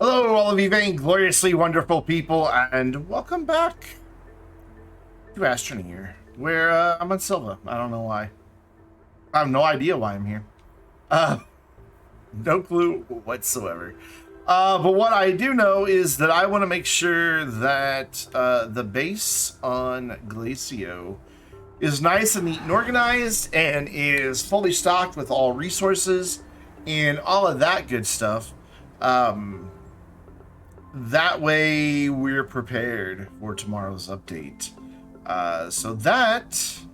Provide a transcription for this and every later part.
Hello, all of you vaingloriously wonderful people, and welcome back to Astroneer, where I'm on Silva. I don't know why. I have no idea why I'm here. No clue whatsoever. But what I do know is that I want to make sure that the base on Glacio is nice and neat and organized and is fully stocked with all resources and all of that good stuff. That way we're prepared for tomorrow's update. So that is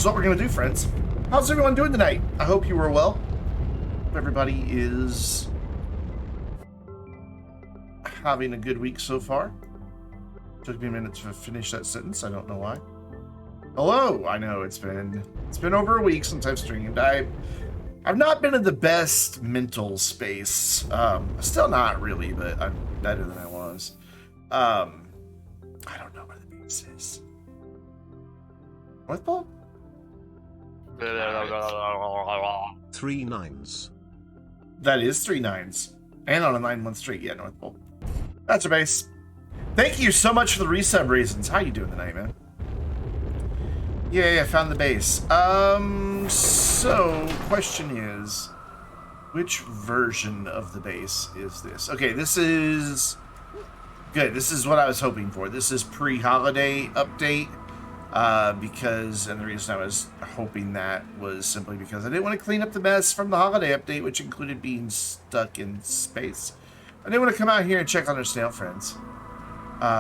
what we're going to do, friends. How's everyone doing tonight? I hope you were well. Hope everybody is having a good week so far. Took me a minute to finish that sentence. I don't know why. Hello. I know it's been over a week since I've streamed. I've not been in the best mental space. Still not really, but I'm better than I was. I don't know where the base is. North Pole? 3 9s. That is 3 9s. And on a 9-month streak, yeah, North Pole. That's our base. Thank you so much for the resub reasons. How you doing tonight, man? Yeah, I found the base. So, question is, which version of the base is this? Okay, this is good. This is what I was hoping for. This is pre-holiday update, and the reason I was hoping that was simply because I didn't want to clean up the mess from the holiday update, which included being stuck in space. I didn't want to come out here and check on our snail friends.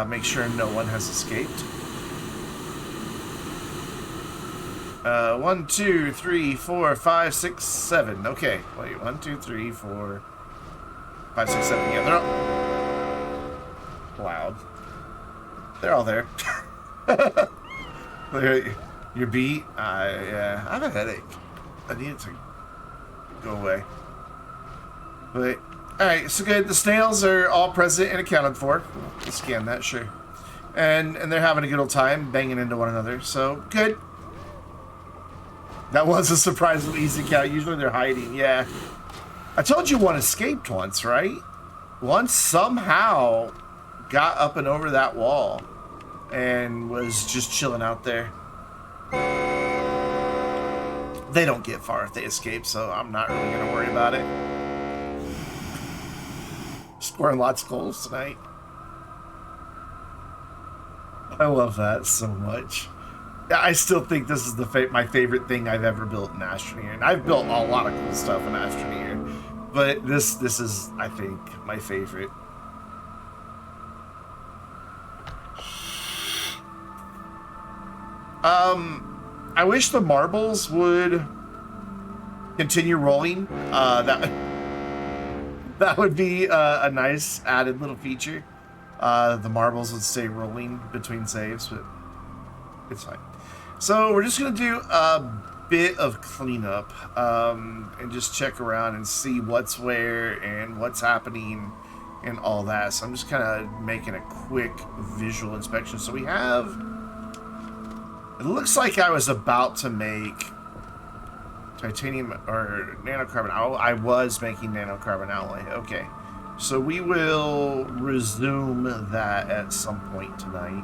Make sure no one has escaped. 1, 2, 3, 4, 5, 6, 7. Okay, wait. 1, 2, 3, 4, 5, 6, 7. Yeah, they're all loud. They're all there. You're beat. Yeah, I have a headache. I need it to go away. But all right, so good. The snails are all present and accounted for. We'll scan that, sure. And they're having a good old time, banging into one another. So good. That was a surprisingly easy count. Usually they're hiding. Yeah. I told you one escaped once, right? One somehow got up and over that wall and was just chilling out there. They don't get far if they escape, so I'm not really going to worry about it. Scoring lots of goals tonight. I love that so much. I still think this is my favorite thing I've ever built in Astroneer, and I've built a lot of cool stuff in Astroneer, but this is, I think, my favorite. I wish the marbles would continue rolling. That would be a nice added little feature. The marbles would stay rolling between saves, but it's fine. So we're just going to do a bit of cleanup and just check around and see what's where and what's happening and all that. So I'm just kind of making a quick visual inspection. So we have... It looks like I was about to make titanium or nanocarbon. I was making nanocarbon alloy. Okay. So we will resume that at some point tonight.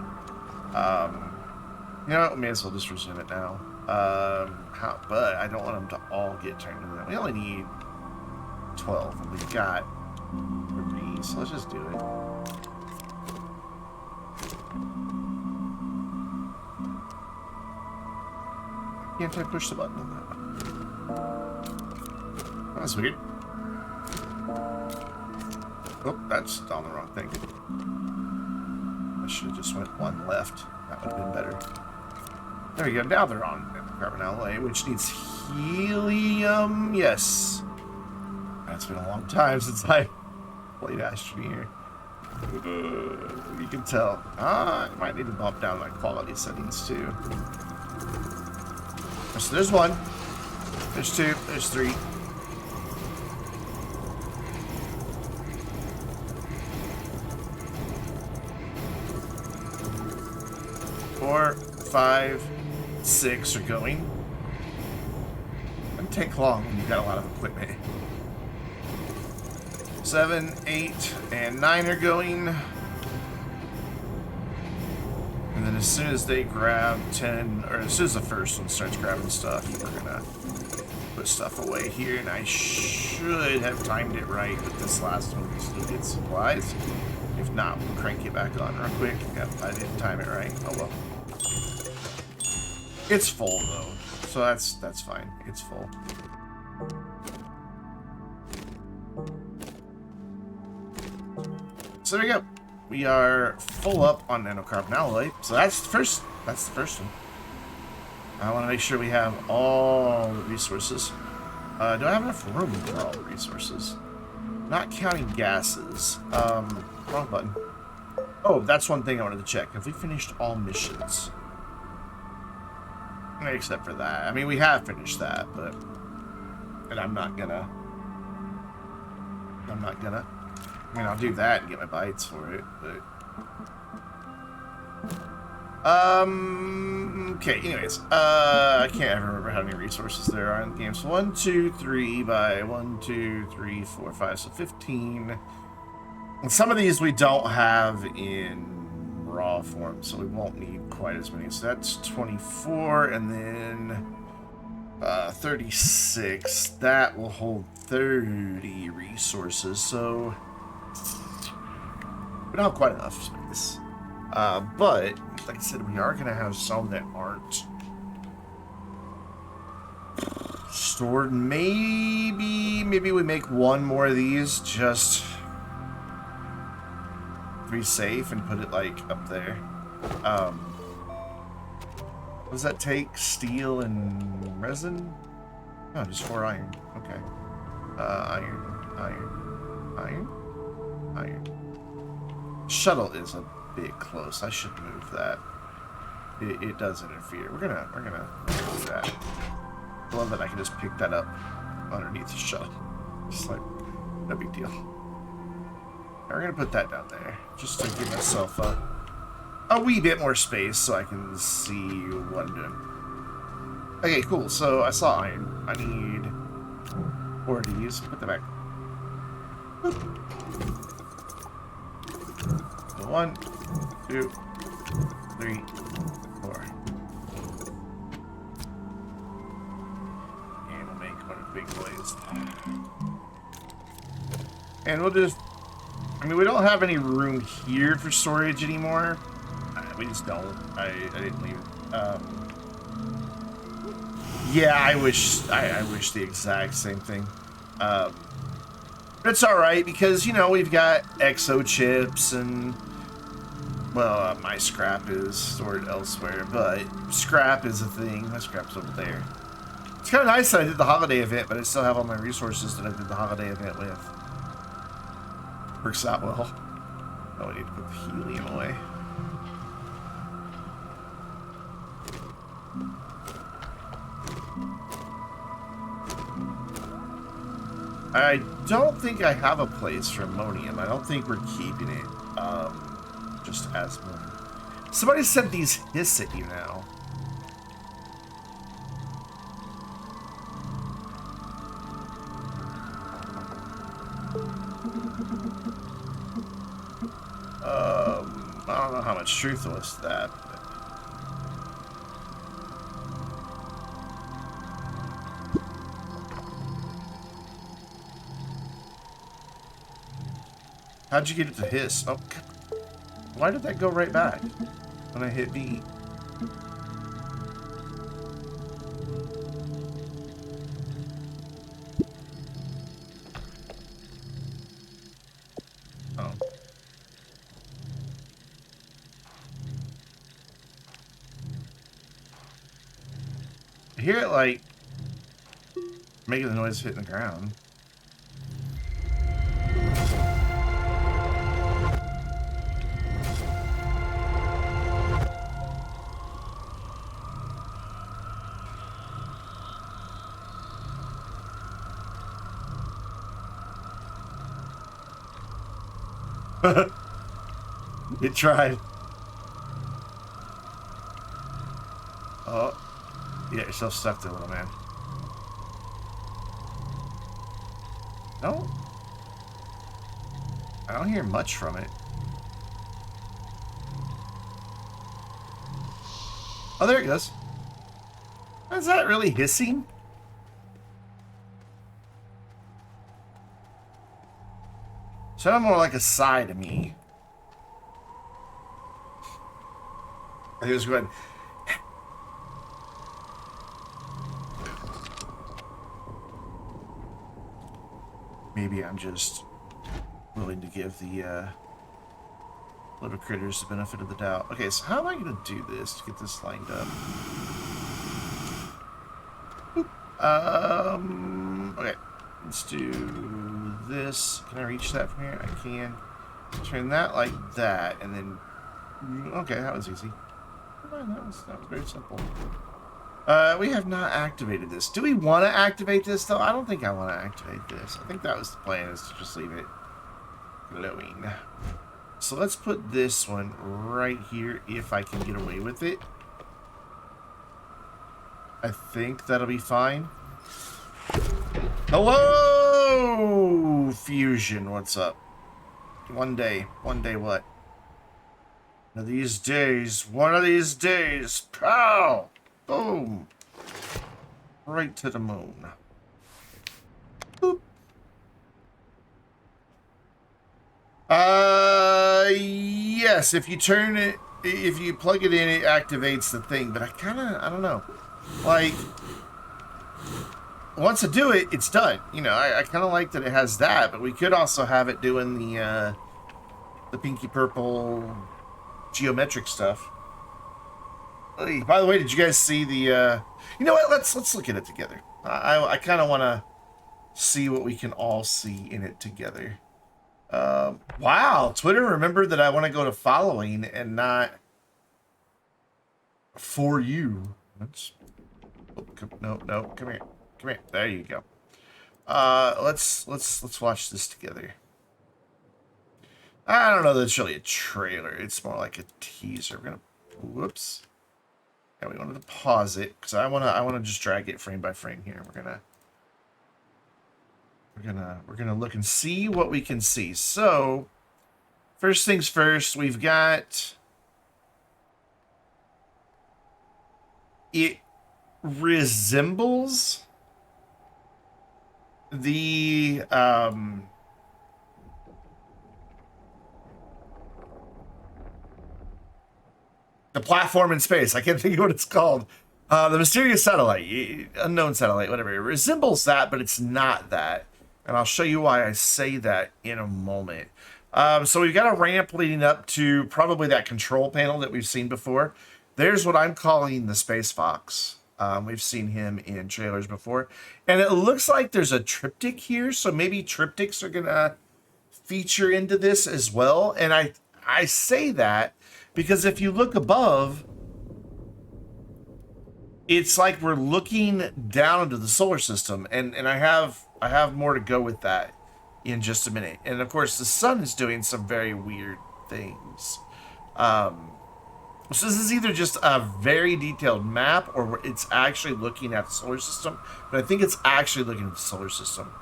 You know, may as well just resume it now. But I don't want them to all get turned into that. We only need 12, and we've got 3, so let's just do it. Can't I push the button on that one? That's weird. Oh, that's on the wrong thing. I should have just went one left. That would have been better. There we go. Now they're on carbon alloy, which needs helium. Yes. That's been a long time since I played Astroneer. You can tell. I might need to bump down my quality settings too. So there's 1. There's 2. There's 3. Four, 5, 6 are going. Doesn't take long when you've got a lot of equipment. 7, 8, and 9 are going. And then as soon as they grab 10, or as soon as the first one starts grabbing stuff, we're gonna put stuff away here. And I should have timed it right with this last one because we get supplies. If not, we'll crank it back on real quick. Yep, I didn't time it right. Oh well. It's full though, so that's fine. It's full. So there we go. We are full up on nanocarbon alloy. So that's the first one. I want to make sure we have all the resources. Do I have enough room for all the resources? Not counting gases. Wrong button. Oh, that's one thing I wanted to check. Have we finished all missions? Except for that. I mean, we have finished that, but... And I'm not gonna... I mean, I'll do that and get my bites for it, but... Okay, anyways. I can't ever remember how many resources there are in the game. So 1, 2, 3 by 1, 2, 3, 4, 5, so 15. And some of these we don't have in raw form, so we won't need quite as many. So that's 24, and then 36. That will hold 30 resources, so we don't have quite enough space. But like I said, we are going to have some that aren't stored. Maybe we make one more of these just to be safe and put it like up there. What does that take? Steel and resin? No, just 4 iron. Okay. Iron. Shuttle is a bit close. I should move that. It does interfere. We're gonna move that. I love that I can just pick that up underneath the shuttle. Just like no big deal. We're gonna put that down there just to give myself a wee bit more space so I can see what I'm doing. Okay, cool. So I saw iron. I need 4 of these. Put that back. Boop. 1, 2, 3, 4. And we'll make one of the big boys. And we'll just... I mean, we don't have any room here for storage anymore. We just don't. I didn't leave it. Yeah, I wish the exact same thing. But it's alright because, you know, we've got exo chips and... Well, my scrap is stored elsewhere, but scrap is a thing. My scrap's over there. It's kind of nice that I did the holiday event, but I still have all my resources that I did the holiday event with. Works out well. Oh, I need to put the helium away. I don't think I have a place for ammonium. I don't think we're keeping it just as ammonium. Somebody said these hiss at you now. I don't know how much truth was to that. How'd you get it to hiss? Oh, why did that go right back when I hit B? Oh. I hear it like making the noise hitting the ground. It tried. Oh. Yeah, you're still stuck there, little man. No? I don't hear much from it. Oh, there it goes. Is that really hissing? Sounded more like a sigh to me. I think it was going. Maybe I'm just willing to give the little critters the benefit of the doubt. Okay, so how am I going to do this to get this lined up? Okay, let's do this. Can I reach that from here? I can. Turn that like that, and then... Okay, that was easy. That was very simple. We have not activated this. Do we want to activate this, though? I don't think I want to activate this. I think that was the plan, is to just leave it glowing. So let's put this one right here, if I can get away with it. I think that'll be fine. Hello, Fusion. What's up? One day what? One of these days, pow! Boom! Right to the moon. Boop. Yes, if you turn it, if you plug it in, it activates the thing, but I don't know. Like, once I do it, it's done. You know, I kind of like that it has that, but we could also have it doing the pinky purple geometric stuff. Hey, by the way, did you guys see the, you know what, let's look at it together. I kind of want to see what we can all see in it together. Wow, Twitter remembered that I want to go to following and not for you. Let's, no, come here. Come here. There you go. Let's watch this together. I don't know that it's really a trailer. It's more like a teaser. We're gonna, whoops. Yeah, we wanted to pause it because I wanna just drag it frame by frame here. We're gonna look and see what we can see. So, first things first, we've got it resembles the platform in space. I can't think of what it's called. The mysterious satellite, unknown satellite, whatever. It resembles that, but it's not that. And I'll show you why I say that in a moment. So we've got a ramp leading up to probably that control panel that we've seen before. There's what I'm calling the Space Fox. We've seen him in trailers before. And it looks like there's a triptych here, so maybe triptychs are going to feature into this as well. And I say that because if you look above, it's like we're looking down into the solar system. And I have more to go with that in just a minute. And of course, the sun is doing some very weird things. So this is either just a very detailed map or it's actually looking at the solar system. But I think it's actually looking at the solar system.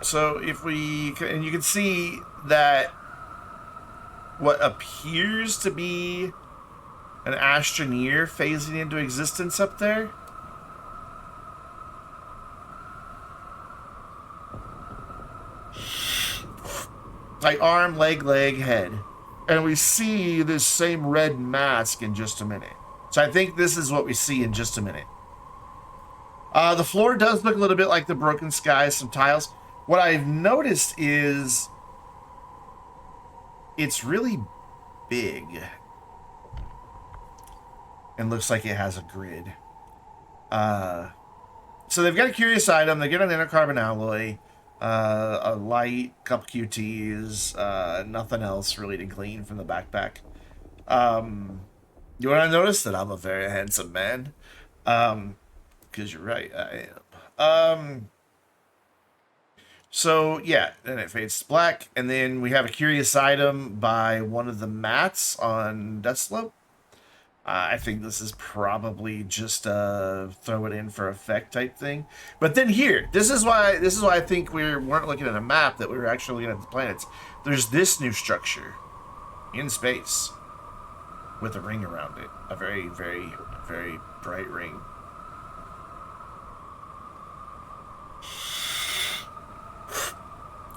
So if we, and you can see that what appears to be an Astroneer phasing into existence up there. Like arm, leg, head. And we see this same red mask in just a minute. So I think this is what we see in just a minute. The floor does look a little bit like the Broken Sky, some tiles. What I've noticed is it's really big. And looks like it has a grid. So they've got a curious item. They get an intercarbon alloy. A light, couple QTs, nothing else really to glean from the backpack. You want to notice that I'm a very handsome man? Because you're right, I am. So, yeah, then it fades to black, and then we have a curious item by one of the mats on Deathslope. I think this is probably just throw it in for effect type thing. But then here, this is why I think we weren't looking at a map, that we were actually looking at the planets. There's this new structure in space with a ring around it, a very, very, very bright ring.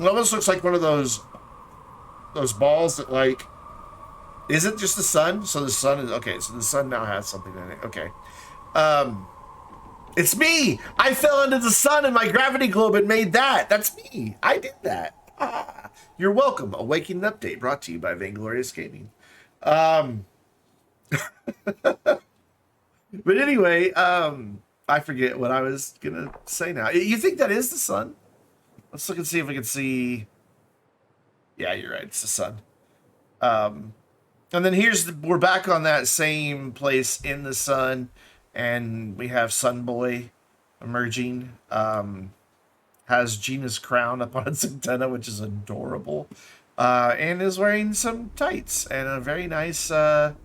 It almost looks like one of those balls that, like, is it just the sun? So the sun is okay. So the sun now has something in it. Okay. It's me. I fell into the sun and my gravity globe and made that. That's me. I did that. Ah, you're welcome. Awakening Update brought to you by Vainglorious Gaming. But anyway, I forget what I was gonna say now. You think that is the sun? Let's look and see if we can see. Yeah, you're right. It's the sun. And then we're back on that same place in the sun, and we have Sun Boy emerging. Has Gina's crown up on its antenna, which is adorable, and is wearing some tights and a very nice, Time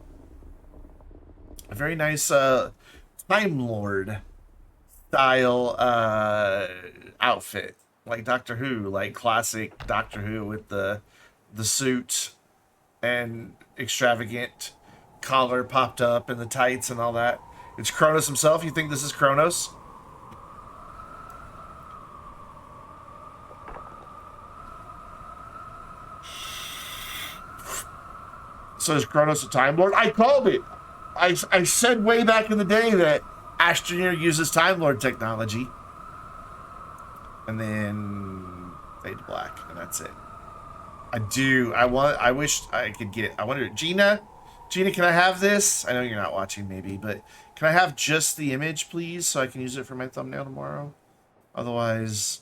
Lord style outfit, like Doctor Who, like classic Doctor Who with the suit and extravagant collar popped up and the tights and all that. It's Kronos himself. You think this is Kronos? So is Kronos a Time Lord? I called it. I said way back in the day that Astroneer uses Time Lord technology. And then fade to black, and that's it. I wish I could get. I wonder, Gina, can I have this? I know you're not watching, maybe, but can I have just the image, please, so I can use it for my thumbnail tomorrow? Otherwise,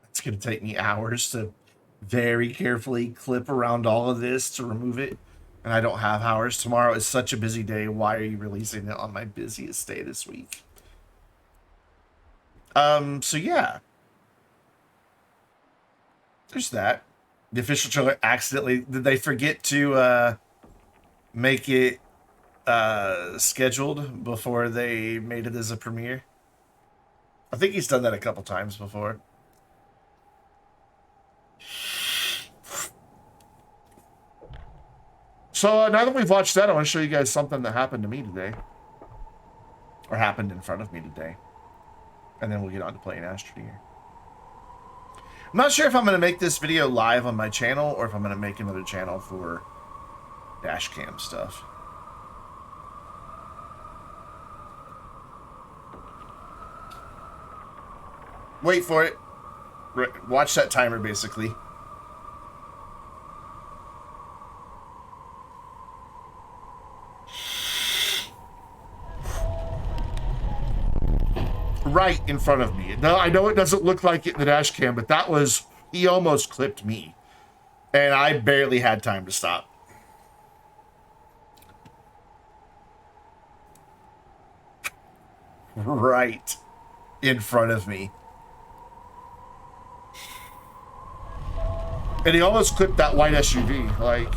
it's going to take me hours to very carefully clip around all of this to remove it, and I don't have hours. Tomorrow is such a busy day. Why are you releasing it on my busiest day this week? So yeah. There's that. The official trailer did they forget to make it scheduled before they made it as a premiere? I think he's done that a couple times before. So now that we've watched that, I want to show you guys something that happened to me today. Or happened in front of me today. And then we'll get on to playing Astroneer. I'm not sure if I'm going to make this video live on my channel or if I'm going to make another channel for dash cam stuff. Wait for it. Watch that timer, basically. Right in front of me. Now, I know it doesn't look like it in the dash cam, but he almost clipped me. And I barely had time to stop. Right in front of me. And he almost clipped that white SUV. Like,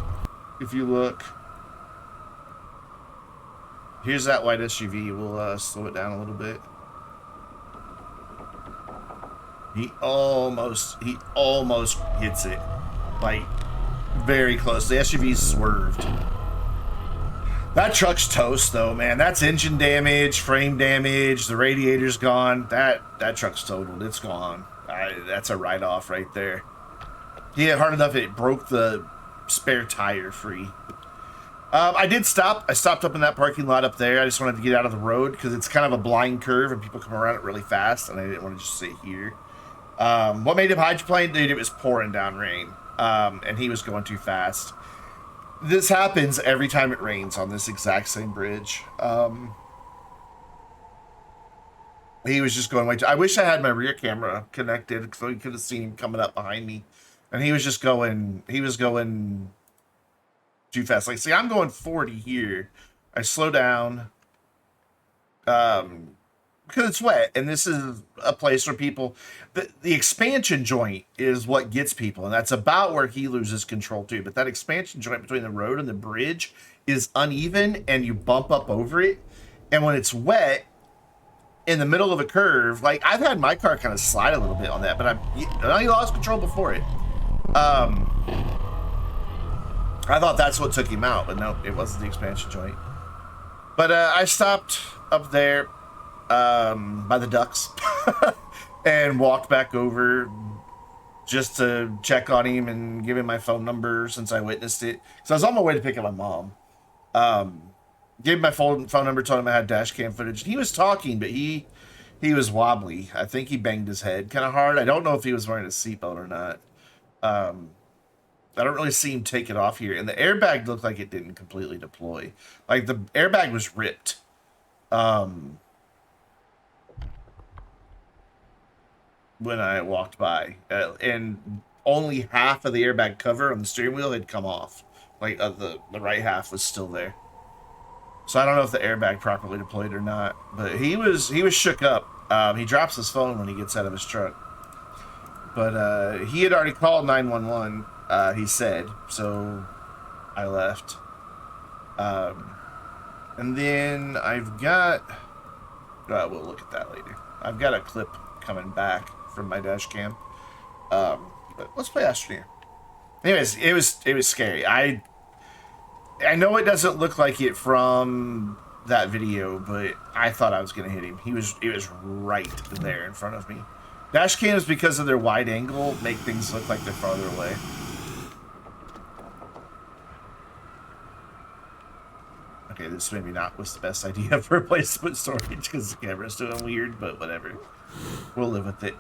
if you look. Here's that white SUV. We'll slow it down a little bit. He almost hits it. Like, very close. The SUV swerved. That truck's toast, though, man. That's engine damage, frame damage, the radiator's gone. That truck's totaled. It's gone. That's a write-off right there. He hit hard enough it broke the spare tire free. I did stop. I stopped up in that parking lot up there. I just wanted to get out of the road because it's kind of a blind curve and people come around it really fast, and I didn't want to just sit here. What made him hydroplane? Dude, it was pouring down rain, and he was going too fast. This happens every time it rains on this exact same bridge. He was just going way too... I wish I had my rear camera connected so you could have seen him coming up behind me. And he was just going... He was going too fast. Like, see, I'm going 40 here. I slow down. Because it's wet, and this is a place where people... The expansion joint is what gets people, and that's about where he loses control, too. But that expansion joint between the road and the bridge is uneven and you bump up over it. And when it's wet in the middle of a curve, like I've had my car kind of slide a little bit on that, but I lost control before it. I thought that's what took him out, but no, it wasn't the expansion joint. But I stopped up there by the ducks and walked back over just to check on him and give him my phone number since I witnessed it. So I was on my way to pick up my mom. Gave him my phone number, told him I had dash cam footage. He was talking, but he was wobbly. I think he banged his head kind of hard. I don't know if he was wearing a seatbelt or not. I don't really see him take it off here. And the airbag looked like it didn't completely deploy. Like the airbag was ripped. When I walked by. And only half of the airbag cover on the steering wheel had come off. Like the right half was still there. So I don't know if the airbag properly deployed or not. But he was shook up. He drops his phone when he gets out of his truck. But he had already called 911. He said, so I left. And then I've got, we'll look at that later. I've got a clip coming back from my dash cam. But let's play Astroneer. Anyways, it was scary. I know it doesn't look like it from that video, but I thought I was gonna hit him. He was right there in front of me. Dash cams, because of their wide angle, make things look like they're farther away. Okay, this maybe not was the best idea for a place to put storage because the camera's doing weird, but whatever. We'll live with it.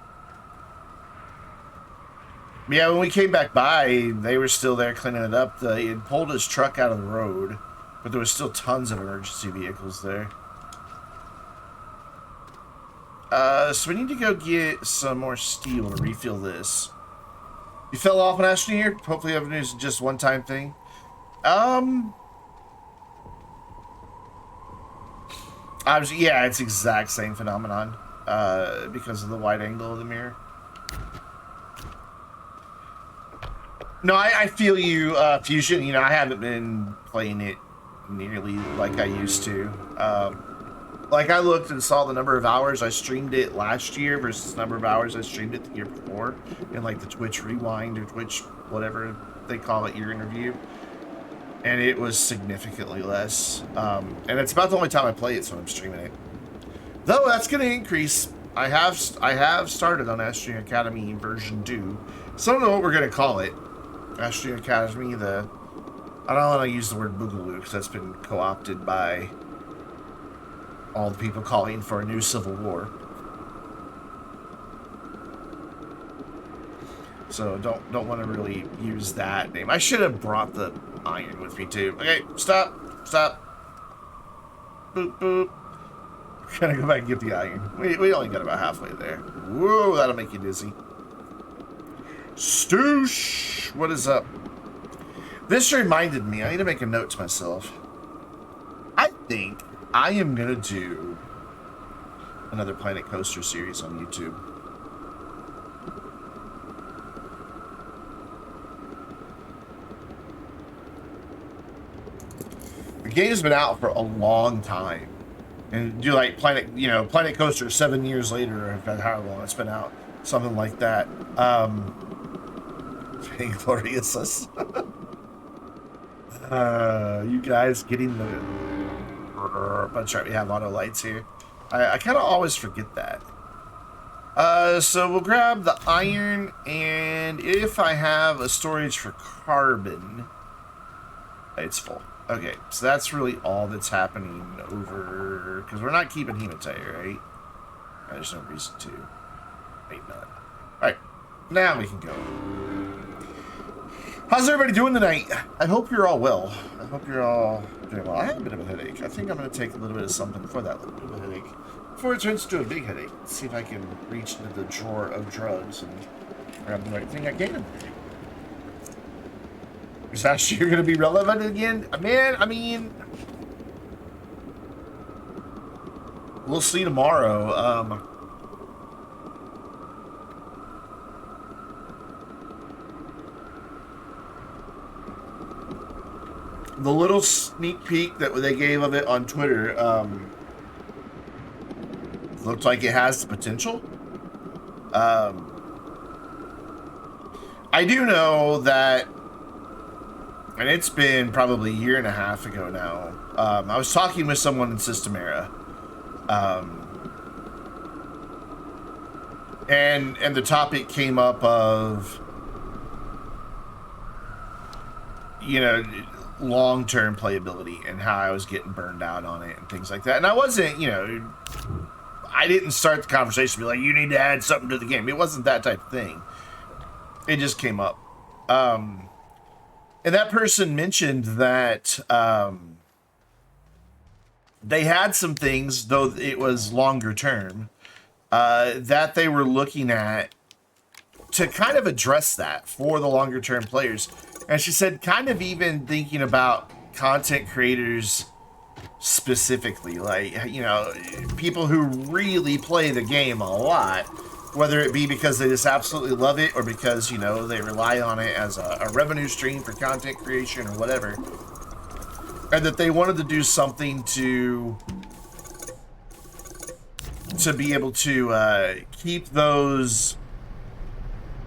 Yeah, when we came back by, they were still there cleaning it up. They had pulled his truck out of the road, but there was still tons of emergency vehicles there. So we need to go get some more steel to refill this. You fell off an Astroneer? Hopefully everything is just one-time thing. Yeah, it's exact same phenomenon. Because of the wide angle of the mirror. No, I feel you, Fusion. You know, I haven't been playing it nearly like I used to. Like, I looked and saw the number of hours I streamed it last year versus the number of hours I streamed it the year before in, like, the Twitch Rewind or Twitch whatever they call it, your interview. And it was significantly less. And it's about the only time I play it, so I'm streaming it. Though, that's going to increase. I have started on Astroneer Academy version 2. So I don't know what we're going to call it. Astroneer Academy, I don't want to use the word boogaloo because that's been co-opted by all the people calling for a new civil war. So don't want to really use that name. I should have brought the iron with me too. Okay, stop. Boop, boop. We're gonna go back and get the iron. We only got about halfway there. Whoa, that'll make you dizzy. Stoosh! What is up? This reminded me, I need to make a note to myself. I think I am gonna do another Planet Coaster series on YouTube. The game's been out for a long time. And do like Planet Coaster 7 years later, or however long it's been out. Something like that. Vainglorious. You guys getting the... But right, we have auto lights here. I kind of always forget that. So we'll grab the iron, and if I have a storage for carbon, it's full. Okay, so that's really all that's happening over... Because we're not keeping hematite, right? There's no reason to. Maybe not. Alright, now we can go. How's everybody doing tonight? I hope you're all well. I hope you're all doing well. I have a bit of a headache. I think I'm going to take a little bit of something for that little bit of a headache. Before it turns into a big headache. Let's see if I can reach into the drawer of drugs and grab the right thing I can. Is that you're going to be relevant again? Man, I mean... We'll see tomorrow. the little sneak peek that they gave of it on Twitter looked like it has the potential. I do know that, and it's been probably a year and a half ago now. I was talking with someone in Systemera, and the topic came up of, you know, long-term playability and how I was getting burned out on it and things like that. And I wasn't, you know, I didn't start the conversation be like, you need to add something to the game. It wasn't that type of thing. It just came up. And that person mentioned that they had some things, though it was longer term, that they were looking at to kind of address that for the longer term players. And she said kind of even thinking about content creators specifically, like, you know, people who really play the game a lot, whether it be because they just absolutely love it or because, you know, they rely on it as a revenue stream for content creation or whatever. And that they wanted to do something to be able to keep those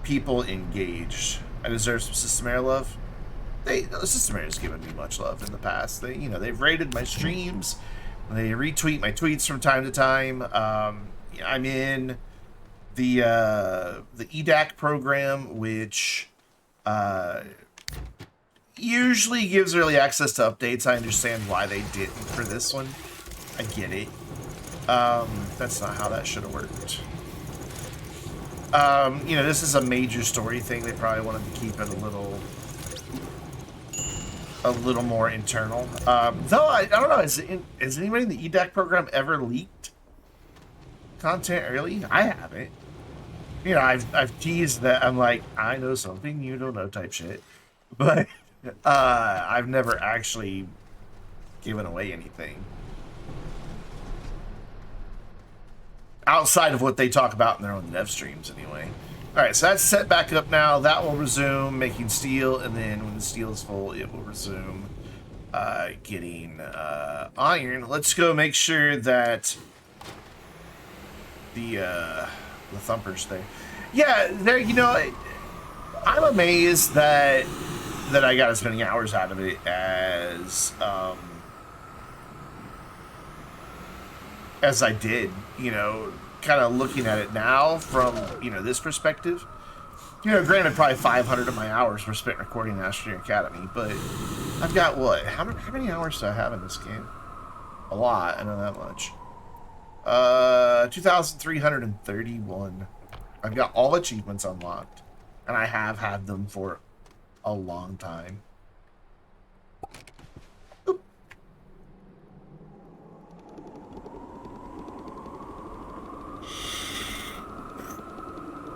people engaged. I deserve some Systemera love. Systemera's given me much love in the past. They, you know, they've rated my streams. They retweet my tweets from time to time. I'm in the EDAC program, which usually gives early access to updates. I understand why they didn't for this one. I get it. That's not how that should have worked. You know, this is a major story thing. They probably wanted to keep it a little more internal. Though I don't know, has anybody in the EDAC program ever leaked content early? I haven't. You know, I've teased that I'm like, I know something you don't know type shit, but I've never actually given away anything outside of what they talk about in their own dev streams anyway. All right, so that's set back up now. That will resume making steel, and then when the steel is full, it will resume getting iron. Let's go make sure that the thumper's there. Yeah, there. You know, I'm amazed that I got as many hours out of it as I did. You know, kind of looking at it now from, you know, this perspective. You know, granted, probably 500 of my hours were spent recording the Astroneer Academy, but I've got what? How many hours do I have in this game? A lot. I know that much. 2,331. I've got all achievements unlocked, and I have had them for a long time. Oop.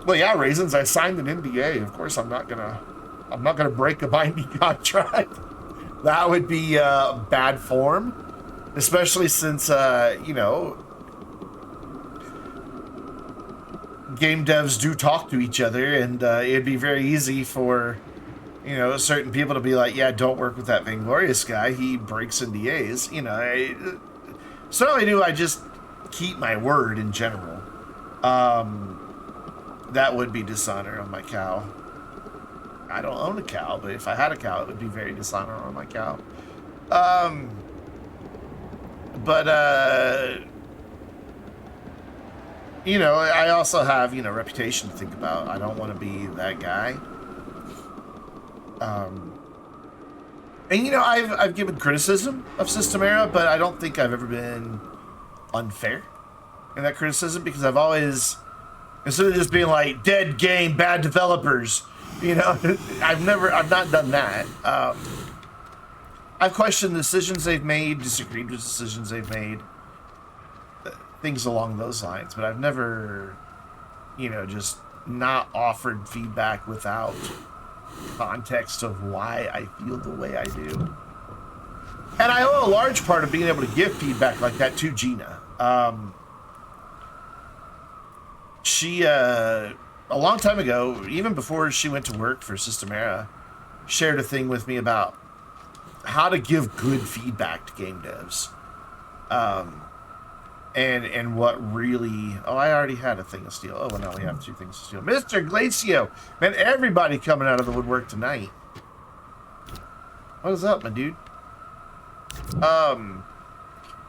Well, yeah, Raisins, I signed an NDA. Of course, I'm not gonna break a binding contract. That would be bad form, especially since you know, game devs do talk to each other, and it'd be very easy for, you know, certain people to be like, yeah, don't work with that Vainglorious guy. He breaks NDAs. You know, certainly do I just keep my word in general. That would be dishonor on my cow. I don't own a cow, but if I had a cow, it would be very dishonor on my cow. You know, I also have, you know, reputation to think about. I don't want to be that guy. And, you know, I've given criticism of Systemera, but I don't think I've ever been unfair in that criticism, because I've always, instead of just being like, dead game, bad developers, you know, I've not done that. I've questioned the decisions they've made, disagreed with decisions they've made, things along those lines, but I've never, you know, just not offered feedback without context of why I feel the way I do. And I owe a large part of being able to give feedback like that to Gina. She, a long time ago, even before she went to work for Systemera, shared a thing with me about how to give good feedback to game devs. And what really... Oh, I already had a thing of steel. Oh, well, now we have 2 things of steel. Mr. Glacio! Man, everybody coming out of the woodwork tonight. What is up, my dude?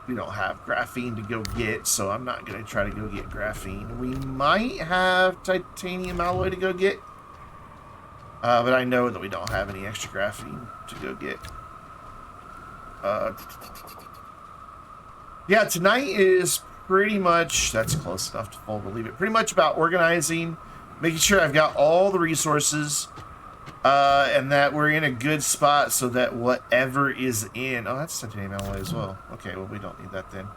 We don't have graphene to go get, so I'm not going to try to go get graphene. We might have titanium alloy to go get. But I know that we don't have any extra graphene to go get. Yeah, tonight is pretty much, that's close enough to full believe it, pretty much about organizing, making sure I've got all the resources, and that we're in a good spot so that whatever is in, oh, that's titanium alloy as well. Okay, well, we don't need that then.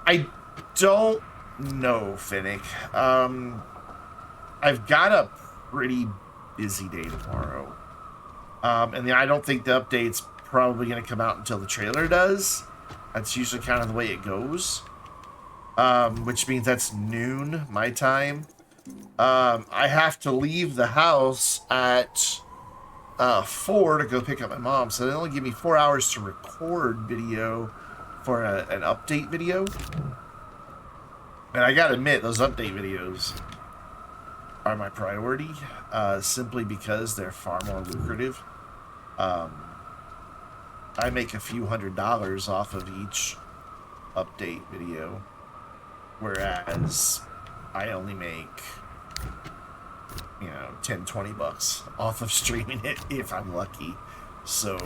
I don't know, Finnick. I've got a pretty busy day tomorrow. And I don't think the update's probably going to come out until the trailer does. That's usually kind of the way it goes. Which means that's noon, my time. I have to leave the house at 4 to go pick up my mom. So they only give me 4 hours to record video for an update video. And I gotta admit, those update videos are my priority. Simply because they're far more lucrative. I make a few $100s off of each update video, whereas I only make, you know, 10, 20 bucks off of streaming it if I'm lucky. So,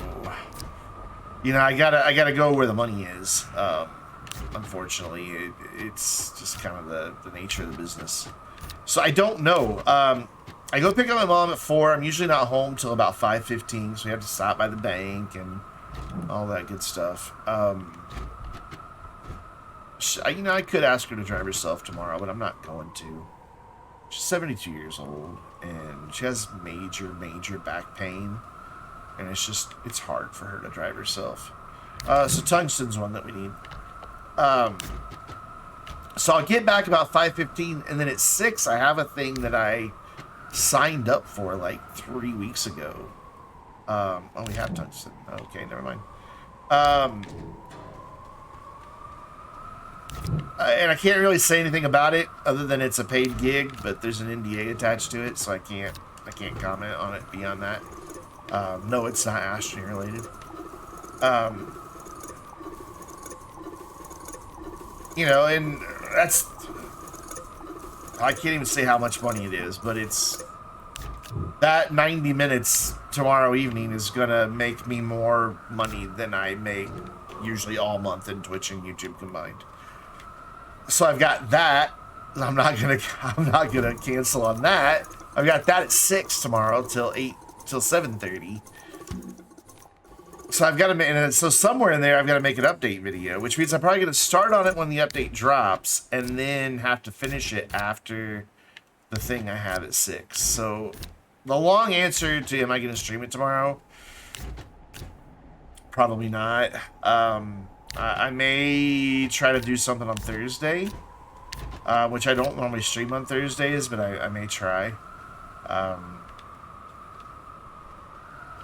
you know, I gotta go where the money is. Unfortunately, it's just kind of the nature of the business. So I don't know. I go pick up my mom at 4. I'm usually not home till about 5:15, so we have to stop by the bank and all that good stuff. You know, I could ask her to drive herself tomorrow, but I'm not going to. She's 72 years old, and she has major back pain, and it's hard for her to drive herself. So tungsten's one that we need. So I'll get back about 5:15, and then at 6, I have a thing that I signed up for like 3 weeks ago. Oh, we have tungsten. Okay, never mind. And I can't really say anything about it other than it's a paid gig, but there's an NDA attached to it, so I can't comment on it beyond that. No, it's not Astroneer related. You know, and that's... I can't even say how much money it is, but it's... That 90 minutes tomorrow evening is gonna make me more money than I make usually all month in Twitch and YouTube combined. So I've got that. I'm not gonna cancel on that. I've got that at 6 tomorrow till 7:30. So I've got to make, and so somewhere in there I've got to make an update video, which means I'm probably going to start on it when the update drops, and then have to finish it after the thing I have at 6. So the long answer to am I going to stream it tomorrow? Probably not. I may try to do something on Thursday, which I don't normally stream on Thursdays, but I may try. I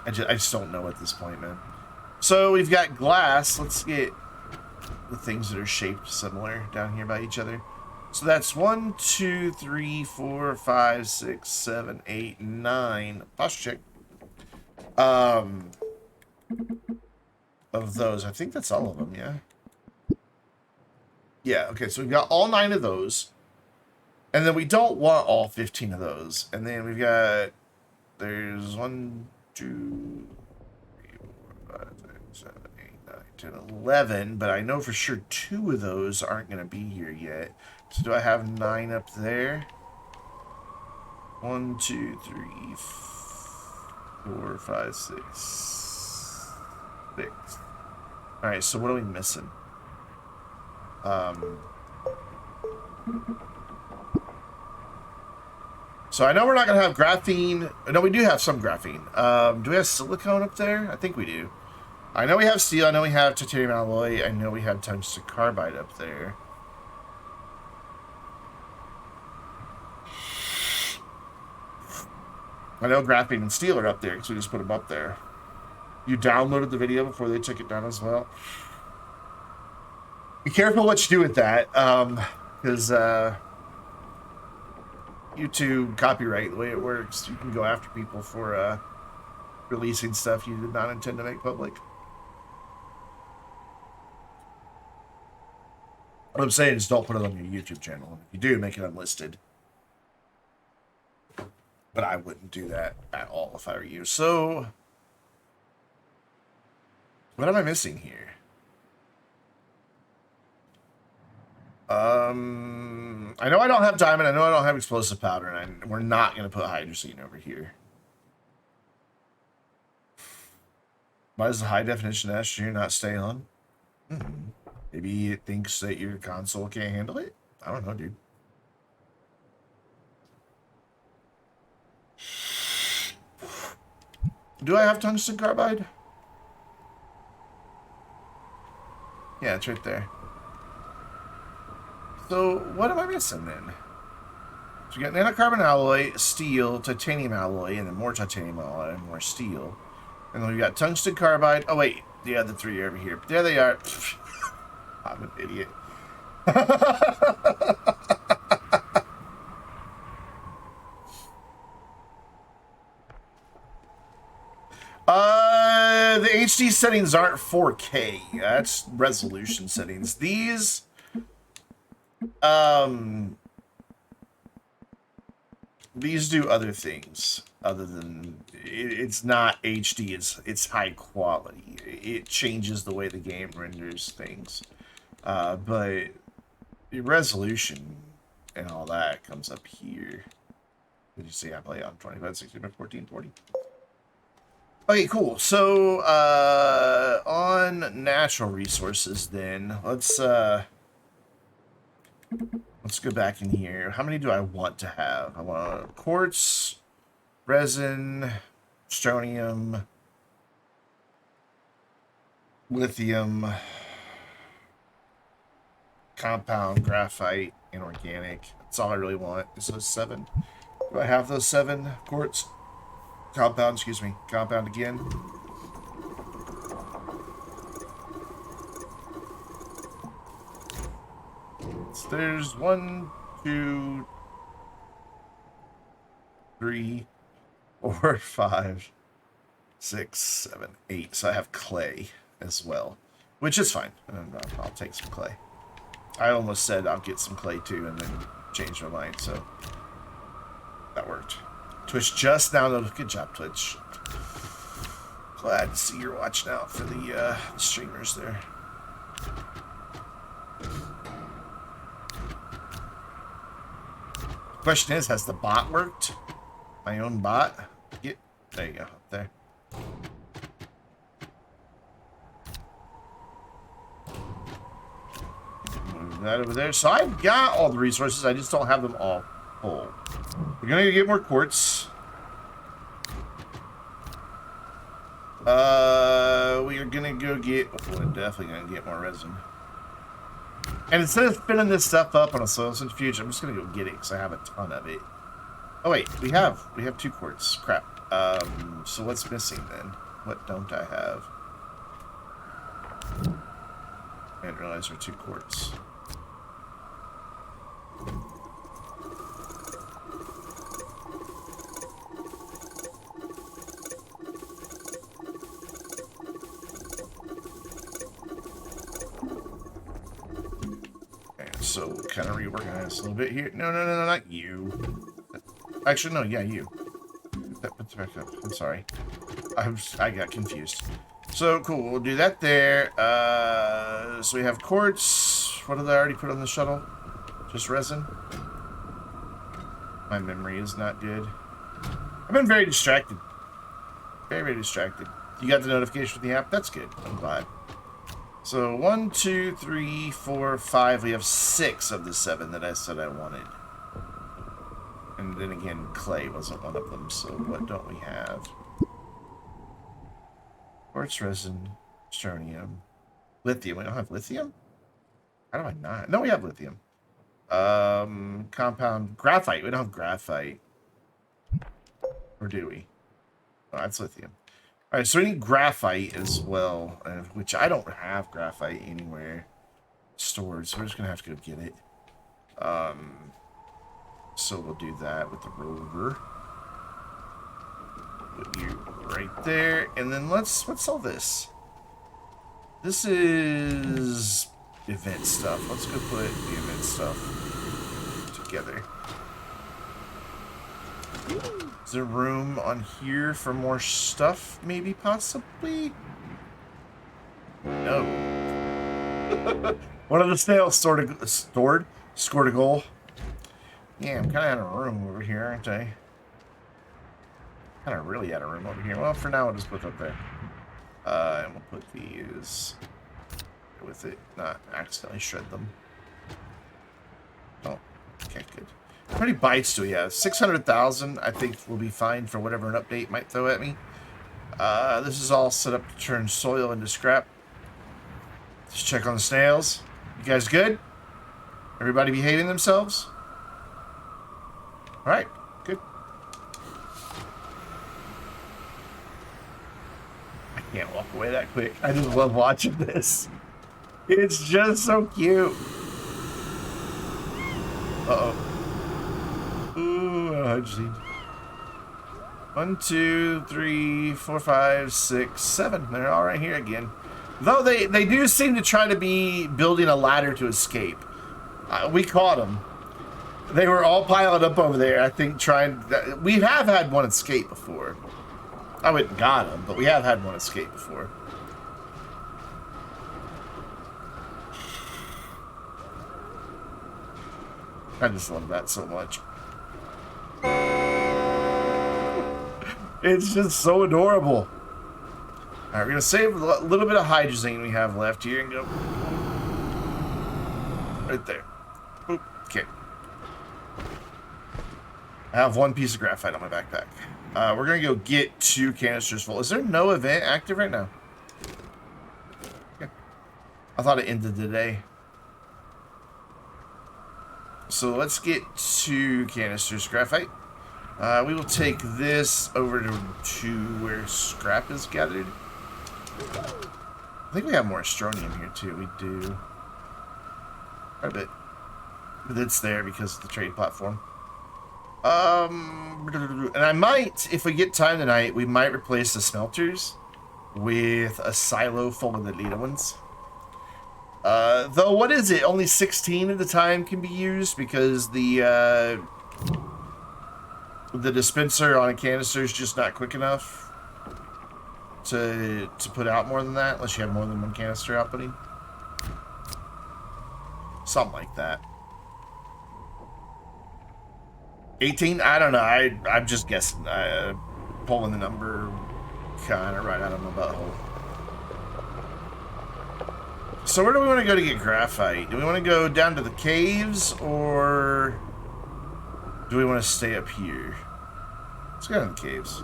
just don't know at this point, man. So we've got glass. Let's get the things that are shaped similar down here by each other. So that's 1, 2, 3, 4, 5, 6, 7, 8, 9. Posture check. Of those, I think that's all of them. Yeah. Yeah. Okay. So we've got all 9 of those, and then we don't want all 15 of those. And then we've got there's 1, 2, 3, 4, 5, 6, 7, 8, 9, 10, 11. But I know for sure 2 of those aren't going to be here yet. So do I have 9 up there? 1, 2, 3, 4, 5, 6. Alright, so what are we missing? So I know we're not going to have graphene. No, we do have some graphene. Do we have silicone up there? I think we do. I know we have steel. I know we have titanium alloy. I know we have tungsten carbide up there. I know graphene and steel are up there because we just put them up there. You downloaded the video before they took it down as well. Be careful what you do with that, because YouTube copyright, the way it works, you can go after people for releasing stuff you did not intend to make public. What I'm saying is don't put it on your YouTube channel. If you do, make it unlisted. But I wouldn't do that at all if I were you. So, what am I missing here? I know I don't have diamond. I know I don't have explosive powder, and we're not going to put hydrazine over here. Why does the high definition Astroneer not stay on? Maybe it thinks that your console can't handle it? I don't know, dude. Do I have tungsten carbide? Yeah, it's right there. So, what am I missing then? So we got nanocarbon alloy, steel, titanium alloy, and then more titanium alloy, and more steel. And then we got tungsten carbide. Oh, wait. The other three are over here. There they are. I'm an idiot. The HD settings aren't 4K. That's resolution settings. These, these do other things other than it's not HD. It's high quality. It changes the way the game renders things, but the resolution and all that comes up here. Did you see I play on 2560 by 1440? Okay, cool. So, on natural resources, then let's go back in here. How many do I want to have? I want quartz, resin, strontium, lithium, compound, graphite, and organic. That's all I really want. Is those 7? Do I have those 7 quartz? Compound, excuse me. Compound again. So there's 1, 2, 3, 4, 5, 6, 7, 8. So I have clay as well, which is fine. I'll take some clay. I almost said I'll get some clay too and then change my mind, so that worked. Twitch just now notified. Good job, Twitch. Glad to see you're watching out for the streamers there. Question is, has the bot worked? My own bot? There you go, up there. Move that over there. So I've got all the resources, I just don't have them all full. We're gonna get more quartz. We are gonna go get. We're definitely gonna get more resin. And instead of spinning this stuff up on a soil centrifuge, I'm just gonna go get it because I have a ton of it. Oh wait, we have 2 quartz. Crap. So what's missing then? What don't I have? I didn't realize there were 2 quartz. So kind of reorganize a little bit here. No, not you. Actually, no, yeah, you. Put back up. I'm sorry. I got confused. So cool. We'll do that there. So we have quartz. What did I already put on the shuttle? Just resin. My memory is not good. I've been very distracted. Very distracted. You got the notification from the app? That's good. I'm glad. So 1, 2, 3, 4, 5. We have 6 of the 7 that I said I wanted. And then again, clay wasn't one of them. So what don't we have? Quartz, resin, strontium, lithium. We don't have lithium? How do I not? No, we have lithium. Compound, graphite. We don't have graphite. Or do we? Oh, that's lithium. All right, so we need graphite as well, which I don't have graphite anywhere stored, so we're just gonna have to go get it. So we'll do that with the rover. Put you right there, and then let's sell this. This is event stuff. Let's go put the event stuff together. Is there room on here for more stuff? Maybe, possibly? No. One of the snails scored a goal. Yeah, I'm kind of out of room over here, aren't I? Kind of really out of room over here. Well, for now, I'll just put it up there. And we'll put these with it, not accidentally shred them. Oh, okay, good. How many bytes do we have? 600,000, I think will be fine for whatever an update might throw at me. This is all set up to turn soil into scrap. Just check on the snails. You guys good? Everybody behaving themselves? Alright, good. I can't walk away that quick. I just love watching this. It's just so cute. Uh-oh. Ooh, I just need 1, 2, 3, 4, 5, 6, 7. They're all right here again. Though they do seem to try to be building a ladder to escape. We caught them. They were all piled up over there, I think, trying... We have had one escape before. I went and got him, but we have had one escape before. I just love that so much. It's just so adorable. Alright, we're going to save a little bit of hydrazine we have left here and go right there. Oop, okay. I have one piece of graphite on my backpack. We're going to go get 2 canisters full. Is there no event active right now? Okay. I thought it ended today. So let's get 2 canisters of graphite. We will take this over to where scrap is gathered. I think we have more Astronium here too. We do. Quite a bit. But it's there because of the trade platform. And I might, if we get time tonight, we might replace the smelters with a silo full of the little ones. Though, what is it? Only 16 of the time can be used because the dispenser on a canister is just not quick enough to put out more than that, unless you have more than one canister outputting. Something like that. 18? I don't know. I'm just guessing. Pulling the number kind of right out of my butthole. So where do we want to go to get graphite? Do we want to go down to the caves, or do we want to stay up here? Let's go down to the caves.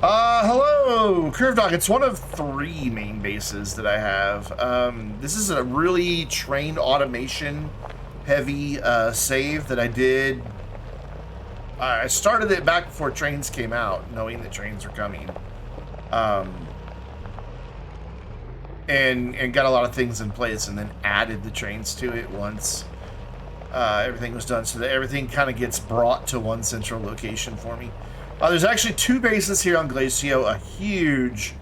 Hello, Curve Dog. It's one of 3 main bases that I have. This is a really trained automation heavy save that I did. I started it back before trains came out, knowing that trains were coming. And got a lot of things in place, and then added the trains to it once everything was done, so that everything kind of gets brought to one central location for me. There's actually 2 bases here on Glacio, a huge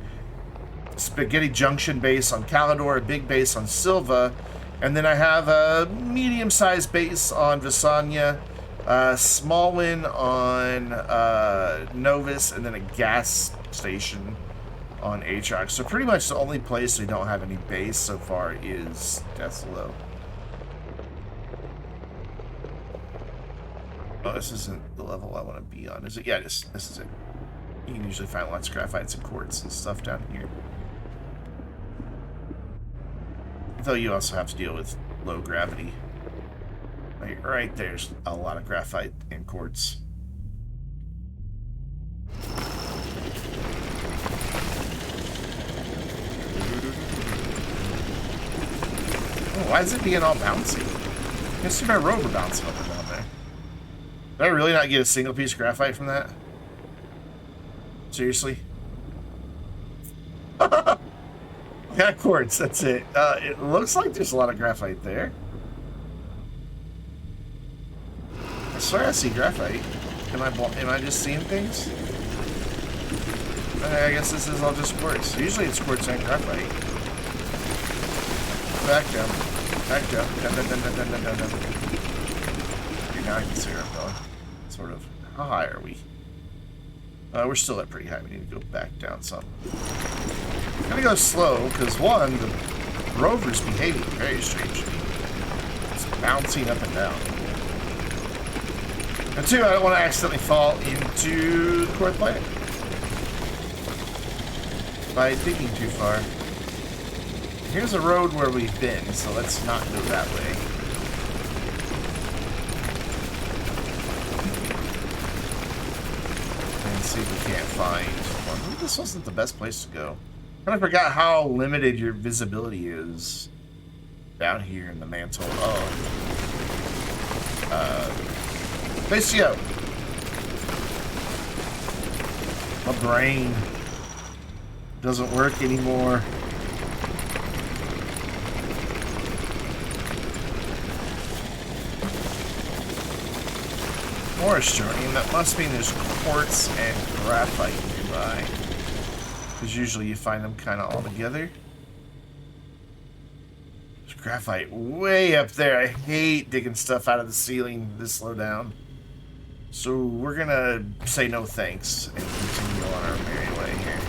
Spaghetti Junction base on Calidor, a big base on Silva, and then I have a medium-sized base on Visanya, a small one on Novus, and then a gas station on Atrox. So pretty much the only place we don't have any base so far is Deslo. Oh, this isn't the level I want to be on, is it? Yeah, this is it. You can usually find lots of graphites and quartz and stuff down here. Though you also have to deal with low gravity. Right there's a lot of graphite and quartz. Oh, why is it being all bouncy? I can see my rover bouncing up and down there. Did I really not get a single piece of graphite from that? Seriously? Yeah, quartz, that's it. It looks like there's a lot of graphite there. I swear I see graphite. Am I just seeing things? Okay, I guess this is all just quartz. Usually it's quartz and graphite. Back down. Back down. Down. Okay, now I can see where I'm going. Sort of. How high are we? We're still at pretty high. We need to go back down some. I'm gonna go slow, because one, the rover's behaving very strangely. It's bouncing up and down. And two, I don't want to accidentally fall into the core planet by digging too far. Here's a road where we've been, so let's not go that way. And see if we can't find one. Maybe this wasn't the best place to go. I kind of forgot how limited your visibility is down here in the mantle. Oh. Facio! My brain doesn't work anymore. More Astroneer. That must mean there's quartz and graphite nearby. Because usually you find them kind of all together. There's graphite way up there. I hate digging stuff out of the ceiling this low down. So we're gonna say no thanks and continue on our merry way here.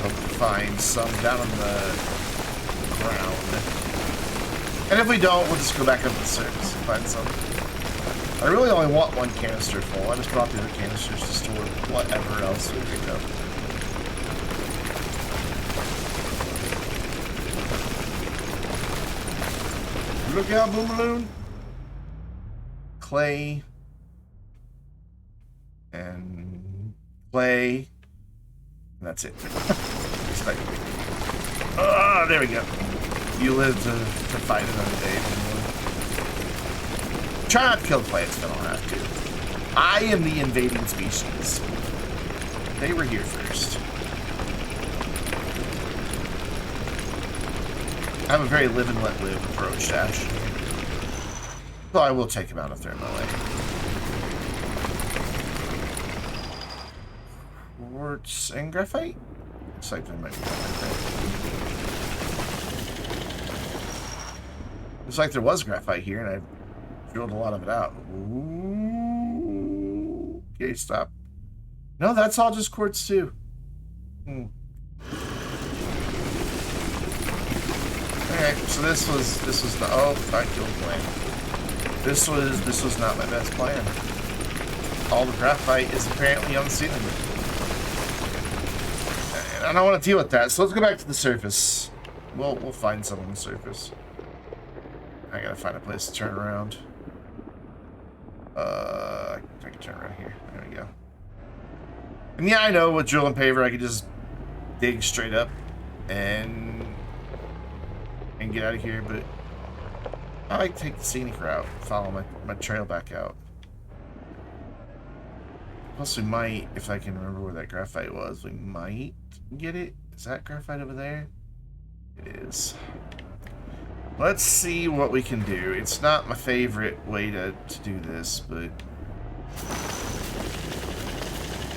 Hope to find some down on the ground. And if we don't, we'll just go back up to the surface and find some. I really only want one canister full. I just brought the other canisters to store whatever else we pick up. Look out, Boomaloo. Clay. And clay. And that's it. Ah, there we go. You live to fight another day. Try not to kill the plants if I don't have to. I am the invading species. They were here first. I have a very live and let live approach to Astroneer. Though I will take him out if they're in my way. Quartz and graphite? Looks like there might be graphite. Looks like there was graphite here, and I drilled a lot of it out. Ooh. Okay, stop. No, that's all just quartz too. Alright, so this was the I killed the plan. This was not my best plan. All the graphite is apparently on the ceiling. And I don't want to deal with that, so let's go back to the surface. We'll find some on the surface. I gotta find a place to turn around. I can turn around here. There we go. And yeah, I know with drill and paver I could just dig straight up and get out of here, but I like to take the scenic route, follow my trail back out. Plus we might, if I can remember where that graphite was, we might get it. Is that graphite over there? It is. Let's see what we can do. It's not my favorite way to do this, but...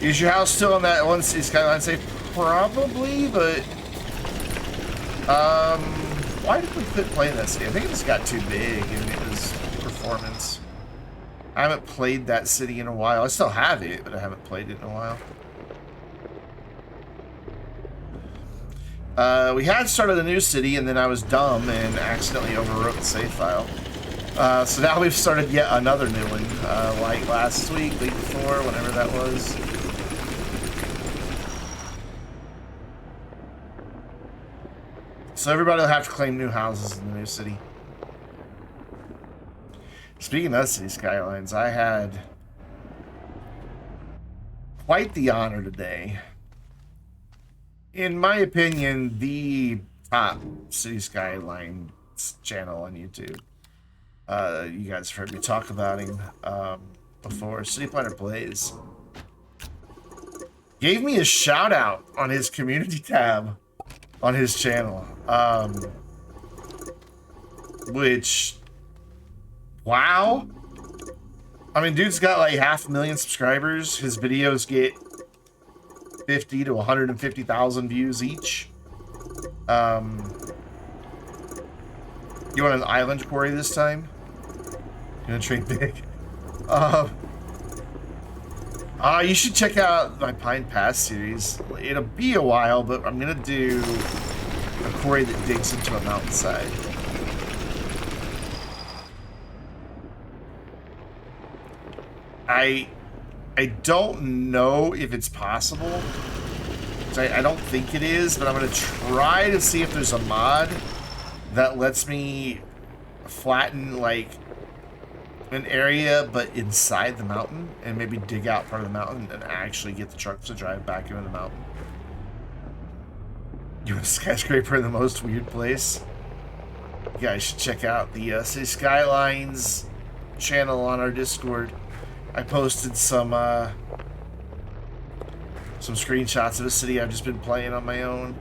Is your house still on that one skyline safe? Probably, but... why did we quit playing that city? I think it just got too big and it was performance. I haven't played that city in a while. I still have it, but I haven't played it in a while. We had started a new city, and then I was dumb and accidentally overwrote the save file. So now we've started yet another new one, like last week, week before, whenever that was. So everybody will have to claim new houses in the new city. Speaking of city skylines, I had quite the honor today. In my opinion, the top city skylines channel on YouTube. You guys have heard me talk about him before. City Planner Plays. gave me a shout out on his community tab on his channel. Which, wow. I mean, dude's got like 500,000 subscribers. His videos get 50 to 150,000 views each. You want an island quarry this time? You gonna trade big? You should check out my Pine Pass series. It'll be a while, but I'm gonna do a quarry that digs into a mountainside. I don't know if it's possible. I don't think it is, but I'm gonna try to see if there's a mod that lets me flatten like an area but inside the mountain and maybe dig out part of the mountain and actually get the trucks to drive back into the mountain. You want a skyscraper in the most weird place? You guys should check out the City Skylines channel on our Discord. I posted some screenshots of a city I've just been playing on my own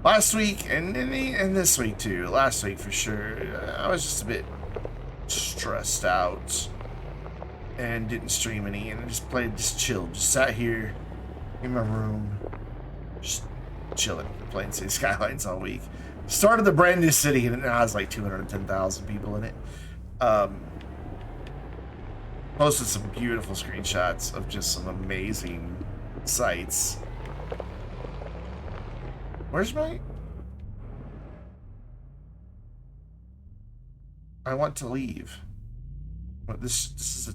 last week and this week too. Last week for sure. I was just a bit stressed out and didn't stream any, and I just chilled, just sat here in my room, just chilling, playing City Skylines all week. Started the brand new city, and it now has like 210,000 people in it. Posted some beautiful screenshots of just some amazing sights. Where's my... I want to leave. What, this is a...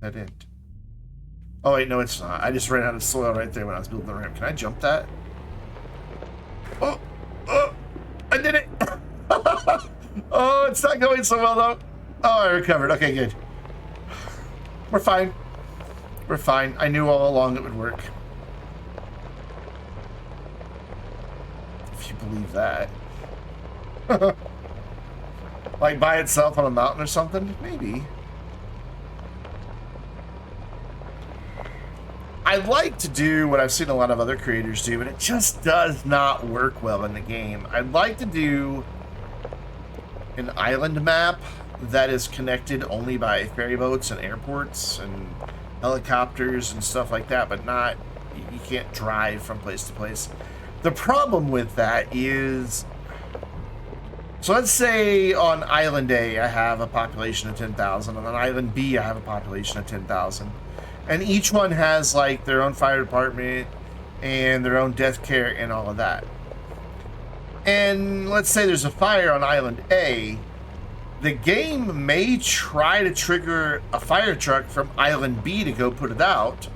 That end. Oh wait, no it's not. I just ran out of soil right there when I was building the ramp. Can I jump that? Oh! Oh! I did it! Oh, it's not going so well though. Oh, I recovered. Okay, good. We're fine. We're fine. I knew all along it would work. If you believe that. Like by itself on a mountain or something? Maybe. I like to do what I've seen a lot of other creators do, but it just does not work well in the game. I'd like to do an island map that is connected only by ferry boats and airports and helicopters and stuff like that, but not, you can't drive from place to place. The problem with that is, so let's say on Island A I have a population of 10,000, and on Island B I have a population of 10,000. And each one has like their own fire department and their own death care and all of that. And let's say there's a fire on Island A. The game may try to trigger a fire truck from Island B to go put it out.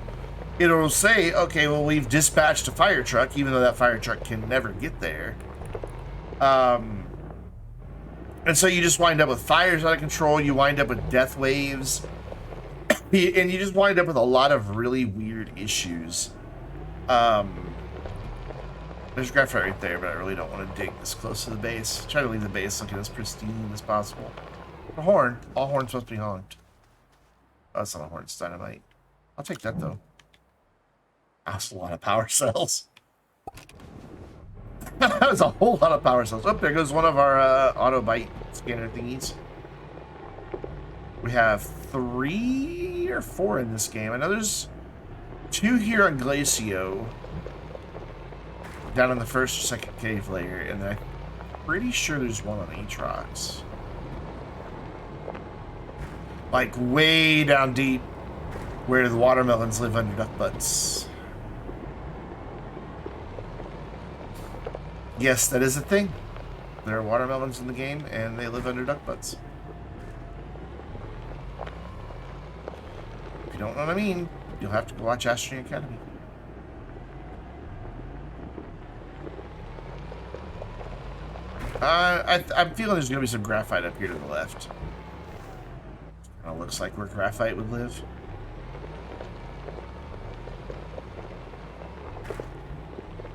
It'll say, okay, well, we've dispatched a fire truck, even though that fire truck can never get there. And so you just wind up with fires out of control. You wind up with death waves. And you just wind up with a lot of really weird issues. There's graphite right there, but I really don't want to dig this close to the base. Try to leave the base looking as pristine as possible. A horn. All horns must be honked. Oh, that's not a horn, it's dynamite. I'll take that, though. That's a lot of power cells. That was a whole lot of power cells. Oh, there goes one of our auto bite scanner thingies. We have 3 or 4 in this game. I know there's 2 here on Glacio, down in the first or second cave layer, and I'm pretty sure there's one on Aatrox. Like way down deep, where the watermelons live under duck butts. Yes, that is a thing. There are watermelons in the game, and they live under duck butts. If you don't know what I mean, you'll have to go watch Astroneer Academy. I'm feeling there's going to be some graphite up here to the left. Kind of looks like where graphite would live.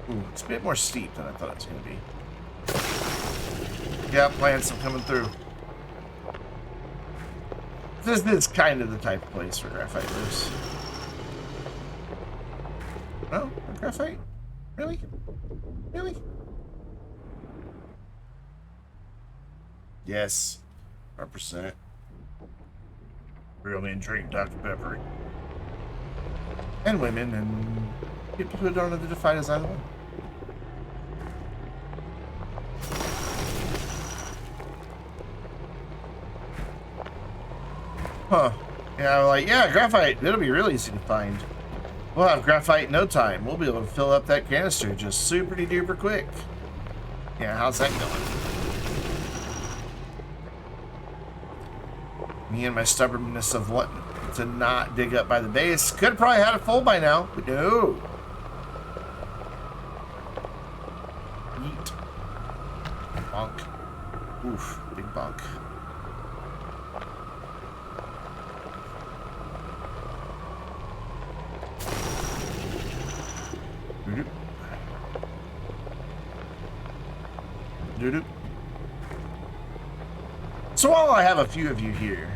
Ooh, it's a bit more steep than I thought it was going to be. Yeah, plants are coming through. This is kind of the type of place where graphite lives. No? Graphite? Really? Really? Yes. 100%. Real men drink Dr. Pepper. And women and people who don't identify as either one. Huh. Yeah, I'm like, yeah, graphite. It'll be really easy to find. We'll have graphite in no time. We'll be able to fill up that canister just super duper quick. Yeah, how's that going? Me and my stubbornness of wanting to not dig up by the base. Could have probably had it full by now, but no. Yeet. Bonk. Oof, big bonk. Doop. Doop. So while I have a few of you here,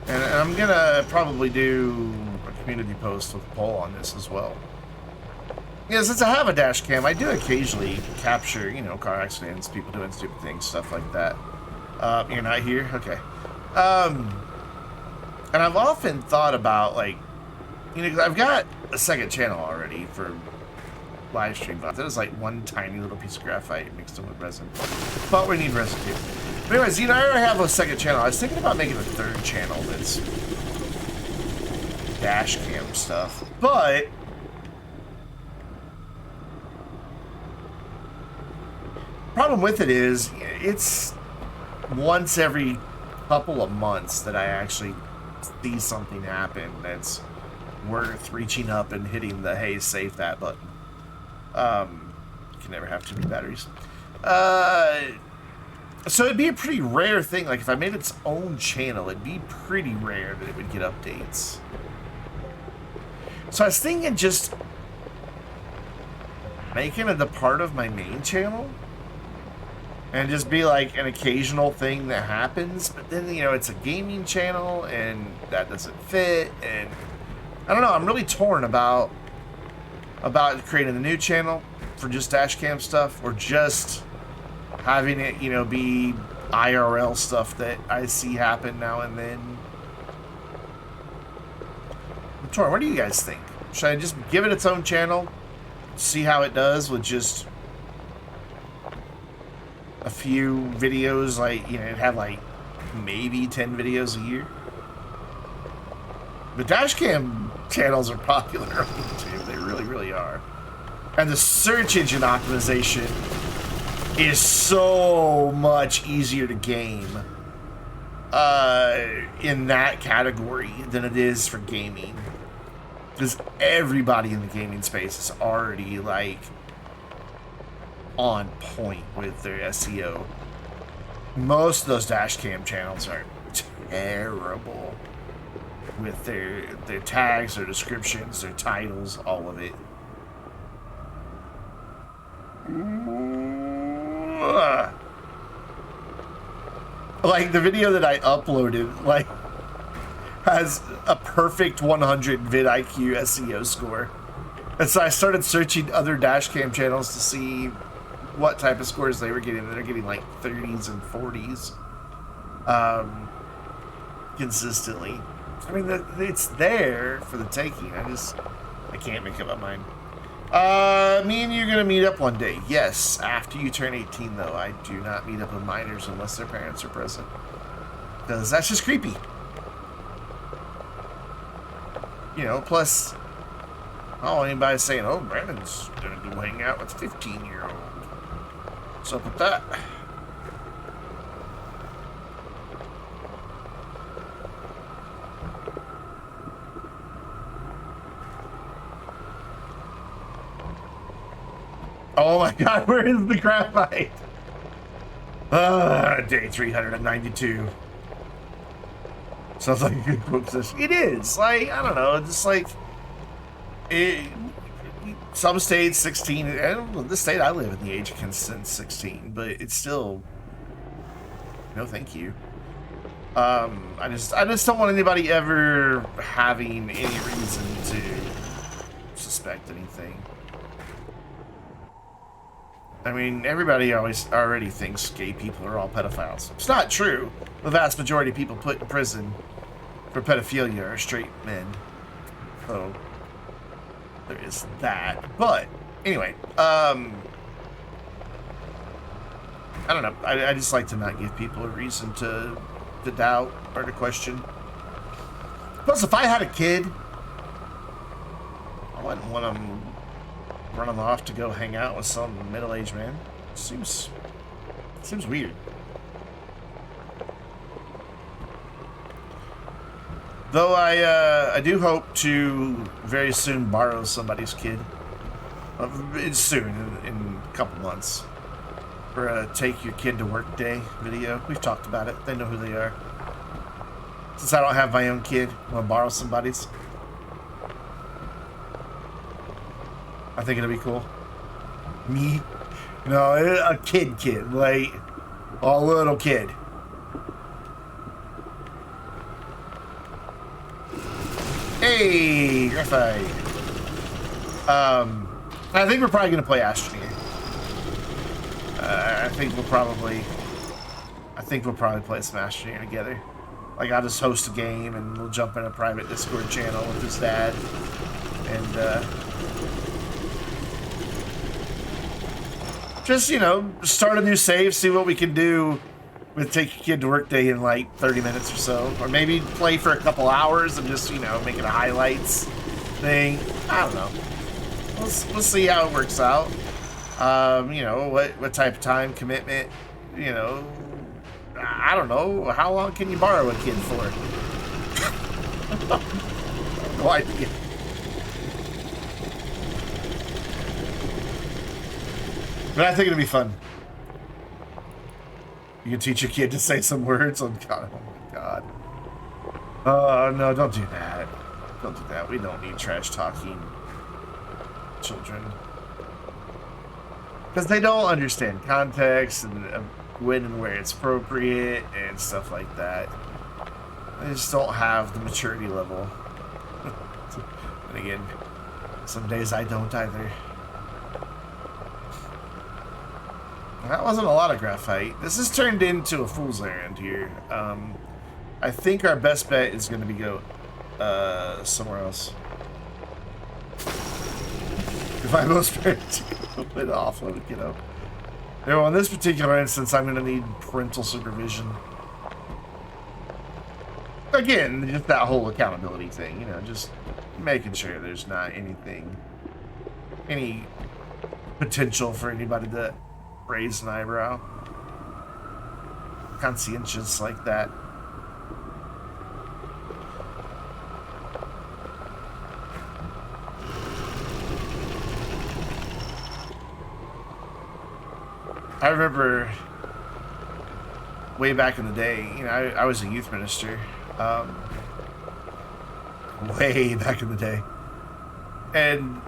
and I'm gonna probably do a community post with a poll on this as well. Yeah, since I have a dash cam, I do occasionally capture, you know, car accidents, people doing stupid things, stuff like that. You're not here? Okay. And I've often thought about, like, you know, 'cause I've got a second channel already for live stream. That is like one tiny little piece of graphite mixed in with resin. But we need resin too. But anyways, you know, I already have a second channel. I was thinking about making a third channel that's dash cam stuff. But problem with it is it's once every couple of months that I actually see something happen that's worth reaching up and hitting the hey, save that button. You can never have too many batteries. So it'd be a pretty rare thing. Like if I made its own channel, it'd be pretty rare that it would get updates. So I was thinking just making it a part of my main channel and just be like an occasional thing that happens. But then, you know, it's a gaming channel and that doesn't fit. And I don't know. I'm really torn about creating a new channel for just dashcam stuff or just having it, you know, be IRL stuff that I see happen now and then. I'm torn. What do you guys think? Should I just give it its own channel, see how it does with just a few videos, like, you know, have like maybe 10 videos a year? The dashcam channels are popular on YouTube. They really, really are. And the search engine optimization is so much easier to game in that category than it is for gaming. Because everybody in the gaming space is already, like, on point with their SEO. Most of those dashcam channels are terrible with their tags, their descriptions, their titles, all of it. Like the video that I uploaded, like, has a perfect 100 vidIQ SEO score. And so I started searching other dashcam channels to see what type of scores they were getting. They're getting like 30s and 40s consistently. I mean, it's there for the taking. I can't make up my mind. Me and you are going to meet up one day. Yes, after you turn 18, though. I do not meet up with minors unless their parents are present. Because that's just creepy. You know, plus, I don't want anybody saying, oh, Brandon's going to go hang out with a 15-year-old. What's up with that? Oh my god, where is the graphite? Day 392. Sounds like a good quote position. It is. Like, I don't know, just like some states 16. I don't know, the state I live in, the age of consent 16, but it's still no thank you. I just don't want anybody ever having any reason to suspect anything. I mean, everybody already thinks gay people are all pedophiles. It's not true. The vast majority of people put in prison for pedophilia are straight men. So, there is that. But, anyway, I don't know. I just like to not give people a reason to doubt or to question. Plus, if I had a kid, I wouldn't want them running off to go hang out with some middle-aged man. Seems weird. Though I do hope to very soon borrow somebody's kid. It's soon, in a couple months. For a take your kid to work day video. We've talked about it. They know who they are. Since I don't have my own kid, I'm gonna borrow somebody's. I think it'll be cool. Me? No, a kid, like a little kid. Hey, graphite. I think we're probably gonna play Astroneer. I think we'll probably play some Astroneer together. Like, I'll just host a game and we'll jump in a private Discord channel with his dad, and just, you know, start a new save, see what we can do with take your kid to work day in like 30 minutes or so. Or maybe play for a couple hours and just, you know, make it a highlights thing. I don't know. We'll see how it works out. You know, what type of time commitment, you know, I don't know. How long can you borrow a kid for? No idea. But I think it'll be fun. You can teach your kid to say some words. Oh, God. Oh, my God. No, don't do that. Don't do that. We don't need trash-talking children. Because they don't understand context and when and where it's appropriate and stuff like that. They just don't have the maturity level. And again, some days I don't either. That wasn't a lot of graphite. This has turned into a fool's errand here. I think our best bet is going to be go somewhere else. If I'm most prepared to go it offload, you know. You know, in this particular instance, I'm going to need parental supervision. Again, just that whole accountability thing, you know, just making sure there's not any potential for anybody to raise an eyebrow. Conscientious like that. I remember way back in the day, you know, I was a youth minister, way back in the day. And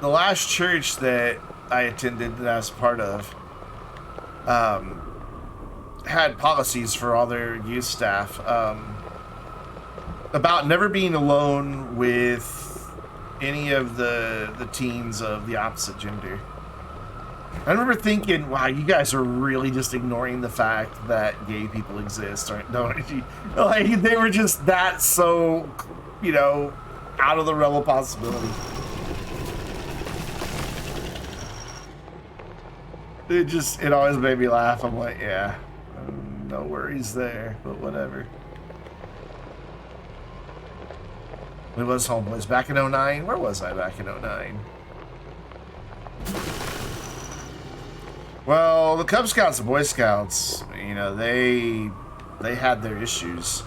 the last church that I attended, that I was part of, had policies for all their youth staff about never being alone with any of the teens of the opposite gender. I remember thinking, wow, you guys are really just ignoring the fact that gay people exist, don't you? Like, they were just that so, you know, out of the realm of possibility. It always made me laugh. I'm like, yeah, no worries there, but whatever. It was Homeboys back in 09. Where was I back in 09? Well, the Cub Scouts and Boy Scouts, you know, they had their issues.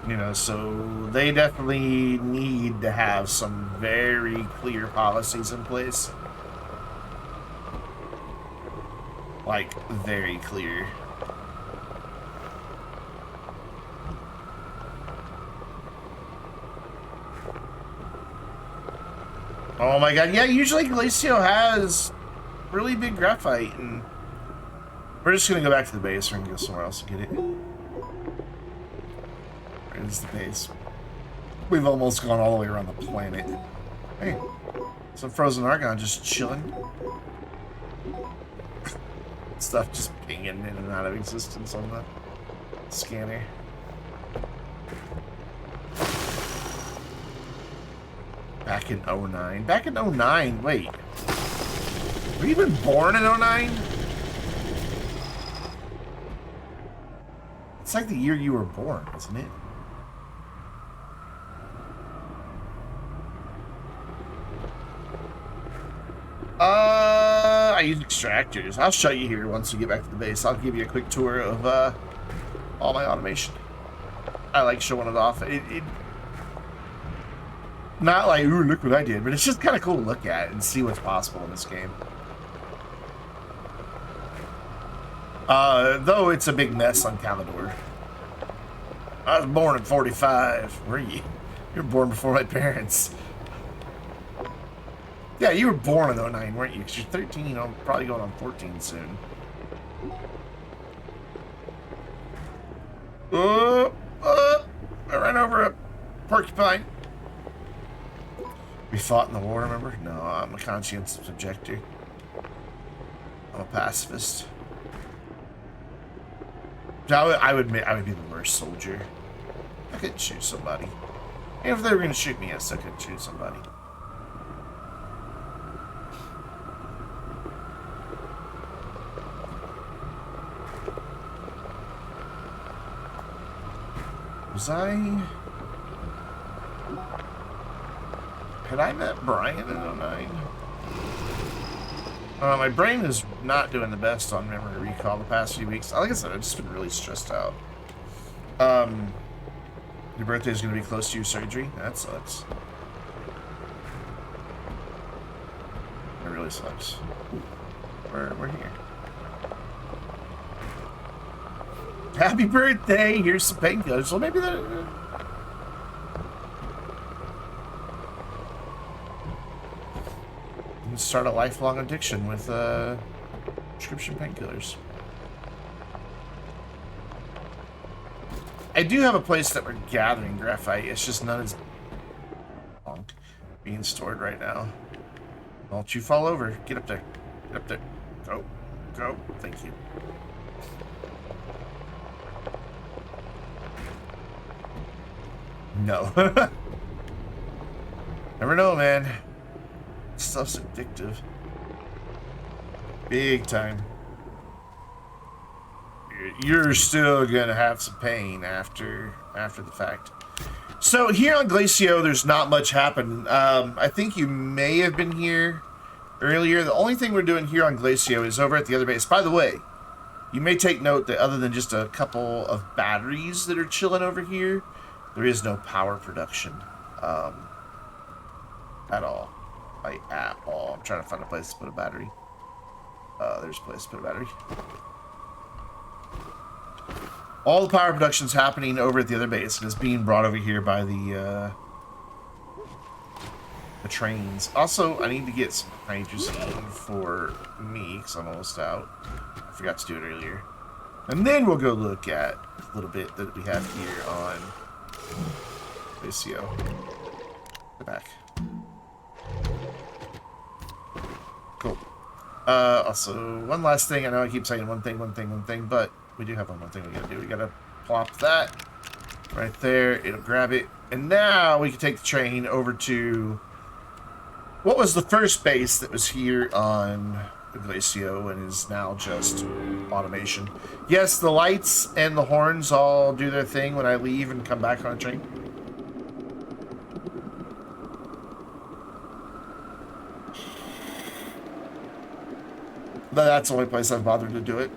You know, so they definitely need to have some very clear policies in place. Like, very clear. Oh my god, yeah, usually Glacio has really big graphite, and we're just gonna go back to the base. We're gonna go somewhere else to get it. Where's the base? We've almost gone all the way around the planet. Hey, some frozen argon just chilling. Stuff just pinging in and out of existence on the scanner. Back in 09. Back in 09, wait. Were you even born in 09? It's like the year you were born, isn't it? I use extractors. I'll show you here once we get back to the base. I'll give you a quick tour of all my automation. I like showing it off. Not like, ooh, look what I did, but it's just kind of cool to look at and see what's possible in this game. Though it's a big mess on Calidor. I was born in 45. Were you? You were born before my parents. Yeah, you were born in 09, weren't you? Because you're 13, I'm probably going on 14 soon. I ran over a porcupine. We fought in the war, remember? No, I'm a conscientious objector. I'm a pacifist. I would be the worst soldier. I couldn't shoot somebody. And if they were going to shoot me, yes, I could shoot somebody. Was had I met Brian in 09? My brain is not doing the best on memory recall the past few weeks. Like I said, I've just been really stressed out. Your birthday is going to be close to your surgery? That sucks. It really sucks. We're here. Happy birthday! Here's some painkillers. Well, maybe that... You can start a lifelong addiction with prescription painkillers. I do have a place that we're gathering graphite. It's just none is being stored right now. Don't you fall over. Get up there. Get up there. Go. Go. Thank you. No. Never know, man. Stuff's addictive. Big time. You're still gonna have some pain after the fact. So here on Glacio, there's not much happening. I think you may have been here earlier. The only thing we're doing here on Glacio is over at the other base. By the way, you may take note that other than just a couple of batteries that are chilling over here, there is no power production at all. Like, at all. I'm trying to find a place to put a battery. There's a place to put a battery. All the power production's happening over at the other base, and it's being brought over here by the trains. Also, I need to get some hydrogen for me, because I'm almost out. I forgot to do it earlier. And then we'll go look at a little bit that we have here on Glacio. Go back. Cool. Also, one last thing. I know I keep saying one thing, but we do have one more thing we gotta do. We gotta plop that right there. It'll grab it. And now we can take the train over to what was the first base that was here on the Glacio and is now just automation. Yes, the lights and the horns all do their thing when I leave and come back on a train. But that's the only place I've bothered to do it.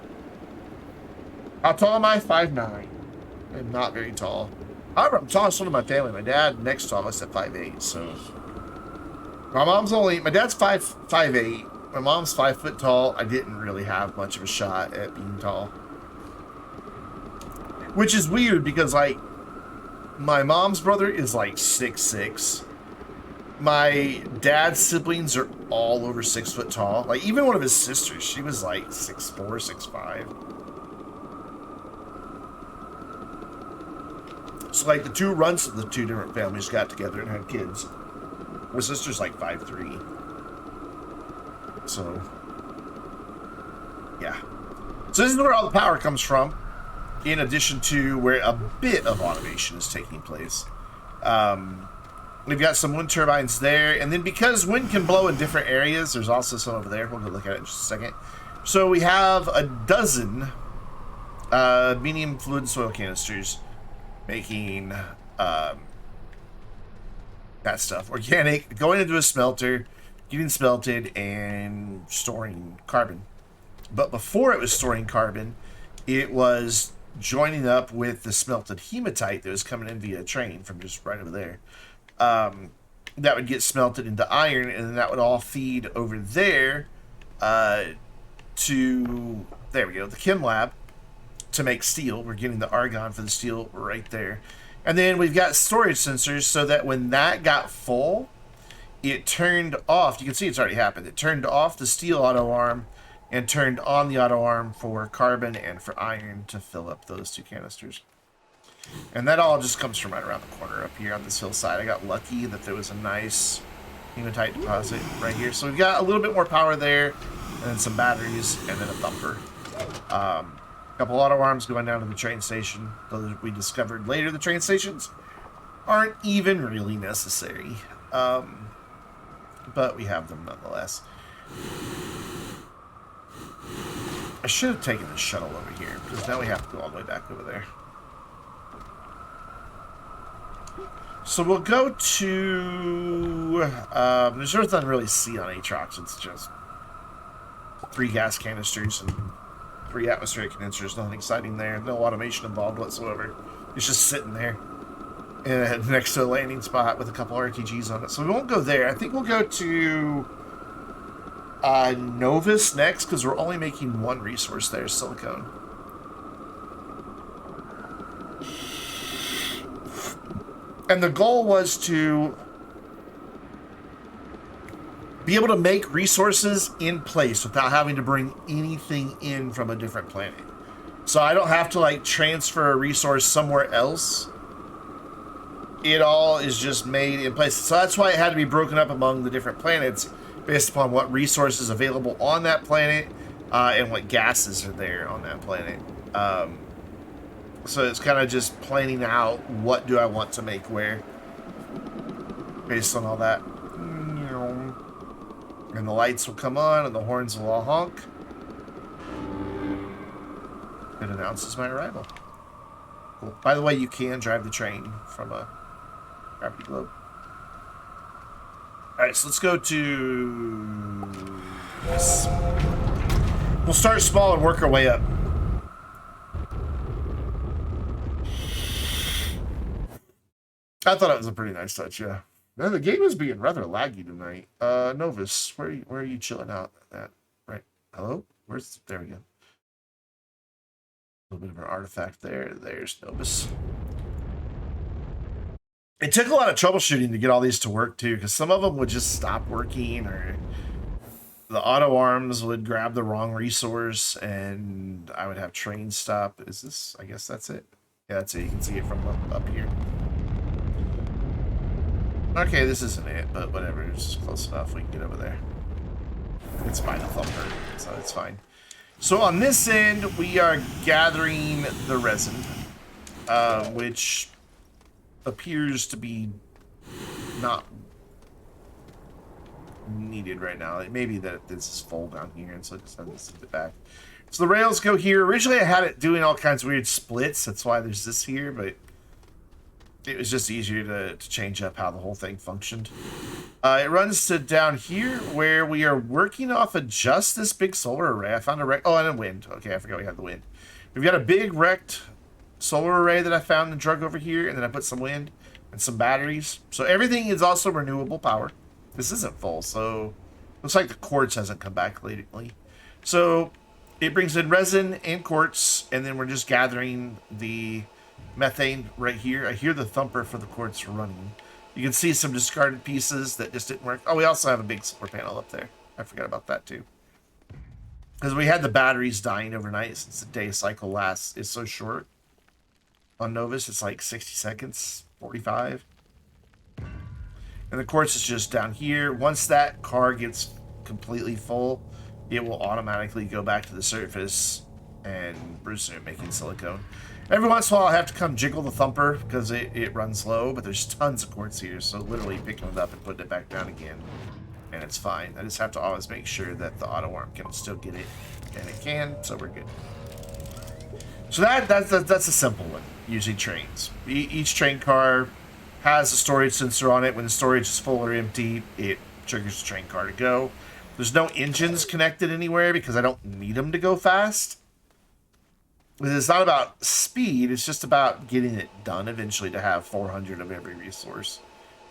How tall am I? 5'9". I'm not very tall. However, I'm tallest one in my family. My dad next tallest at 5'8", so... My dad's 5'8". My mom's 5 foot tall. I didn't really have much of a shot at being tall. Which is weird because, like, my mom's brother is like 6'6". My dad's siblings are all over 6 foot tall. Like, even one of his sisters, she was like 6'4", 6'5". So, like, the two runts of the two different families got together and had kids. My sister's like 5'3". So, yeah. So this is where all the power comes from, in addition to where a bit of automation is taking place. We've got some wind turbines there, and then because wind can blow in different areas, there's also some over there. We'll go look at it in just a second. So we have a dozen medium fluid soil canisters making that stuff. Organic, going into a smelter, getting smelted, and storing carbon. But before it was storing carbon, it was joining up with the smelted hematite that was coming in via a train from just right over there. That would get smelted into iron, and then that would all feed over there to, there we go, the chem lab to make steel. We're getting the argon for the steel right there. And then we've got storage sensors so that when that got full, it turned off. You can see it's already happened. It turned off the steel auto arm and turned on the auto arm for carbon and for iron to fill up those two canisters. And that all just comes from right around the corner up here on this hillside. I got lucky that there was a nice hematite deposit right here. So we've got a little bit more power there, and then some batteries, and then a thumper. A couple auto arms going down to the train station. Though we discovered later the train stations aren't even really necessary. But we have them nonetheless. I should have taken the shuttle over here, because now we have to go all the way back over there. So we'll go to... there's nothing to really see on Aatrox. It's just 3 gas canisters and 3 atmospheric condensers. Nothing exciting there. No automation involved whatsoever. It's just sitting there next to a landing spot with a couple RTGs on it. So we won't go there. I think we'll go to Novus next, because we're only making 1 resource there, silicone. And the goal was to be able to make resources in place without having to bring anything in from a different planet. So I don't have to like transfer a resource somewhere else. It all is just made in place. So that's why it had to be broken up among the different planets based upon what resources available on that planet and what gases are there on that planet. So it's kind of just planning out what do I want to make where based on all that. And the lights will come on and the horns will all honk. It announces my arrival. Cool. By the way, you can drive the train from a gravity globe. Alright, so let's go to this. We'll start small and work our way up. I thought it was a pretty nice touch, yeah. Now, the game is being rather laggy tonight. Novus, where are you chilling out at? Right. Hello? There we go. A little bit of an artifact there. There's Novus. It took a lot of troubleshooting to get all these to work, too, because some of them would just stop working, or the auto arms would grab the wrong resource, and I would have train stop. Is this? I guess that's it. Yeah, that's it. You can see it from up here. Okay, this isn't it, but whatever. It's close enough. We can get over there. It's by the thumper, so it's fine. So on this end, we are gathering the resin, which appears to be not needed right now. It may be that this is full down here, and so I just have to send it back. So the rails go here. Originally, I had it doing all kinds of weird splits. That's why there's this here, but it was just easier to change up how the whole thing functioned. It runs to down here where we are working off of just this big solar array. I found a wreck. Oh, and a wind. Okay, I forgot we had the wind. We've got a big wrecked solar array that I found and drug over here, and then I put some wind and some batteries. So everything is also renewable power. This isn't full, so looks like the quartz hasn't come back lately. So it brings in resin and quartz, and then we're just gathering the methane right here. I hear the thumper for the quartz running. You can see some discarded pieces that just didn't work. Oh, we also have a big solar panel up there. I forgot about that too. Because we had the batteries dying overnight since the day cycle is so short. On Novus, it's like 60 seconds, 45. And the quartz is just down here. Once that car gets completely full, it will automatically go back to the surface and resume making silicone. Every once in a while, I have to come jiggle the thumper because it runs low, but there's tons of quartz here, so literally picking it up and putting it back down again, and it's fine. I just have to always make sure that the auto arm can still get it, and it can, so we're good. So that's a simple one, using trains. Each train car has a storage sensor on it. When the storage is full or empty, it triggers the train car to go. There's no engines connected anywhere because I don't need them to go fast. It's not about speed, it's just about getting it done eventually to have 400 of every resource.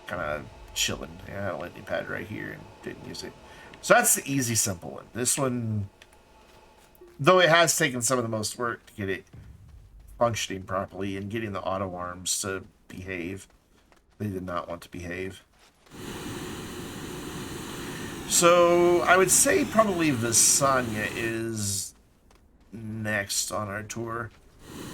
Kind of chilling. Yeah, I had a lightning pad right here and didn't use it. So that's the easy, simple one. This one, though it has taken some of the most work to get it functioning properly and getting the auto arms to behave, they did not want to behave. So I would say probably Visanya is next on our tour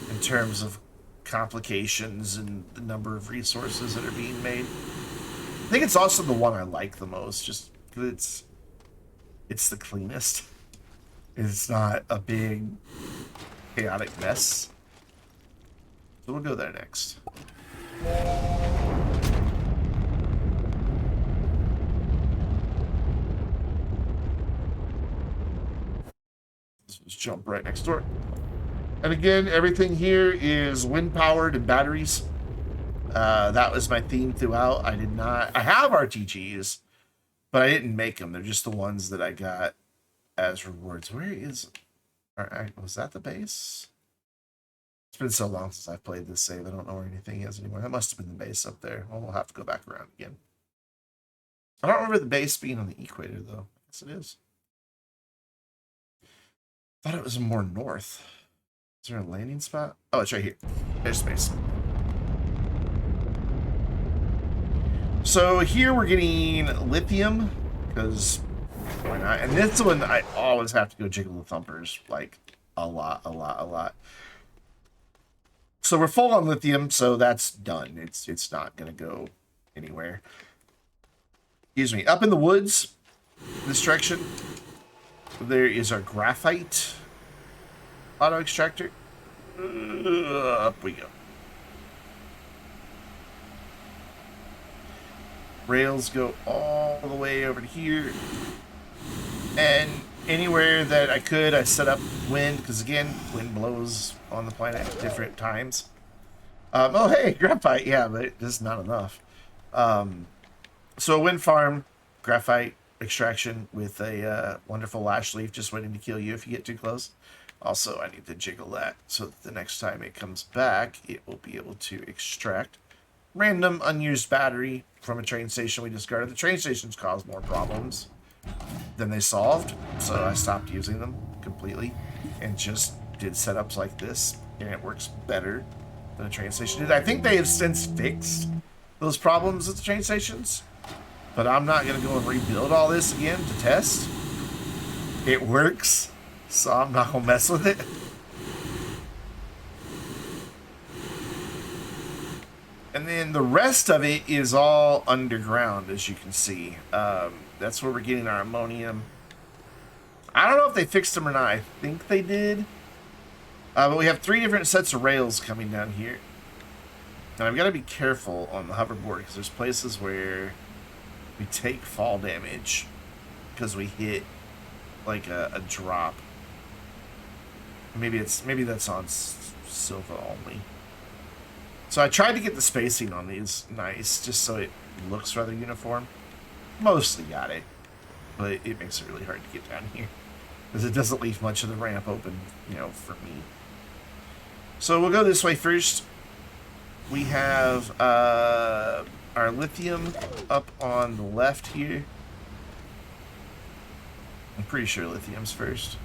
in terms of complications and the number of resources that are being made. I think it's also the one I like the most, just because it's the cleanest. It's not a big chaotic mess. So we'll go there next. Let's jump right next door. And again, everything here is wind-powered and batteries. That was my theme throughout. I have RTGs, but I didn't make them. They're just the ones that I got as rewards. Where is... was that the base? It's been so long since I've played this save. I don't know where anything is anymore. That must have been the base up there. Well, we'll have to go back around again. I don't remember the base being on the equator, though. I guess it is. I thought it was more north. Is there a landing spot? Oh, it's right here. There's space. So here we're getting lithium, because why not? And this one, I always have to go jiggle the thumpers, like a lot. So we're full on lithium, so that's done. It's not going to go anywhere. Excuse me. Up in the woods, this direction, there is our graphite auto extractor. Up we go. Rails go all the way over to here. And anywhere that I could, I set up wind, because again, wind blows on the planet at different times. Oh, hey, graphite, yeah, but just not enough. So a wind farm, graphite extraction with a wonderful lash leaf just waiting to kill you if you get too close. Also, I need to jiggle that so that the next time it comes back, it will be able to extract random unused battery from a train station we discarded. The train stations caused more problems than they solved, so I stopped using them completely and just did setups like this, and it works better than a train station did. I think they have since fixed those problems at the train stations, but I'm not going to go and rebuild all this again to test. It works, so I'm not going to mess with it. And then the rest of it is all underground, as you can see. That's where we're getting our ammonium. I don't know if they fixed them or not. I think they did. But we have 3 different sets of rails coming down here. And I've got to be careful on the hoverboard, because there's places where we take fall damage because we hit like a drop. Maybe that's on Silva only. So I tried to get the spacing on these nice, just so it looks rather uniform. Mostly got it, but it makes it really hard to get down here, because it doesn't leave much of the ramp open, you know, for me. So we'll go this way first. We have our lithium up on the left here. I'm pretty sure lithium's first.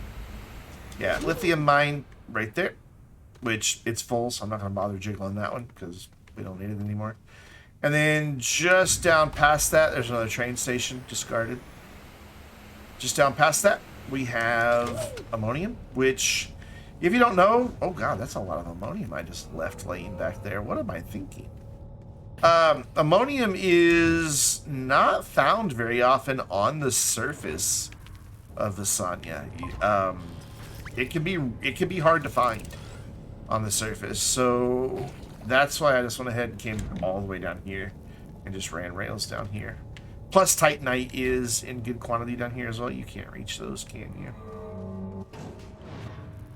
Yeah, lithium mine right there, which it's full, so I'm not going to bother jiggling that one because we don't need it anymore. And then just down past that, there's another train station discarded. Just down past that, we have ammonium, which, if you don't know, oh god, that's a lot of ammonium I just left laying back there. What am I thinking? Ammonium is not found very often on the surface of the sun. Yeah, it can be hard to find on the surface. So that's why I just went ahead and came all the way down here and just ran rails down here. Plus, titanite is in good quantity down here as well. You can't reach those, can you?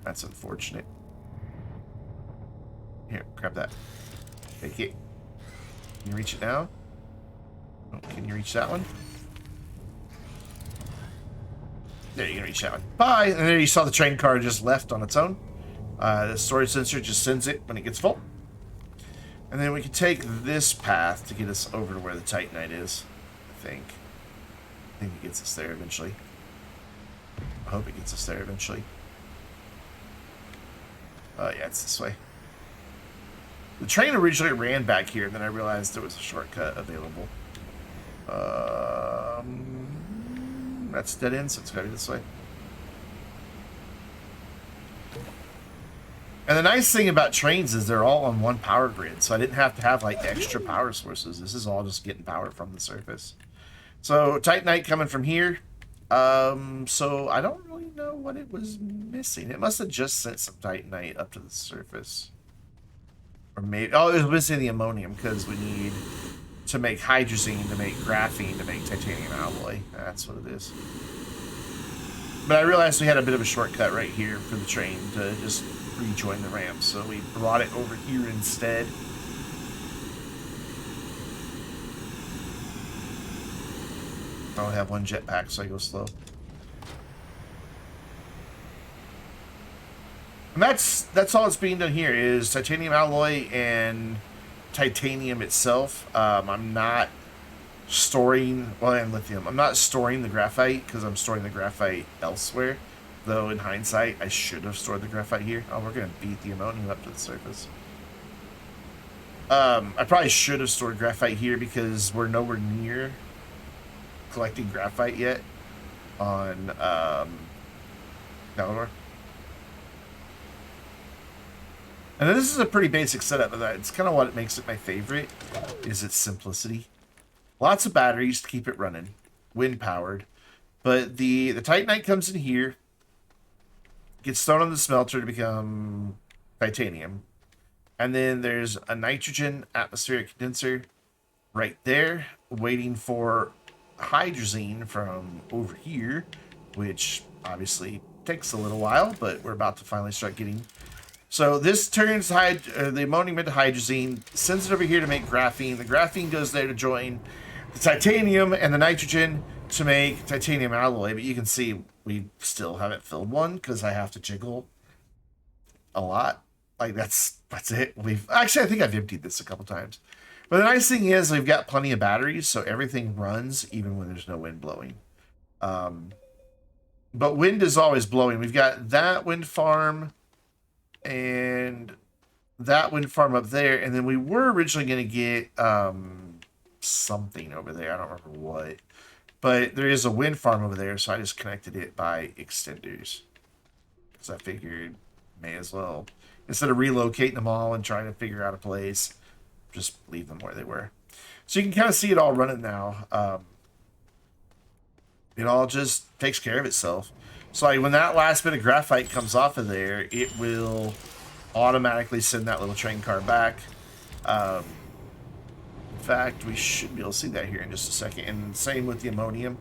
That's unfortunate. Here, grab that. Take it. Can you reach it now? Oh, can you reach that one? There, you can reach that one. Bye! And there you saw the train car just left on its own. The storage sensor just sends it when it gets full. And then we can take this path to get us over to where the titanite is. I think it gets us there eventually. I hope it gets us there eventually. Yeah, it's this way. The train originally ran back here, and then I realized there was a shortcut available. That's dead end, so it's gotta be this way. And the nice thing about trains is they're all on one power grid, so I didn't have to have like extra power sources. This is all just getting power from the surface. So titanite coming from here. So I don't really know what it was missing. It must have just sent some titanite up to the surface. Or maybe, oh, it was missing the ammonium because we need to make hydrazine, to make graphene, to make titanium alloy. That's what it is. But I realized we had a bit of a shortcut right here for the train to just rejoin the ramp, so we brought it over here instead. I only have one jetpack, so I go slow. And that's all that's being done here is titanium alloy and titanium itself. I'm not storing, well, and lithium. I'm not storing the graphite because I'm storing the graphite elsewhere. Though in hindsight, I should have stored the graphite here. Oh, we're gonna beat the ammonium up to the surface. I probably should have stored graphite here because we're nowhere near collecting graphite yet on Valinor. And this is a pretty basic setup, but it's kind of what makes it my favorite, is its simplicity. Lots of batteries to keep it running, wind powered. But the titanite comes in here, gets thrown on the smelter to become titanium. And then there's a nitrogen atmospheric condenser right there, waiting for hydrazine from over here, which obviously takes a little while, but we're about to finally start getting. So this turns the ammonium into hydrazine, sends it over here to make graphene. The graphene goes there to join the titanium and the nitrogen to make titanium alloy. But you can see we still haven't filled one because I have to jiggle a lot. Like that's it. I think I've emptied this a couple times. But the nice thing is we've got plenty of batteries, so everything runs even when there's no wind blowing. But wind is always blowing. We've got that wind farm and that wind farm up there, and then we were originally going to get something over there. I don't remember what, but there is a wind farm over there, so I just connected it by extenders because I figured may as well, instead of relocating them all and trying to figure out a place, just leave them where they were. So you can kind of see it all running now. It all just takes care of itself. So like when that last bit of graphite comes off of there, it will automatically send that little train car back. In fact, we should be able to see that here in just a second. And same with the ammonium,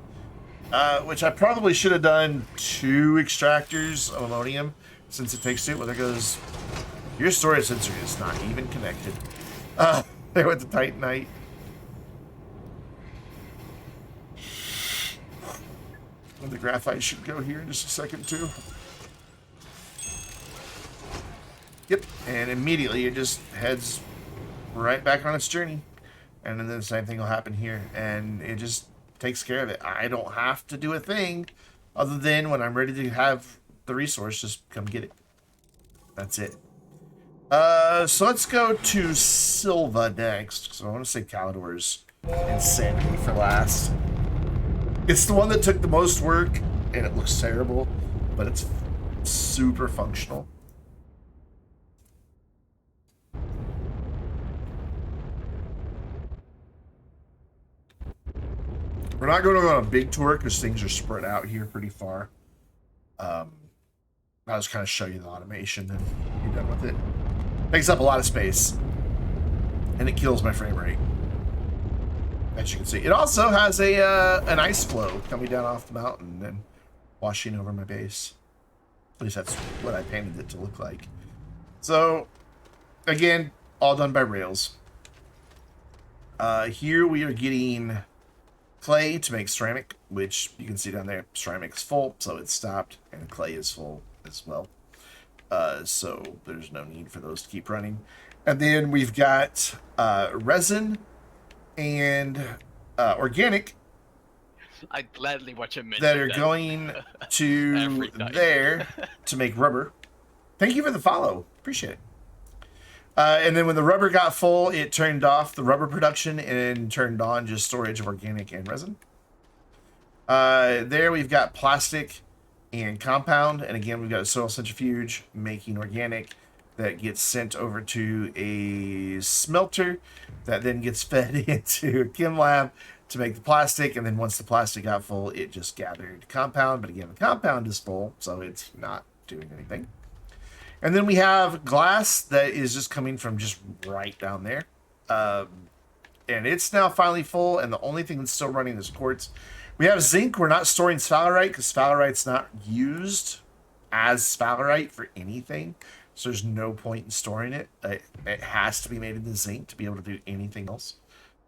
which I probably should have done 2 extractors of ammonium since it takes 2. Well, there goes your storage sensor is not even connected. There with the titanite. The graphite should go here in just a second too. Yep, and immediately it just heads right back on its journey. And then the same thing will happen here, and it just takes care of it. I don't have to do a thing other than when I'm ready to have the resource, just come get it. That's it. So let's go to Silva next. So I want to say Calidor's Insanity for last. It's the one that took the most work, and it looks terrible, but it's super functional. We're not going to go on a big tour because things are spread out here pretty far. I'll just kind of show you the automation and be done with it. Takes up a lot of space, and it kills my frame rate, as you can see. It also has an ice flow coming down off the mountain and washing over my base. At least that's what I painted it to look like. So, again, all done by Rails. Here we are getting clay to make ceramic, which you can see down there. Ceramic is full, so it's stopped, and clay is full as well. So there's no need for those to keep running. And then we've got resin and organic I'd gladly watch a minute that are going to there to make rubber. Thank you for the follow. Appreciate it. And then when the rubber got full, it turned off the rubber production and turned on just storage of organic and resin. There we've got plastic and compound. And again, we've got a soil centrifuge making organic that gets sent over to a smelter that then gets fed into a chem lab to make the plastic. And then once the plastic got full, it just gathered compound. But again, the compound is full, so it's not doing anything. And then we have glass that is just coming from just right down there. And it's now finally full, and the only thing that's still running is quartz. We have zinc. We're not storing sphalerite because sphalerite's not used as sphalerite for anything. So there's no point in storing it. It has to be made into zinc to be able to do anything else.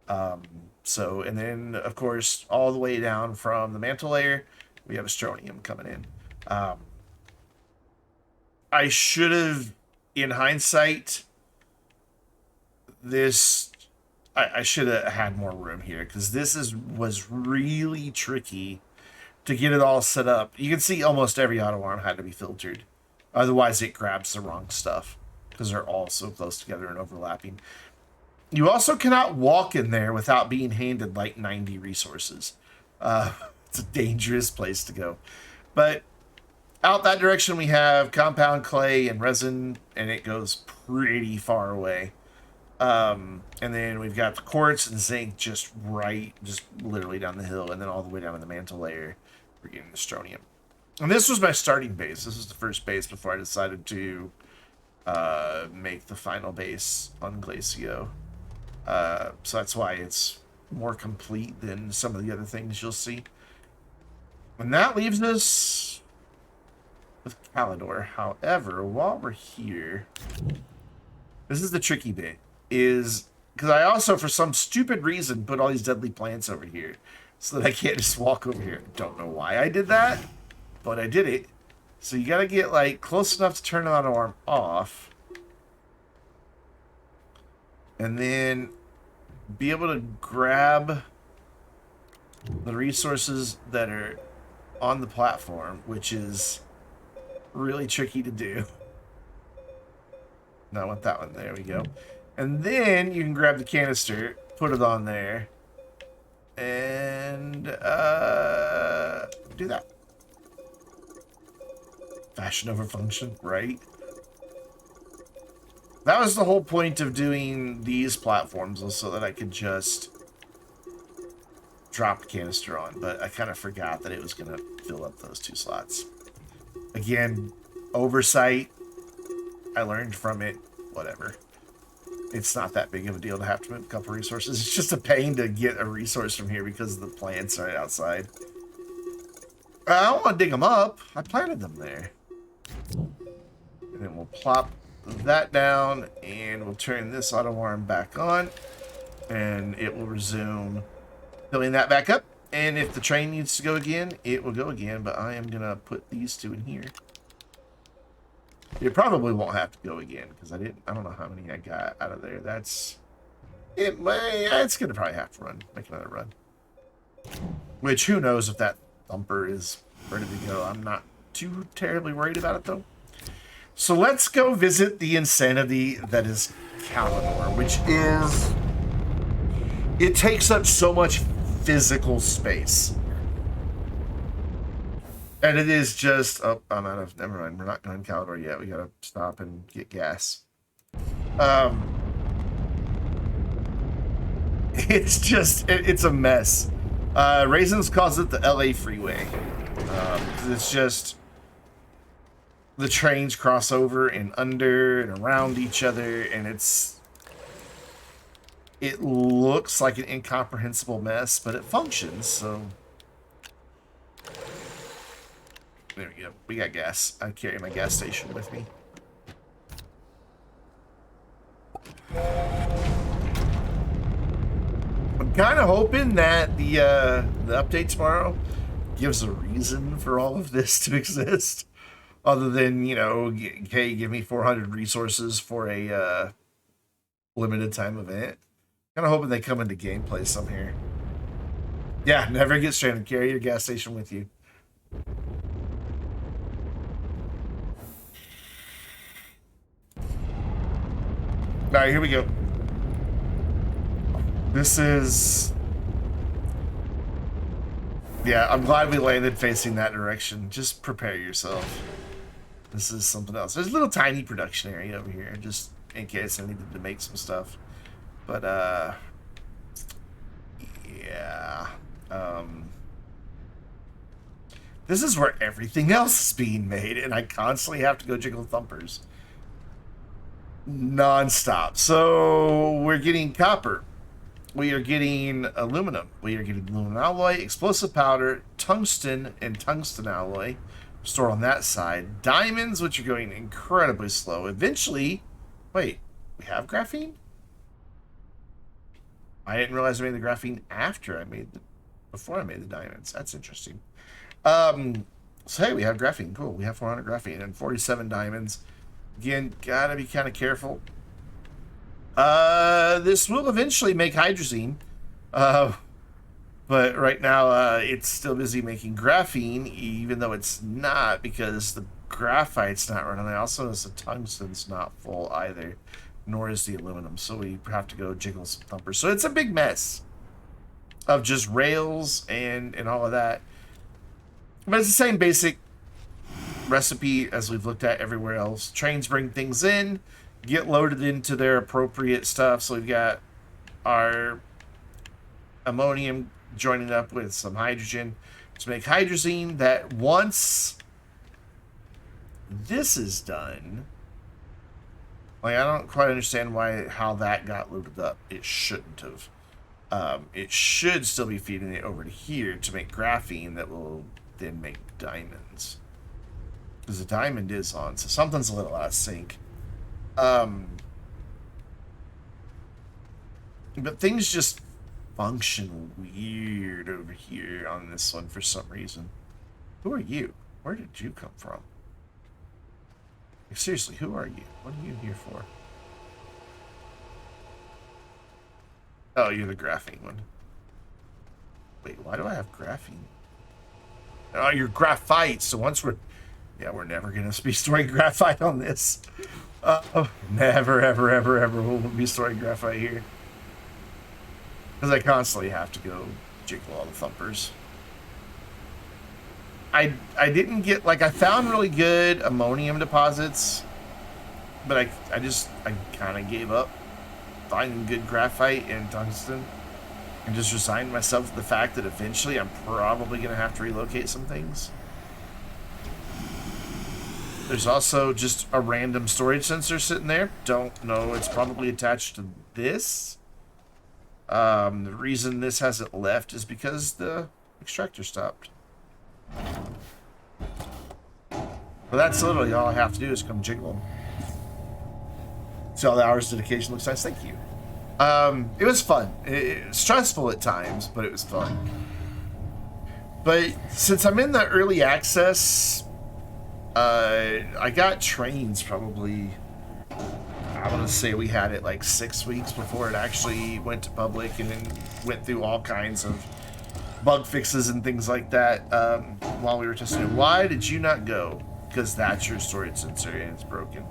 And then, of course, all the way down from the mantle layer, we have Astronium coming in. I should have, in hindsight, I should have had more room here because was really tricky to get it all set up. You can see almost every auto arm had to be filtered. Otherwise, it grabs the wrong stuff because they're all so close together and overlapping. You also cannot walk in there without being handed like 90 resources. It's a dangerous place to go. But out that direction, we have compound, clay, and resin, and it goes pretty far away. And then we've got the quartz and zinc just literally down the hill, and then all the way down to the mantle layer, we're getting the strontium. And this was my starting base. This was the first base before I decided to make the final base on Glacio. So that's why it's more complete than some of the other things you'll see. And that leaves us with Calidor. However, while we're here, this is the tricky bit, is because I also, for some stupid reason, put all these deadly plants over here so that I can't just walk over here. Don't know why I did that, but I did it. So you gotta get like close enough to turn the auto arm off, and then be able to grab the resources that are on the platform, which is really tricky to do. No, I want that one. There we go. And then you can grab the canister, put it on there, and do that. Fashion over function, right? That was the whole point of doing these platforms, was so that I could just drop the canister on, but I kind of forgot that it was going to fill up those two slots. Again, oversight. I learned from it. Whatever. It's not that big of a deal to have to move a couple resources. It's just a pain to get a resource from here because the plants are outside. I don't want to dig them up. I planted them there. And then we'll plop that down, and we'll turn this auto arm back on, and it will resume filling that back up. And if the train needs to go again, it will go again, but I am going to put these two in here. It probably won't have to go again because I don't know how many I got out of there. It's going to probably have to make another run. Which, who knows if that thumper is ready to go. I'm not too terribly worried about it, though. So let's go visit the insanity that is Kalendor, which is... It takes up so much physical space. And it is just... Oh, I'm out of... Never mind. We're not going to Kalendor yet. We gotta stop and get gas. It's just... It's a mess. Raisins calls it the LA freeway. It's just... The trains cross over and under and around each other, and it looks like an incomprehensible mess, but it functions, so... There we go. We got gas. I carry my gas station with me. I'm kind of hoping that the update tomorrow gives a reason for all of this to exist. Other than, you know, hey, give me 400 resources for a limited time event. Kind of hoping they come into gameplay some here. Yeah, never get stranded. Carry your gas station with you. All right, here we go. This is... Yeah, I'm glad we landed facing that direction. Just prepare yourself. This is something else. There's a little tiny production area over here, just in case I needed to make some stuff. But, yeah. This is where everything else is being made, and I constantly have to go jiggle thumpers. Non-stop. So, we're getting copper. We are getting aluminum. We are getting aluminum alloy, explosive powder, tungsten, and tungsten alloy. Stored on that side. Diamonds, which are going incredibly slow. Eventually... Wait, we have graphene? I didn't realize I made the graphene after I made the... Before I made the diamonds. That's interesting. So, hey, we have graphene. Cool. We have 400 graphene and 47 diamonds. Again, gotta be kind of careful. This will eventually make hydrazine. But right now, it's still busy making graphene, even though it's not, because the graphite's not running. I also notice the tungsten's not full either, nor is the aluminum. So we have to go jiggle some thumpers. So it's a big mess of just rails and all of that. But it's the same basic recipe as we've looked at everywhere else. Trains bring things in, get loaded into their appropriate stuff. So we've got our ammonium joining up with some hydrogen to make hydrazine that once this is done, like, I don't quite understand how that got loaded up. It shouldn't have. It should still be feeding it over to here to make graphene that will then make diamonds. Because the diamond is on, so something's a little out of sync. But things just function weird over here on this one for some reason. Who are you? Where did you come from? Like, seriously, who are you? What are you here for? Oh, you're the graphene one. Wait, why do I have graphene? Oh, you're graphite. So once we're never going to be storing graphite on this. Never, ever, ever, ever will be storing graphite here. Because I constantly have to go jiggle all the thumpers. I didn't get, like, I found really good ammonium deposits, but I kind of gave up finding good graphite and tungsten and just resigned myself to the fact that eventually I'm probably going to have to relocate some things. There's also just a random storage sensor sitting there. Don't know. It's probably attached to this. The reason this hasn't left is because the extractor stopped. But that's literally all I have to do is come jiggle them. See all the hours of dedication looks nice. Thank you. It was fun. It was stressful at times, but it was fun. But since I'm in the early access, I got trains probably, I want to say we had it like 6 weeks before it actually went to public, and then went through all kinds of bug fixes and things like that while we were testing it. Why did you not go? because that's your storage sensor and it's broken.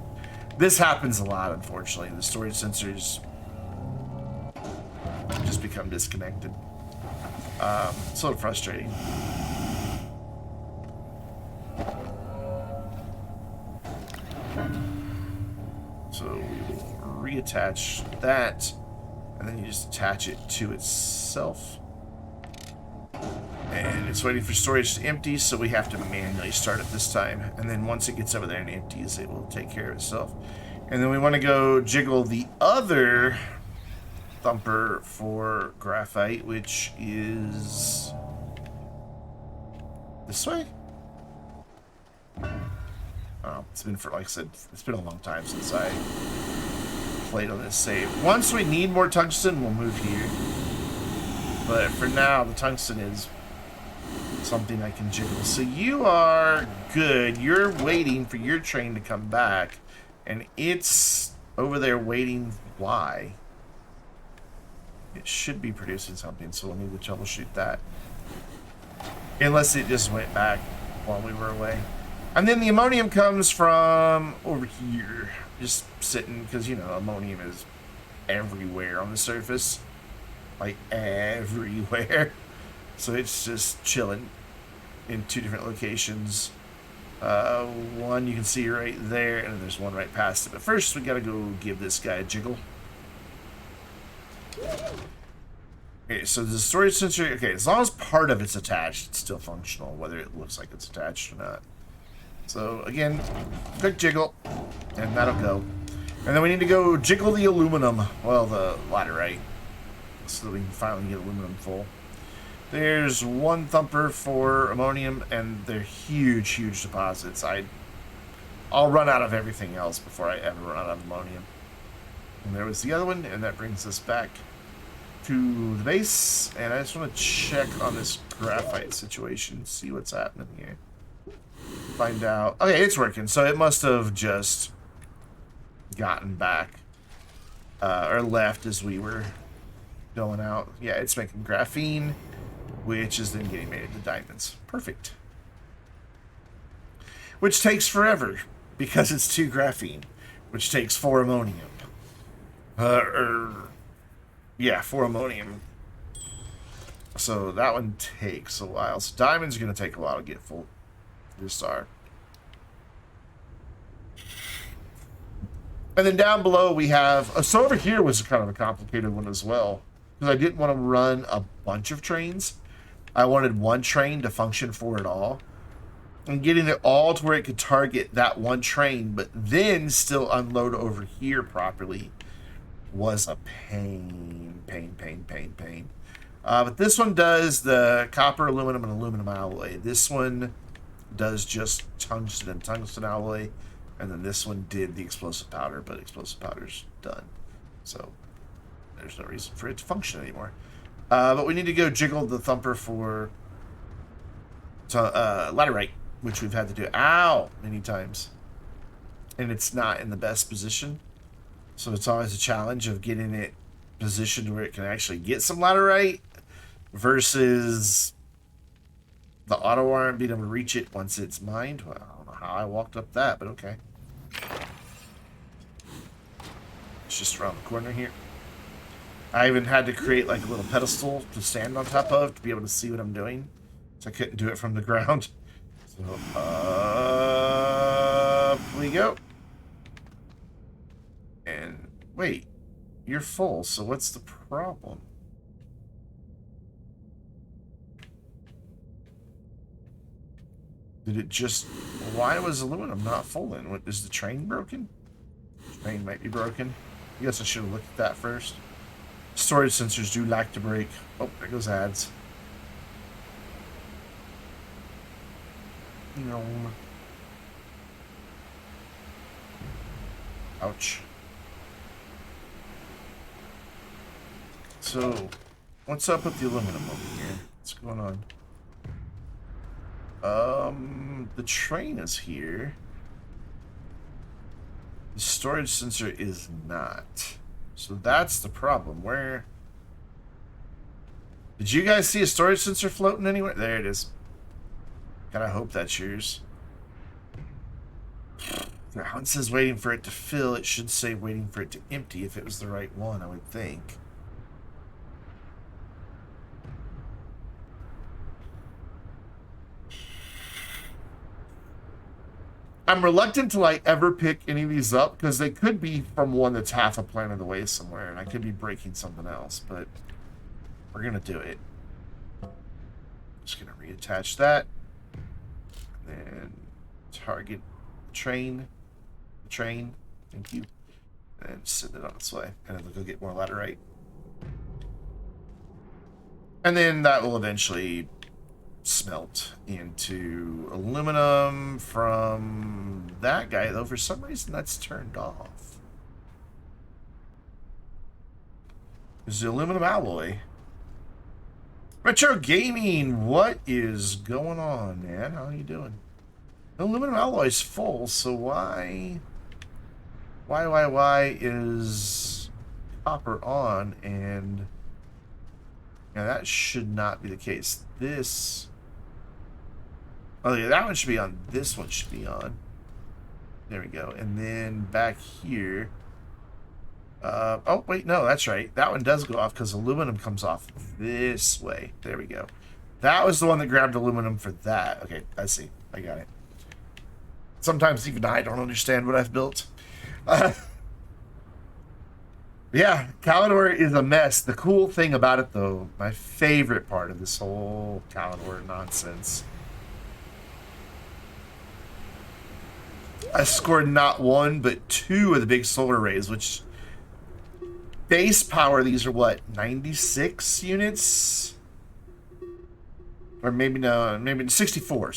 This happens a lot, unfortunately. The storage sensors just become disconnected. It's a little frustrating. So we will reattach that, and then you just attach it to itself. And it's waiting for storage to empty, so we have to manually start it this time. And then once it gets over there and empties, it will take care of itself. And then we want to go jiggle the other thumper for graphite, which is this way. Oh, it's been, for like I said, it's been a long time since I played on this save. Once we need more tungsten, we'll move here. But for now, the tungsten is something I can jiggle. So you are good. You're waiting for your train to come back, and it's over there waiting. Why? It should be producing something, so we'll need to troubleshoot that. Unless it just went back while we were away. And then the ammonium comes from over here. Just sitting, because, you know, ammonium is everywhere on the surface. Like, everywhere. So it's just chilling in two different locations. One you can see right there, and then there's one right past it. But first, we gotta go give this guy a jiggle. Okay, so the storage sensor, okay, as long as part of it's attached, it's still functional, whether it looks like it's attached or not. So, again, quick jiggle, and that'll go. And then we need to go jiggle the aluminum, well, the laterite, so that we can finally get aluminum full. There's one thumper for ammonium, and they're huge, huge deposits. I'll run out of everything else before I ever run out of ammonium. And there was the other one, and that brings us back to the base. And I just want to check on this graphite situation, see what's happening here. Find out. Okay, it's working, so it must have just gotten back, or left as we were going out. Yeah, it's making graphene, which is then getting made into diamonds. Perfect. Which takes forever, because it's 2 graphene, which takes 4 ammonium. Yeah, 4 ammonium. So that one takes a while. So diamond's going to take a while to get full. Just are. And then down below we have... so over here was kind of a complicated one as well. Because I didn't want to run a bunch of trains. I wanted one train to function for it all. And getting it all to where it could target that one train, but then still unload over here properly, was a pain. But this one does the copper, aluminum, and aluminum alloy. This one does just tungsten and tungsten alloy. And then this one did the explosive powder, but explosive powder's done. So there's no reason for it to function anymore. But we need to go jiggle the thumper for laterite, which we've had to do many times. And it's not in the best position. So it's always a challenge of getting it positioned where it can actually get some laterite versus the auto arm being able to reach it once it's mined. Well, I don't know how I walked up that, but okay. It's just around the corner here. I even had to create like a little pedestal to stand on top of to be able to see what I'm doing. So I couldn't do it from the ground. So up we go. And wait, you're full, so what's the problem? Did it just... Why was aluminum not full then? What, is the train broken? The train might be broken. I guess I should have looked at that first. Storage sensors do like to break. Oh, there goes ads. No. Ouch. So, what's up with the aluminum over here? What's going on? The train is here. The storage sensor is not. So that's the problem. Where... Did you guys see a storage sensor floating anywhere? There it is. Gotta hope that's yours. Now it says waiting for it to fill. It should say waiting for it to empty if it was the right one, I would think. I'm reluctant to like ever pick any of these up because they could be from one that's half a planet away somewhere, and I could be breaking something else, but we're gonna do it. Just gonna reattach that. And then target train. Thank you. And send it on its way. And then we'll go get more laterite. And then that will eventually smelt into aluminum from that guy, though for some reason that's turned off. Is the aluminum alloy. Retro Gaming, what is going on, man? How are you doing? The aluminum alloy is full, so why is copper on? And yeah, that should not be the case. This, oh yeah, that one should be on. This one should be on. There we go. And then back here. Oh wait, no, that's right. That one does go off because aluminum comes off this way. There we go. That was the one that grabbed aluminum for that. Okay, I see. I got it. Sometimes even I don't understand what I've built. Yeah, Calidor is a mess. The cool thing about it, though, my favorite part of this whole Calidor nonsense, I scored not one, but two of the big solar arrays, which base power, these are what, 96 units? Or maybe, no, maybe 64.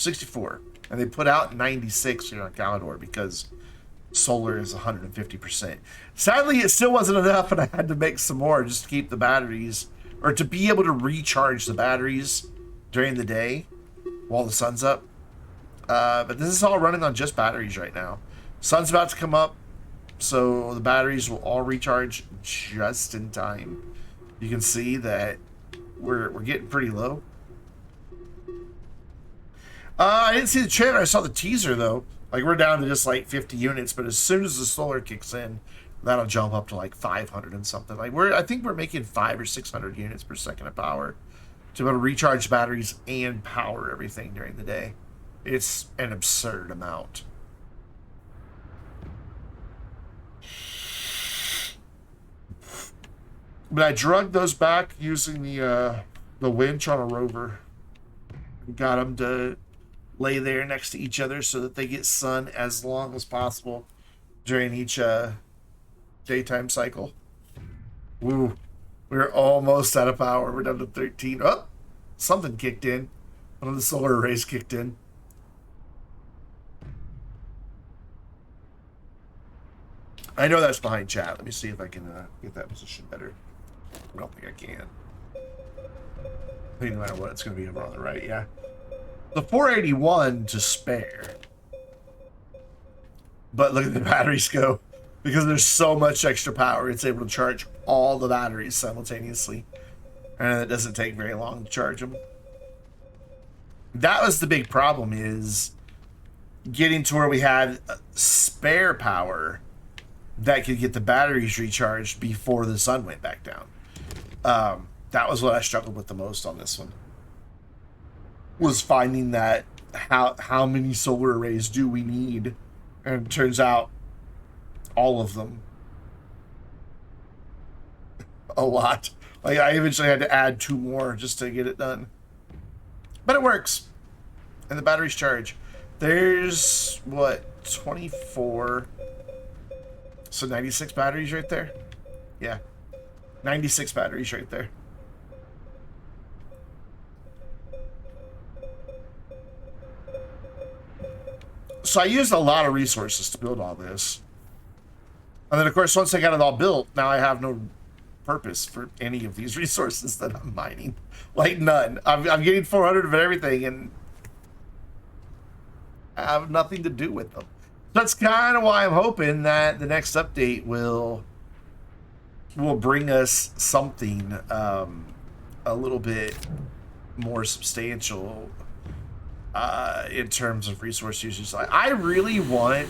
And they put out 96 here on Calidor because solar is 150%. Sadly, it still wasn't enough, and I had to make some more just to keep the batteries, or to be able to recharge the batteries during the day while the sun's up. But this is all running on just batteries right now. Sun's about to come up, so the batteries will all recharge just in time. You can see that we're getting pretty low. I didn't see the trailer. I saw the teaser, though. Like, we're down to just, like, 50 units, but as soon as the solar kicks in, that'll jump up to, like, 500 and something. Like, I think we're making 500 or 600 units per second of power to be able to recharge batteries and power everything during the day. It's an absurd amount. But I drugged those back using the winch on a rover. Got them to lay there next to each other so that they get sun as long as possible during each daytime cycle. Woo. We're almost out of power. We're down to 13. Oh, something kicked in. One of the solar arrays kicked in. I know that's behind chat. Let me see if I can get that position better. I don't think I can. I think no matter what, it's going to be over on the right, yeah. The 481 to spare. But look at the batteries go. Because there's so much extra power, it's able to charge all the batteries simultaneously. And it doesn't take very long to charge them. That was the big problem, is getting to where we had spare power that could get the batteries recharged before the sun went back down. That was what I struggled with the most on this one. Was finding that how many solar arrays do we need? And it turns out all of them. A lot. Like, I eventually had to add 2 more just to get it done. But it works. And the batteries charge. There's, what, 24. So 96 batteries right there? Yeah. 96 batteries right there. So I used a lot of resources to build all this. And then, of course, once I got it all built, now I have no purpose for any of these resources that I'm mining. Like, none. I'm getting 400 of everything, and I have nothing to do with them. That's kind of why I'm hoping that the next update will bring us something a little bit more substantial in terms of resource usage. I really want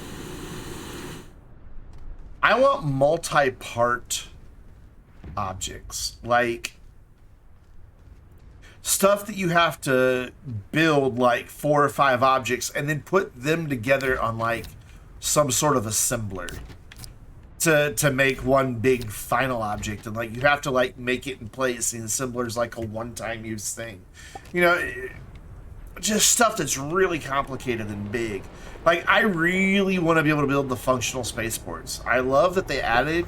I want multi-part objects, like stuff that you have to build like 4 or 5 objects and then put them together on like some sort of assembler to make one big final object, and like you have to like make it in place. The assembler is like a one-time use thing, you know, just stuff that's really complicated and big. Like, I really want to be able to build the functional spaceports. I love that they added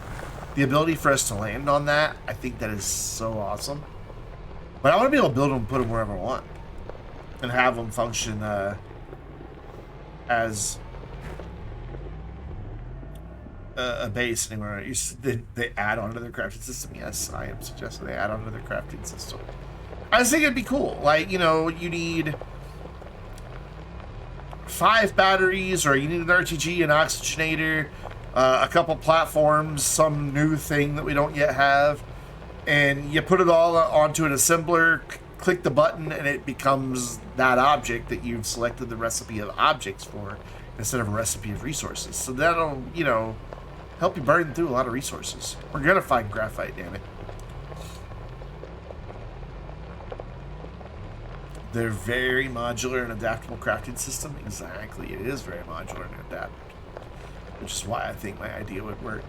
the ability for us to land on that. I think that is so awesome. But I want to be able to build them and put them wherever I want, and have them function as a base anywhere. They add onto their crafting system. Yes, I am suggesting they add onto their crafting system. I just think it'd be cool. Like, you know, you need 5 batteries, or you need an RTG, an oxygenator, a couple platforms, some new thing that we don't yet have, and you put it all onto an assembler, click the button, and it becomes that object that you've selected the recipe of objects for instead of a recipe of resources. So that'll, you know, help you burn through a lot of resources. We're gonna find graphite, damn it. They're very modular and adaptable crafting system. Exactly, it is very modular and adaptable, which is why I think my idea would work.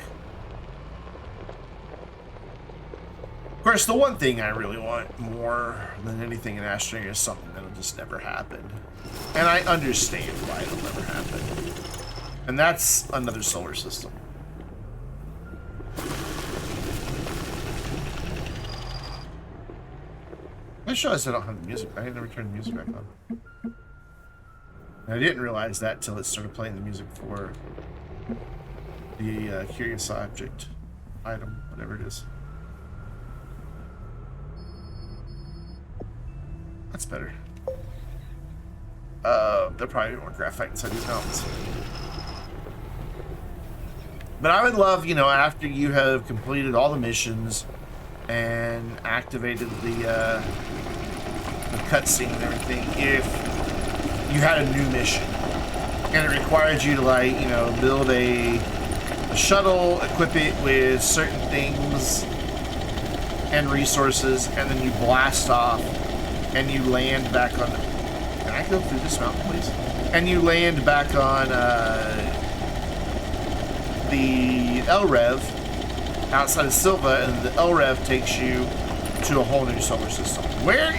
Of course, the one thing I really want more than anything in Astroneer is something that'll just never happen. And I understand why it'll never happen. And that's another solar system. I just realized I don't have the music. I had to turn the music back on. And I didn't realize that till it started playing the music for the curious object item, whatever it is. That's better. There'll probably be more graphite inside these mountains. But I would love, you know, after you have completed all the missions and activated the cutscene and everything, if you had a new mission and it required you to, like, you know, build a shuttle, equip it with certain things and resources, and then you blast off and you land back on... Can I go through this mountain, please? And you land back on the LREV outside of Silva, and the LREV takes you to a whole new solar system. Where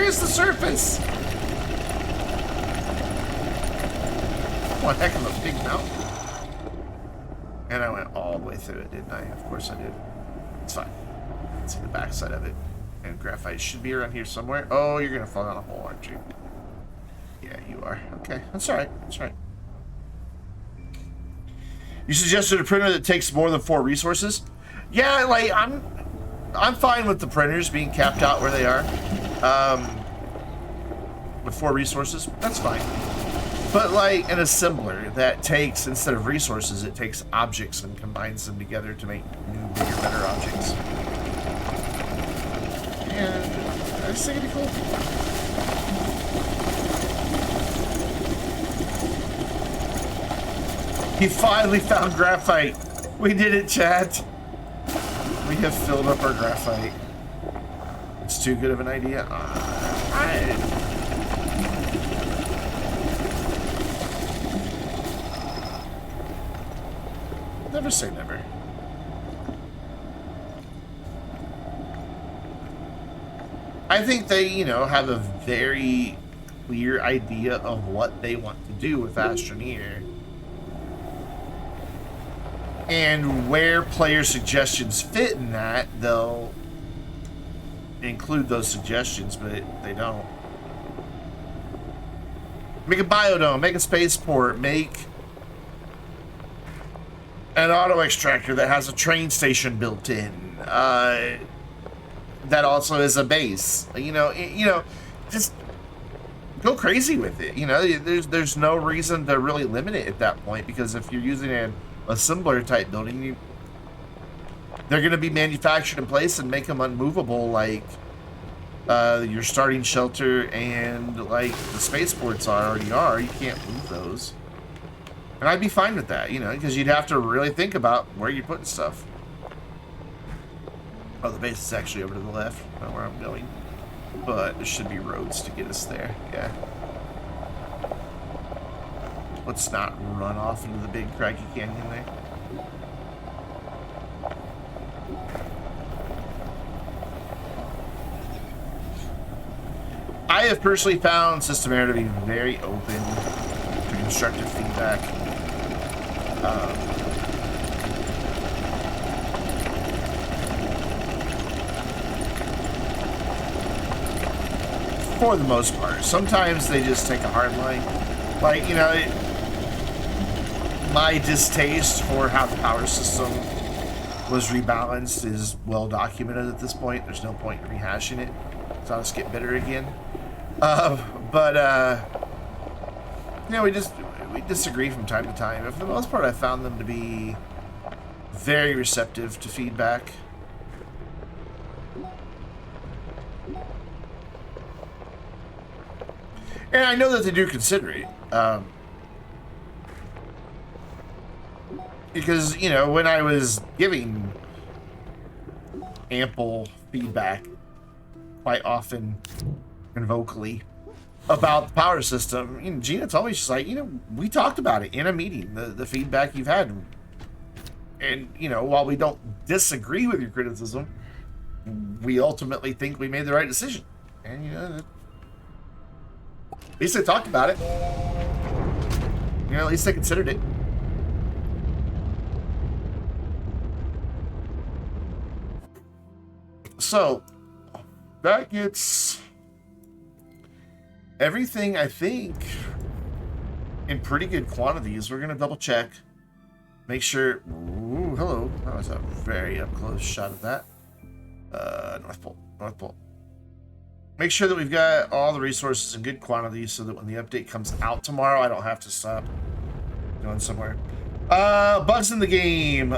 is the surface? One heck of a big mountain. And I went all the way through it, didn't I? Of course I did. It's fine. Let's see the backside of it. And graphite should be around here somewhere. Oh, you're gonna fall down a hole, aren't you? Yeah, you are. Okay, that's alright. That's right. You suggested a printer that takes more than 4 resources? Yeah, like, I'm fine with the printers being capped out where they are. With 4 resources, that's fine. But like an assembler that takes, instead of resources, it takes objects and combines them together to make new, bigger, better objects. And I just think it'd be cool. He finally found graphite. We did it, chat. We have filled up our graphite. It's too good of an idea. Never say never. I think they, you know, have a very clear idea of what they want to do with Astroneer. And where player suggestions fit in that, they'll include those suggestions, but they don't. Make a biodome, make a spaceport, make an auto extractor that has a train station built in. That also is a base. You know, just go crazy with it. You know, there's no reason to really limit it at that point, because if you're using an assembler type building, they're going to be manufactured in place and make them unmovable, like your starting shelter and like the spaceports already are. You can't move those. And I'd be fine with that, you know, because you'd have to really think about where you're putting stuff. Oh, the base is actually over to the left, not where I'm going. But there should be roads to get us there, yeah. Let's not run off into the big craggy canyon there. I have personally found Systemair to be very open to constructive feedback. For the most part. Sometimes they just take a hard line. Like, you know, my distaste for how the power system was rebalanced is well documented at this point. There's no point in rehashing it. So I'll just get bitter again. You know, we disagree from time to time. But for the most part, I found them to be very receptive to feedback. And I know that they do consider it. Because, you know, when I was giving ample feedback quite often and vocally about the power system, you know, Gina told me, she's like, you know, we talked about it in a meeting, the feedback you've had. And, you know, while we don't disagree with your criticism, we ultimately think we made the right decision. And, you know, at least they talked about it. You know, at least they considered it. So, that gets everything, I think, in pretty good quantities. We're going to double check. Make sure... Ooh, hello. That was a very up-close shot of that. North Pole. North Pole. Make sure that we've got all the resources in good quantities so that when the update comes out tomorrow, I don't have to stop going somewhere. Bugs in the game.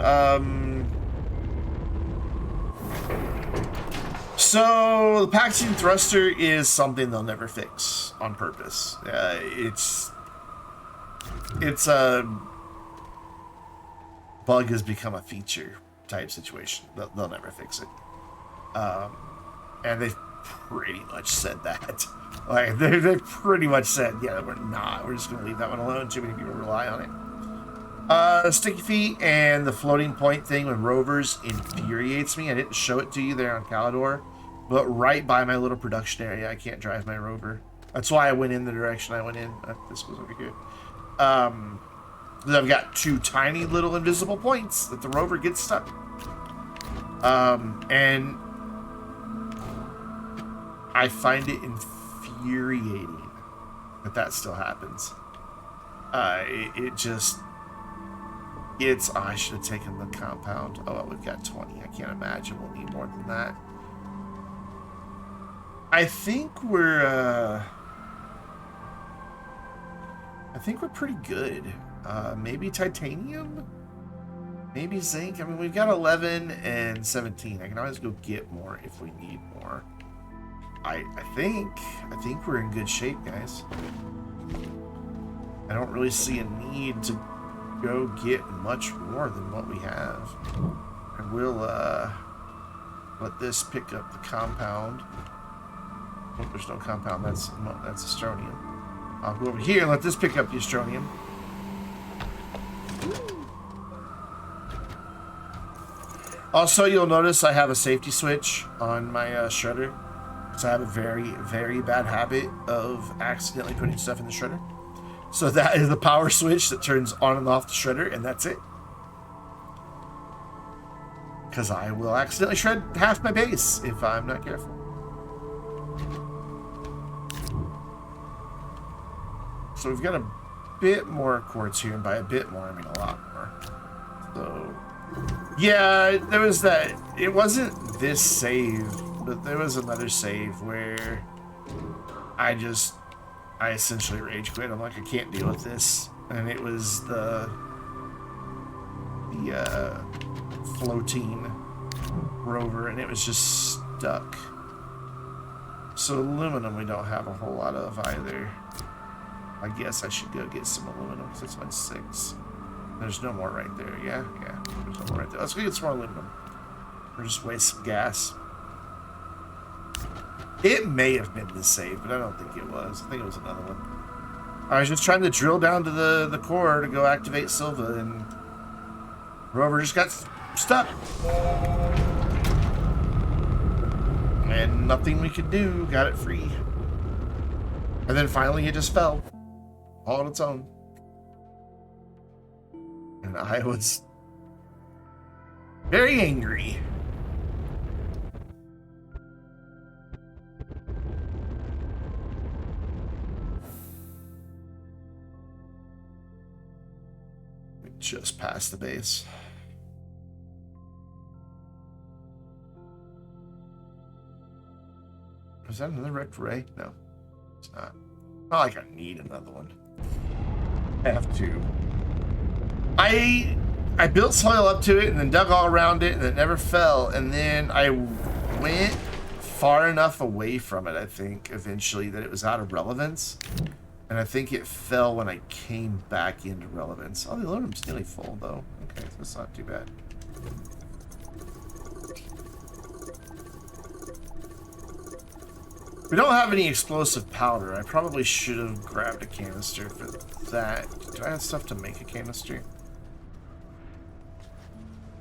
So the packaging thruster is something they'll never fix on purpose. It's a bug has become a feature type situation. They'll never fix it. And they've pretty much said that. Like they pretty much said, yeah, we're just gonna leave that one alone. Too many people rely on it. Sticky feet and the floating point thing with rovers infuriates me. I didn't show it to you there on Calidor, but right by my little production area, I can't drive my rover. That's why I went in the direction I went in. This goes over here. I've got two tiny little invisible points that the rover gets stuck. And I find it infuriating that still happens. It just... It's... Oh, I should have taken the compound. Oh, we've got 20. I can't imagine we'll need more than that. I think we're pretty good. Maybe titanium? Maybe zinc? I mean, we've got 11 and 17. I can always go get more if we need more. I think we're in good shape, guys. I don't really see a need to go get much more than what we have. And we'll let this pick up the compound. Oh, there's no compound. That's Astroneer. I'll go over here and let this pick up the Astroneer. Also, you'll notice I have a safety switch on my shredder. So I have a very, very bad habit of accidentally putting stuff in the shredder. So that is the power switch that turns on and off the shredder, and that's it. Because I will accidentally shred half my base if I'm not careful. So we've got a bit more quartz here, and by a bit more, I mean a lot more. So, yeah, there was that. It wasn't this save, but there was another save where I essentially rage quit. I'm like, I can't deal with this. And it was the floating rover, and it was just stuck. So aluminum we don't have a whole lot of either. I guess I should go get some aluminum because it's my 6. There's no more right there. Yeah. There's no more right there. Let's go get some more aluminum. Or just waste some gas. It may have been the save, but I don't think it was. I think it was another one. I was just trying to drill down to the core to go activate Silva, and Rover just got stuck. And nothing we could do. Got it free. And then finally it just fell. All on its own. And I was very angry. We just passed the base. Is that another wrecked ray? No, it's not. Not like I need another one. I have to. I built soil up to it and then dug all around it and it never fell. And then I went far enough away from it, I think, eventually, that it was out of relevance. And I think it fell when I came back into relevance. Oh, the aluminum's nearly full, though. Okay, so that's not too bad. We don't have any explosive powder. I probably should have grabbed a canister for that. Do I have stuff to make a canister?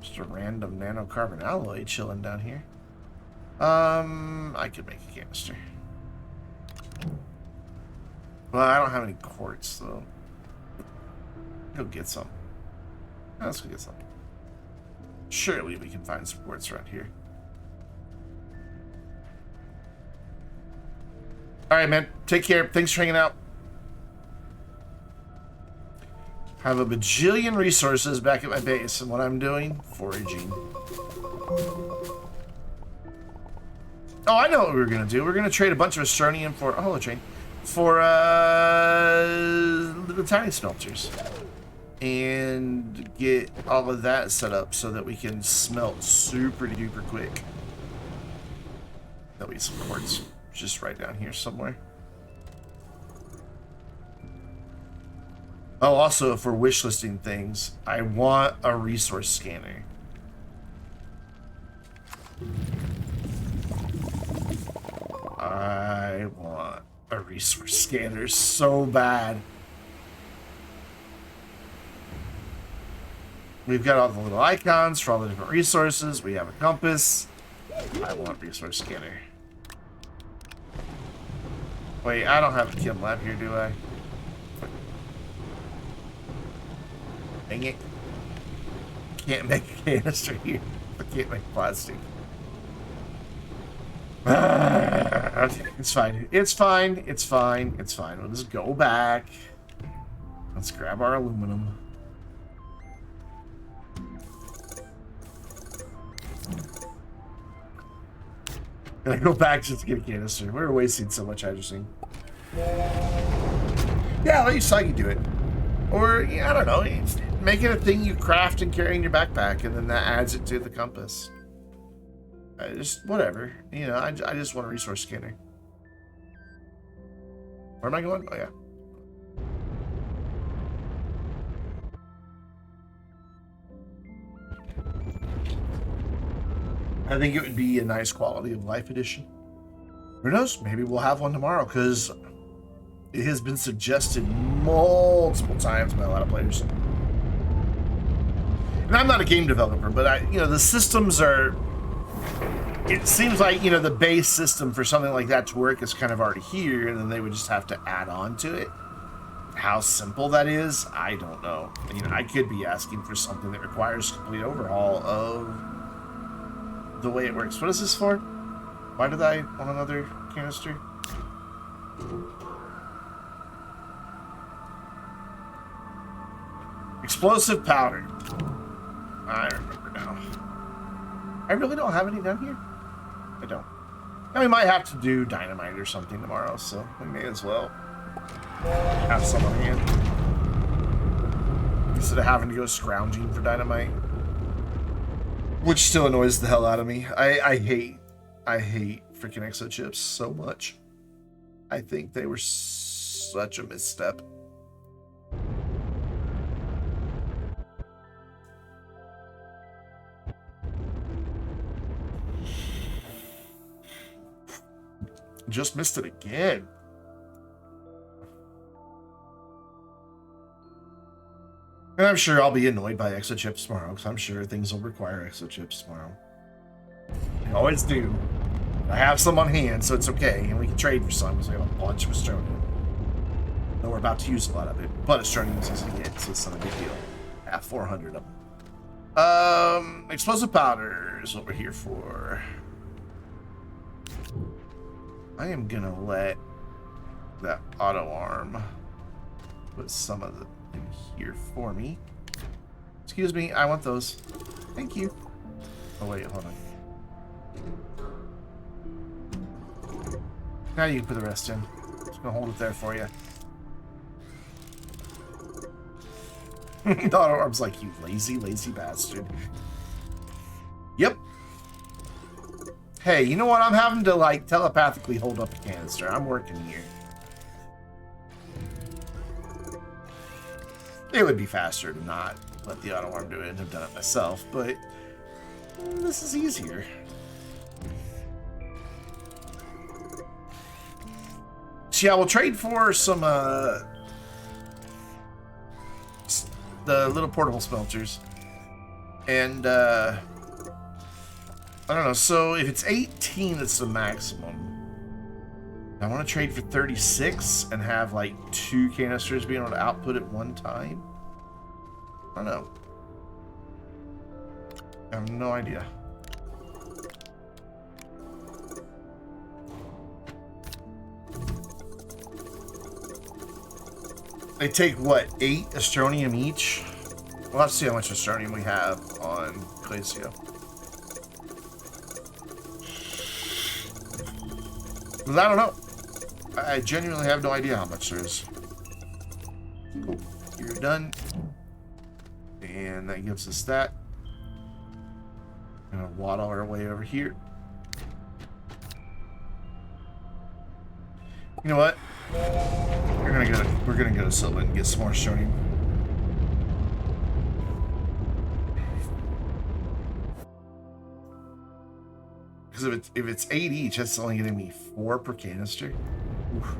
Just a random nanocarbon alloy chilling down here. I could make a canister. Well, I don't have any quartz, though. Go get some. Let's go get some. Surely we can find some quartz around here. Alright, man. Take care. Thanks for hanging out. Have a bajillion resources back at my base, and what I'm doing? Foraging. Oh, I know what we're going to do. We're going to trade a bunch of Astroneer for... Oh, a train. For, the tiny smelters. And get all of that set up so that we can smelt super duper quick. There'll be some quartz just right down here somewhere. Oh, also, if we're wishlisting things, I want a resource scanner. I want a resource scanner so bad. We've got all the little icons for all the different resources. We have a compass. I want resource scanner. Wait, I don't have a chem lab here, do I? Dang it. Can't make a canister here. I can't make plastic. Okay, it's fine. It's fine. It's fine. It's fine. We'll just go back. Let's grab our aluminum. Gonna go back just to get a canister. We're wasting so much hydrogen. Yeah, let your Sagi do it. Or, yeah, I don't know. Make it a thing you craft and carry in your backpack, and then that adds it to the compass. Just whatever. You know, I just want a resource scanner. Where am I going? Oh, yeah. I think it would be a nice quality of life edition. Who knows? Maybe we'll have one tomorrow, because it has been suggested multiple times by a lot of players. And I'm not a game developer, but the systems are... It seems like, the base system for something like that to work is kind of already here, and then they would just have to add on to it. How simple that is, I don't know. I could be asking for something that requires a complete overhaul of the way it works. What is this for? Why did I want another canister? Explosive powder. I remember now. I really don't have any down here. I don't. And we might have to do dynamite or something tomorrow, so we may as well have some on hand. Instead of having to go scrounging for dynamite. Which still annoys the hell out of me. I hate freaking exo chips so much. I think they were such a misstep. Just missed it again. And I'm sure I'll be annoyed by exochips tomorrow, because I'm sure things will require exochips tomorrow. They always do. I have some on hand, so it's okay, and we can trade for some, because we have a bunch of Astroneer. Though we're about to use a lot of it, but Astroneer is easy to get, so it's not a big deal. I have 400 of them. Explosive powder is what we're here for. I am gonna let that auto arm put some of it in here for me. Excuse me, I want those. Thank you. Oh wait, hold on. Now you can put the rest in. Just gonna hold it there for you. The auto arm's like, you lazy, lazy bastard. Yep. Hey, you know what? I'm having to, like, telepathically hold up a canister. I'm working here. It would be faster to not let the auto arm do it and have done it myself, but this is easier. So yeah, we'll trade for some, the little portable smelters. And, I don't know, so if it's 18, it's the maximum. I want to trade for 36 and have like 2 canisters being able to output at one time. I don't know. I have no idea. They take what, 8 Astronium each? We'll have to see how much Astronium we have on Glacio. Because I don't know. I genuinely have no idea how much there is. Cool. You're done. And that gives us that. Gonna waddle our way over here. You know what? We're gonna go to Silva and get some more Astronium. Because if it's 8 each, that's only getting me 4 per canister. Oof.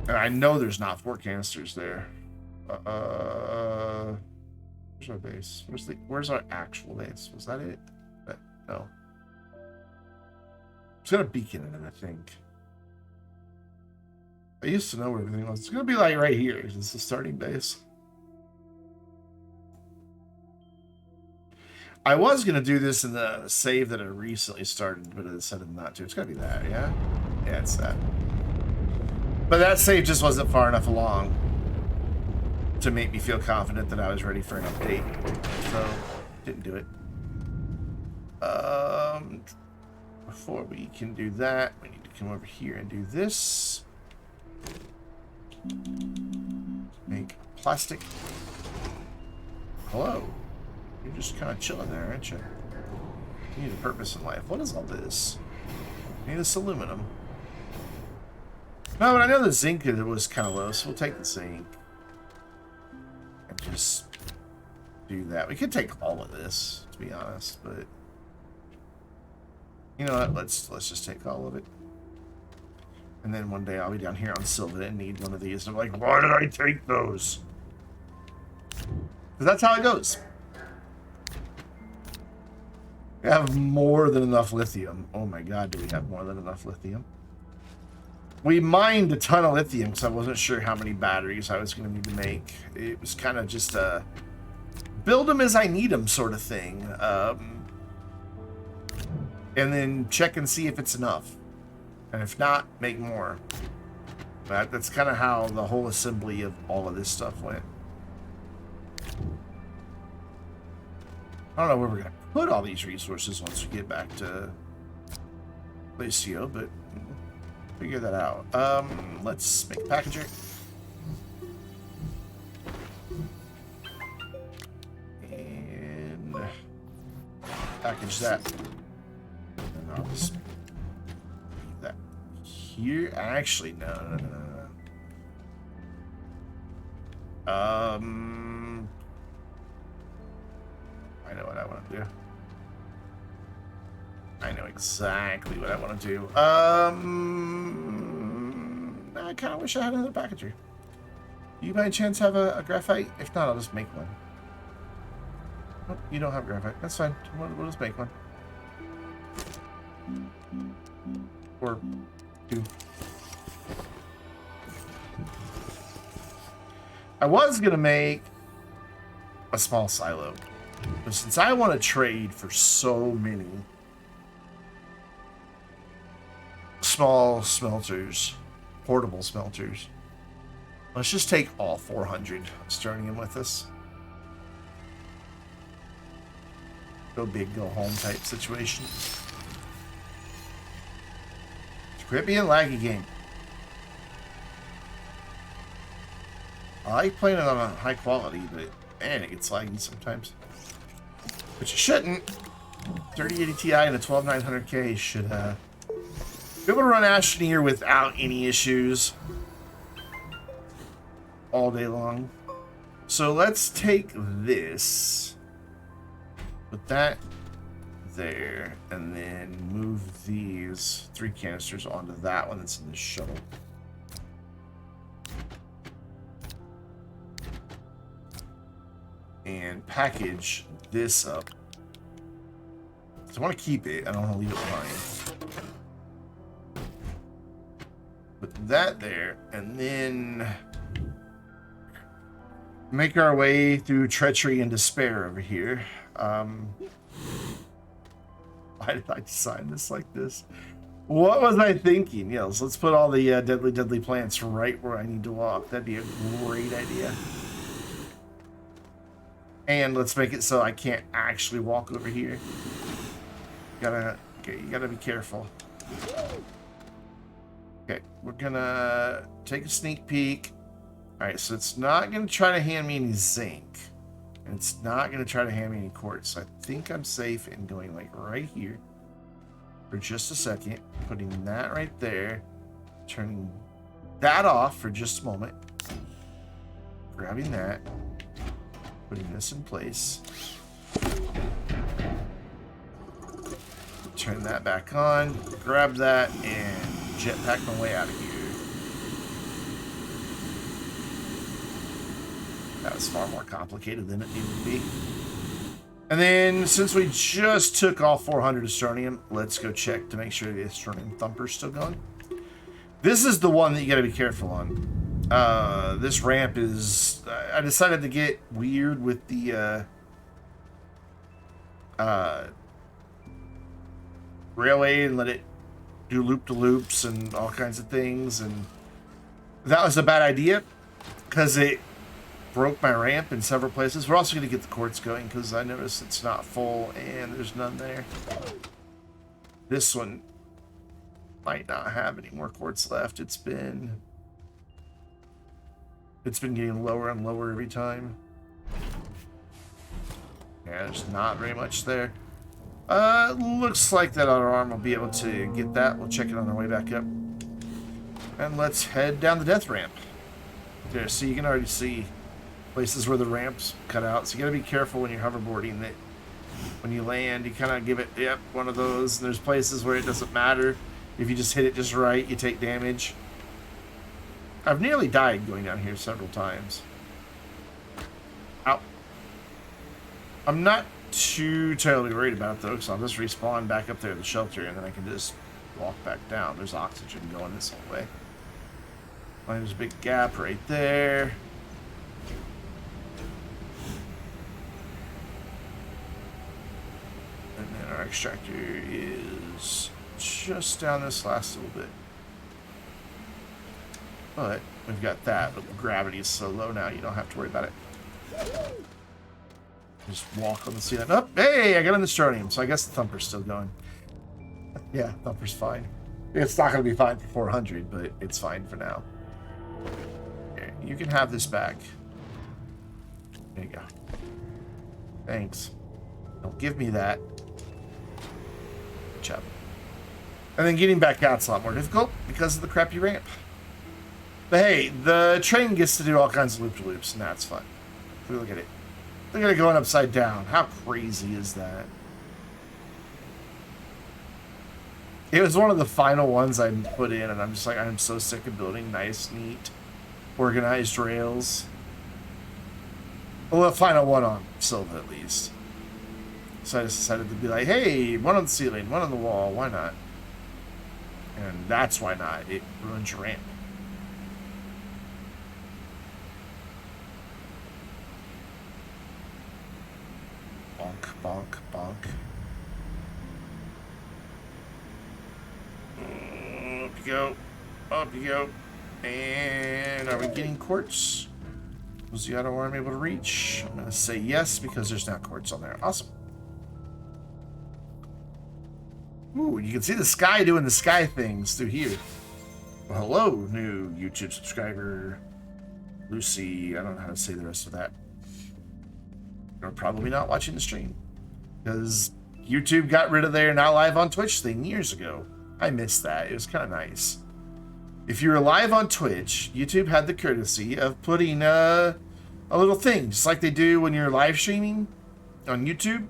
And I know there's not 4 canisters there. Where's our base? Where's our actual base? Was that it? No. It's got a beacon in it, I think. I used to know where everything was. It's gonna be like right here. Is this the starting base? I was gonna do this in the save that I recently started, but I decided not to. It's gotta be that, yeah? Yeah, it's that. But that save just wasn't far enough along to make me feel confident that I was ready for an update. So, didn't do it. Before we can do that, we need to come over here and do this. Make plastic. Hello. You're just kind of chilling there, aren't you? You need a purpose in life. What is all this? I need this aluminum. No, but I know the zinc was kind of low, so we'll take the zinc. And just do that. We could take all of this, to be honest, but... You know what? Let's just take all of it. And then one day I'll be down here on Silva and need one of these. And I'm like, why did I take those? Because that's how it goes. We have more than enough lithium. Oh my god, do we have more than enough lithium? We mined a ton of lithium because I wasn't sure how many batteries I was going to need to make. It was kind of just a build them as I need them sort of thing. And then check and see if it's enough. And if not, make more. That's kind of how the whole assembly of all of this stuff went. I don't know where we're going to put all these resources once we get back to Glacio, but figure that out. Let's make a packager. And package that. I'll just leave that here. Actually, no. I know what I want to do. I know exactly what I want to do. I kind of wish I had another packager. Do you by any chance have a graphite? If not, I'll just make one. Oh, you don't have graphite. That's fine. We'll just make one. Or two. I was going to make a small silo. But since I want to trade for so many small smelters, portable smelters, let's just take all 400 Astroneer with us. Go big, go home type situation. Quit being laggy game. I like playing it on a high quality, but man, it gets laggy sometimes. But you shouldn't. 3080 Ti and a 12900K should be able to run Astroneer without any issues all day long. So let's take this, put that there, and then move these 3 canisters onto that one that's in the shuttle. And package this up. So I want to keep it. I don't want to leave it behind. Put that there, and then make our way through treachery and despair over here. Why did I design this like this? What was I thinking? Yes, let's put all the deadly plants right where I need to walk. That'd be a great idea. And let's make it so I can't actually walk over here. You gotta be careful. Okay, we're gonna take a sneak peek. Alright, so it's not gonna try to hand me any zinc. And it's not gonna try to hand me any quartz. So I think I'm safe in going like right here for just a second, putting that right there, turning that off for just a moment, grabbing that, putting this in place, turn that back on, grab that, and jetpack my way out of here. That was far more complicated than it needed to be. And then, since we just took all 400 Astroneum, let's go check to make sure the Astroneum Thumper's still going. This is the one that you gotta be careful on. This ramp is... I decided to get weird with the railway and let it do loop-to-loops and all kinds of things, and that was a bad idea because it broke my ramp in several places. We're also going to get the quartz going because I noticed it's not full and there's none there. This one might not have any more quartz left. It's been getting lower and lower every time. Yeah, there's not very much there. Looks like that other arm will be able to get that. We'll check it on our way back up. And let's head down the death ramp. There, so you can already see places where the ramps cut out. So you gotta be careful when you're hoverboarding that when you land, you kind of give it, yep, one of those. And there's places where it doesn't matter. If you just hit it just right, you take damage. I've nearly died going down here several times. Ow. I'm not too terribly worried about it though, because I'll just respawn back up there at the shelter and then I can just walk back down. There's oxygen going this whole way. There's a big gap right there. And then our extractor is just down this last little bit. But we've got that, but the gravity is so low now you don't have to worry about it. Just walk on the ceiling. Oh, hey, I got an Astroneum, so I guess the Thumper's still going. Yeah, Thumper's fine. It's not going to be fine for 400, but it's fine for now. Here, you can have this back. There you go. Thanks. Don't give me that. Good job. And then getting back out's a lot more difficult because of the crappy ramp. But hey, the train gets to do all kinds of loop-de-loops, and that's fun. Look at it. Look at it going upside down. How crazy is that? It was one of the final ones I put in, and I'm just like, I'm so sick of building nice, neat, organized rails. Well, the final one on Silva, at least. So I just decided to be like, hey, one on the ceiling, one on the wall, why not? And that's why not. It ruins your ramp. Bonk, bonk, bonk. Up you go. Up you go. And are we getting quartz? Was the auto arm able to reach? I'm going to say yes because there's not quartz on there. Awesome. Ooh, you can see the sky doing the sky things through here. Well, hello, new YouTube subscriber. Lucy. I don't know how to say the rest of that. You're probably not watching the stream because YouTube got rid of their now live on Twitch thing years ago. I missed that. It was kind of nice. If you were live on Twitch, YouTube had the courtesy of putting a little thing, just like they do when you're live streaming on YouTube,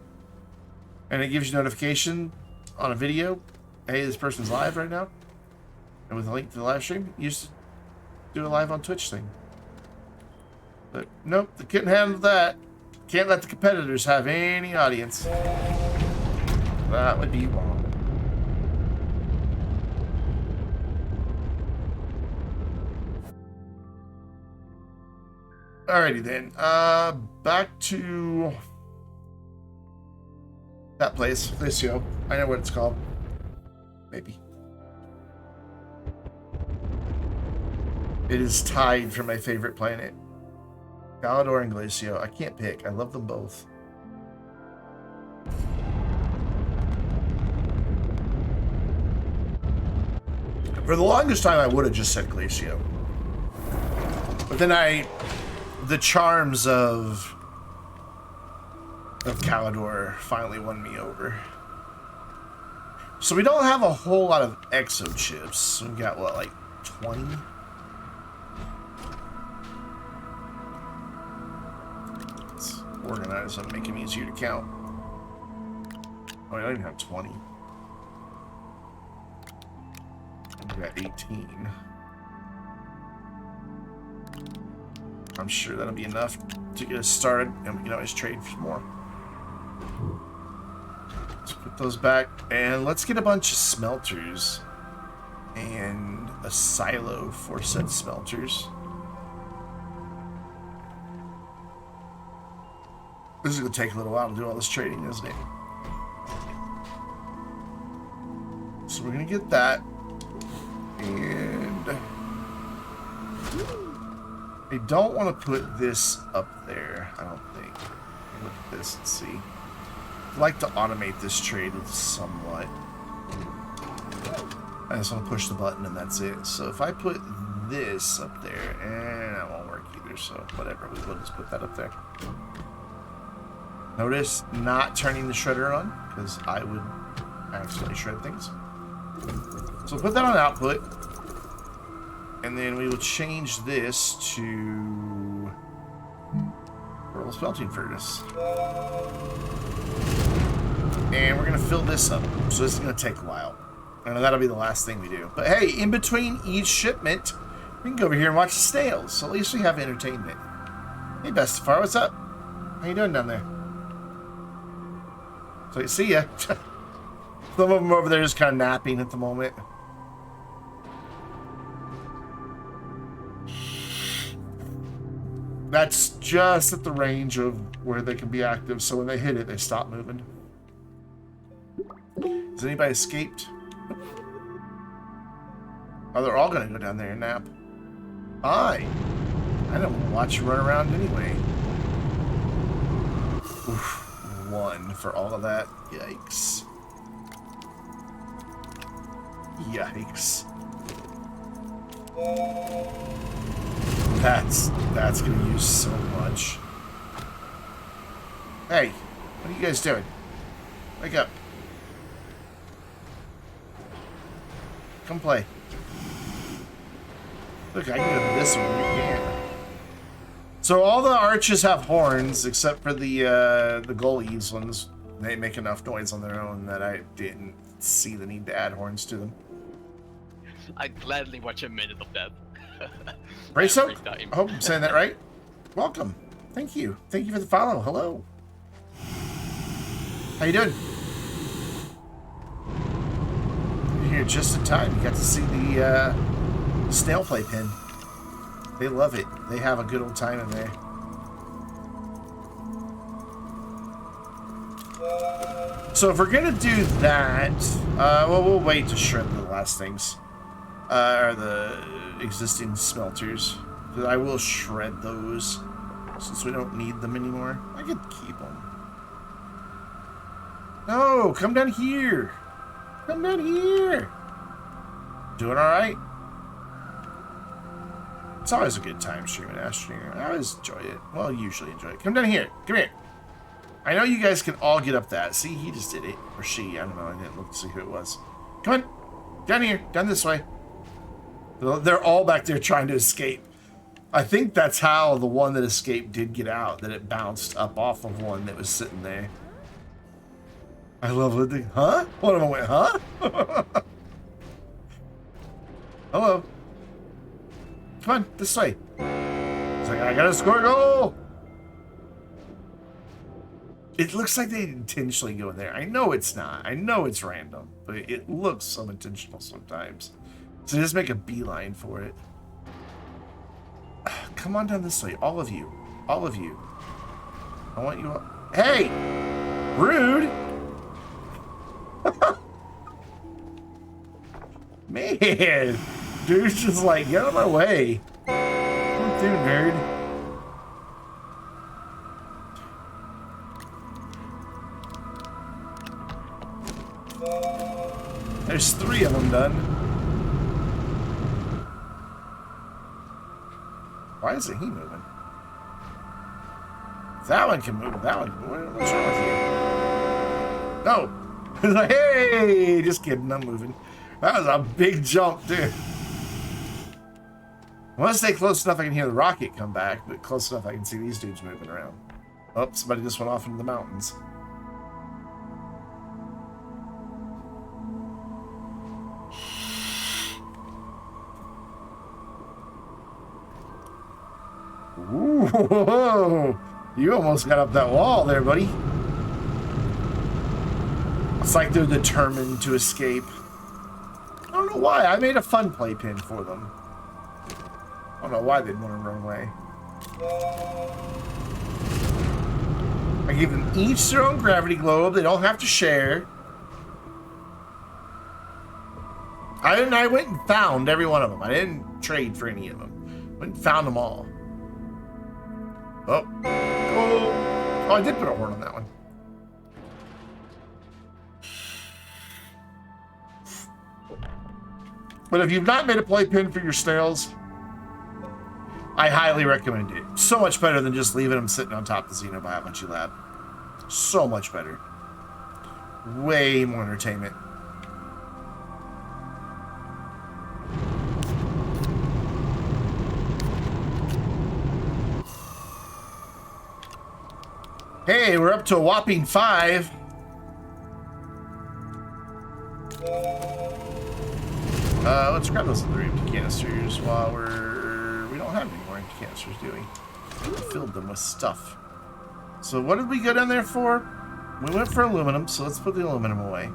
and it gives you notification on a video. Hey, this person's live right now, and with a link to the live stream, you used to do a live on Twitch thing. But nope, they couldn't handle that. Can't let the competitors have any audience. That would be wrong. Alrighty then. Back to that place, Felicio. I know what it's called. Maybe. It is tied for my favorite planet. Galador and Glacio. I can't pick. I love them both. For the longest time, I would have just said Glacio. But then the charms of Galador finally won me over. So we don't have a whole lot of exo chips. We've got, what, like 20? Let's organize them, make them easier to count. Oh, I don't even have 20. We got 18. I'm sure that'll be enough to get us started, and we can always trade for more. Let's put those back, and let's get a bunch of smelters and a silo for said smelters. This is going to take a little while to do all this trading, isn't it? So we're going to get that, and I don't want to put this up there, I don't think. Look at this and see. I'd like to automate this trade somewhat. I just want to push the button and that's it. So if I put this up there, and that won't work either, so whatever, we'll just put that up there. Notice not turning the shredder on, because I would accidentally shred things. So put that on output. And then we will change this to Pearl Smelting Furnace. And we're going to fill this up. So this is going to take a while. And that'll be the last thing we do. But hey, in between each shipment, we can go over here and watch the snails. So at least we have entertainment. Hey, Bestafar, what's up? How you doing down there? So, see ya. Some of them over there just kind of napping at the moment. That's just at the range of where they can be active, so when they hit it, they stop moving. Has anybody escaped? Oh, they're all going to go down there and nap. Fine. I don't want to watch you run around anyway. Oof. 1 for all of that. Yikes. Yikes. That's gonna use so much. Hey, what are you guys doing? Wake up. Come play. Look, I can go to this one. You can't. So all the arches have horns, except for the goalies ones. They make enough noise on their own that I didn't see the need to add horns to them. I'd gladly watch a minute of that. Brace Every up. time. I hope I'm saying that right. Welcome. Thank you. Thank you for the follow. Hello. How you doing? You're here just in time. You got to see the snail playpen. They love it. They have a good old time in there. So if we're gonna do that, well, we'll wait to shred the last things, or the existing smelters. I will shred those since we don't need them anymore. I could keep them. No, come down here. Come down here. Doing all right? It's always a good time streaming Astroneer. I always enjoy it. Well, usually enjoy it. Come down here. Come here. I know you guys can all get up that. See, he just did it. Or she. I don't know. I didn't look to see who it was. Come on. Down here. Down this way. They're all back there trying to escape. I think that's how the one that escaped did get out. That it bounced up off of one that was sitting there. I love it. Huh? One of them went, huh? Hello. Come on, this way. It's like, I gotta score a goal. It looks like they intentionally go in there. I know it's not. I know it's random, but it looks so intentional sometimes. So just make a beeline for it. Come on down this way, all of you. All of you. I want you all. Hey! Rude! Man! Dude's just like, get out of my way. Come through, nerd. There's 3 of them done. Why isn't he moving? That one can move. That one. What's wrong with you? No. Hey! Just kidding. I'm moving. That was a big jump, dude. I want to stay close enough I can hear the rocket come back, but close enough I can see these dudes moving around. Oh, somebody just went off into the mountains. Ooh, you almost got up that wall there, buddy. It's like they're determined to escape. I don't know why. I made a fun playpen for them. I don't know why they'd want to run away. I gave them each their own gravity globe. They don't have to share. I went and found every one of them. I didn't trade for any of them. Went and found them all. Oh. Oh, I did put a horn on that one. But if you've not made a playpen for your snails, I highly recommend it. So much better than just leaving them sitting on top of the Xenobiology lab. So much better. Way more entertainment. Hey, we're up to a whopping 5. Let's grab those other empty canisters while we don't have any more empty canisters, do we? We filled them with stuff. So what did we go down there for? We went for aluminum, so let's put the aluminum away.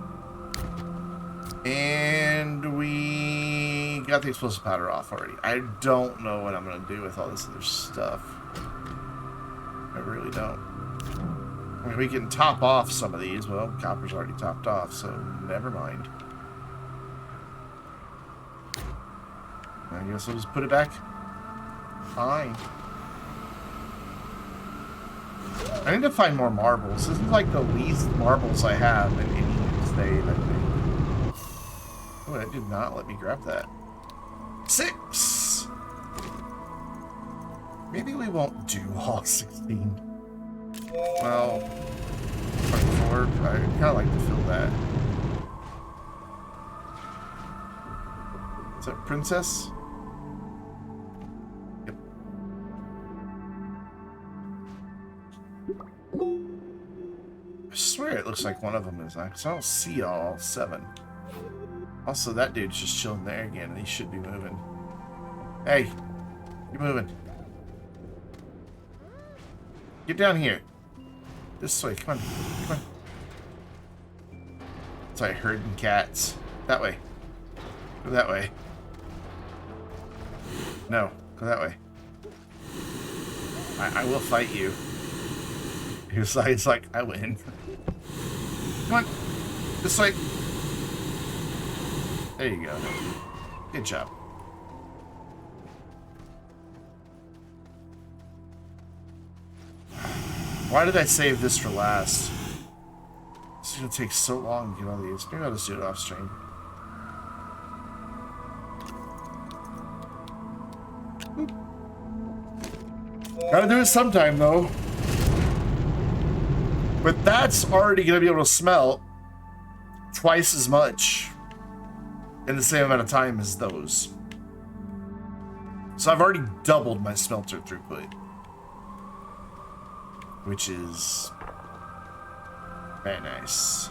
And we got the explosive powder off already. I don't know what I'm going to do with all this other stuff. I really don't. I mean, we can top off some of these. Well, copper's already topped off, so never mind. I guess I'll just put it back. Fine. I need to find more marbles. This is like the least marbles I have in any state, I think. Oh, it did not let me grab that. 6! Maybe we won't do all 16. Well, 24. I kind of like to fill that. princess? Yep. I swear it looks like one of them is, because I don't see all 7. Also, that dude's just chilling there again, and he should be moving. Hey, you're moving. Get down here. This way, come on, come on. It's like herding cats. That way. Go that way. No, go that way. I will fight you. It's like, I win. Come on, this way. There you go. Good job. Why did I save this for last? It's gonna take so long to get all these. Maybe I'll just do it off stream. Gotta do it sometime though. But that's already gonna be able to smelt twice as much in the same amount of time as those. So I've already doubled my smelter throughput, which is very nice.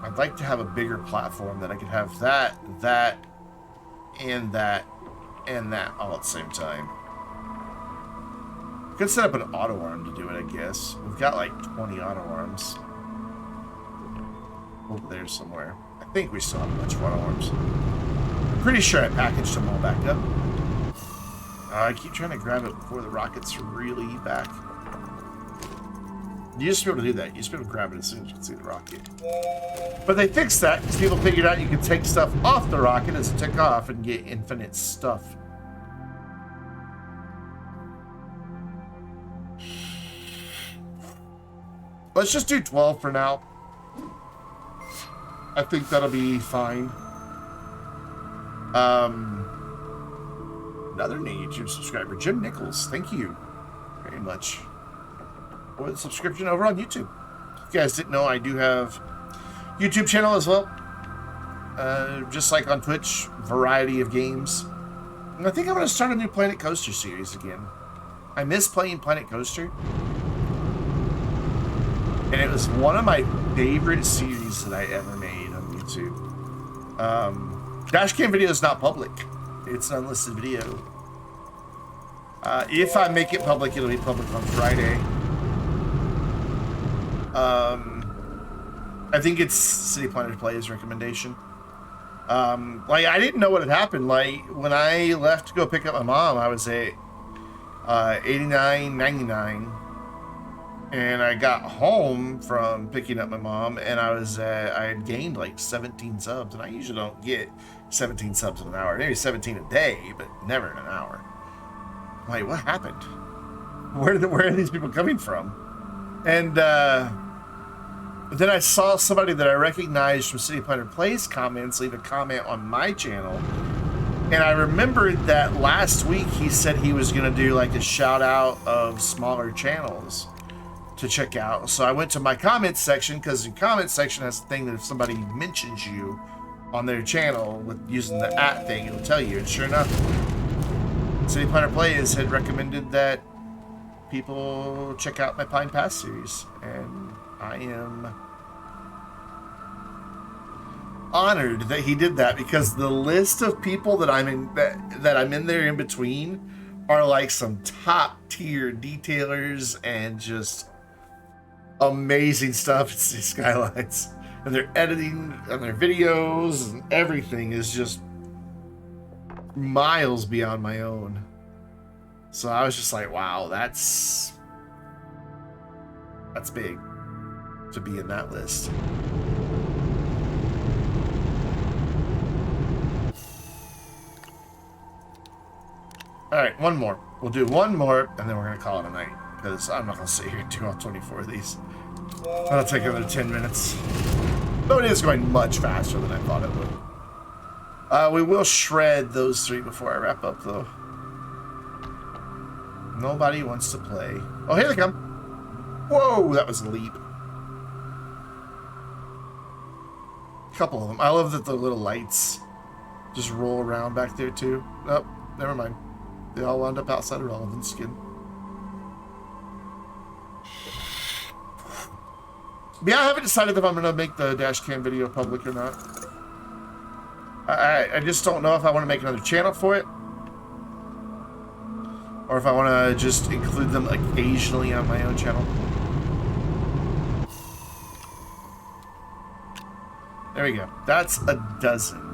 I'd like to have a bigger platform that I could have that, and that all at the same time. Could set up an auto arm to do it, I guess. We've got like 20 auto arms over there somewhere. I think we still have a bunch of auto arms. I'm pretty sure I packaged them all back up. I keep trying to grab it before the rockets really back. You used to be able to do that. You used to be able to grab it as soon as you can see the rocket. But they fixed that because people figured out you could take stuff off the rocket as it took off and get infinite stuff. Let's just do 12 for now. I think that'll be fine. Another new YouTube subscriber, Jim Nichols. Thank you very much for the subscription over on YouTube. If you guys didn't know, I do have YouTube channel as well. Just like on Twitch, variety of games. And I think I'm going to start a new Planet Coaster series again. I miss playing Planet Coaster. And it was one of my favorite series that I ever made on YouTube. Dashcam video is not public. It's an unlisted video. If I make it public, it'll be public on Friday. I think it's City Planet Play's recommendation. Like, I didn't know what had happened. Like, when I left to go pick up my mom, I was at 89.99. And I got home from picking up my mom, and I had gained like 17 subs, and I usually don't get 17 subs in an hour. Maybe 17 a day, but never in an hour. Like, what happened? Where are these people coming from? And then I saw somebody that I recognized from City Planet Plays comments leave a comment on my channel, and I remembered that last week he said he was going to do like a shout out of smaller channels to check out. So I went to my comments section, because the comments section has a thing that if somebody mentions you on their channel with using the @ thing, it'll tell you. And sure enough, City Planet Plays had recommended that people check out my Pine Pass series, and I am honored that he did that, because the list of people that I'm in there in between are like some top tier detailers and just amazing stuff at City Skylines, and their editing and their videos and everything is just miles beyond my own. So I was just like, wow, that's big to be in that list. All right, one more. We'll do one more, and then we're gonna call it a night, because I'm not gonna sit here and do all 24 of these. That'll take another 10 minutes. Though it is going much faster than I thought it would. We will shred those 3 before I wrap up, though. Nobody wants to play. Oh, here they come. Whoa, that was a leap. couple of them. I love that the little lights just roll around back there too. Oh, never mind. They all wound up outside of relevance again. Yeah, I haven't decided if I'm going to make the dash cam video public or not. I just don't know if I want to make another channel for it. Or if I want to just include them occasionally on my own channel. There we go. That's a dozen.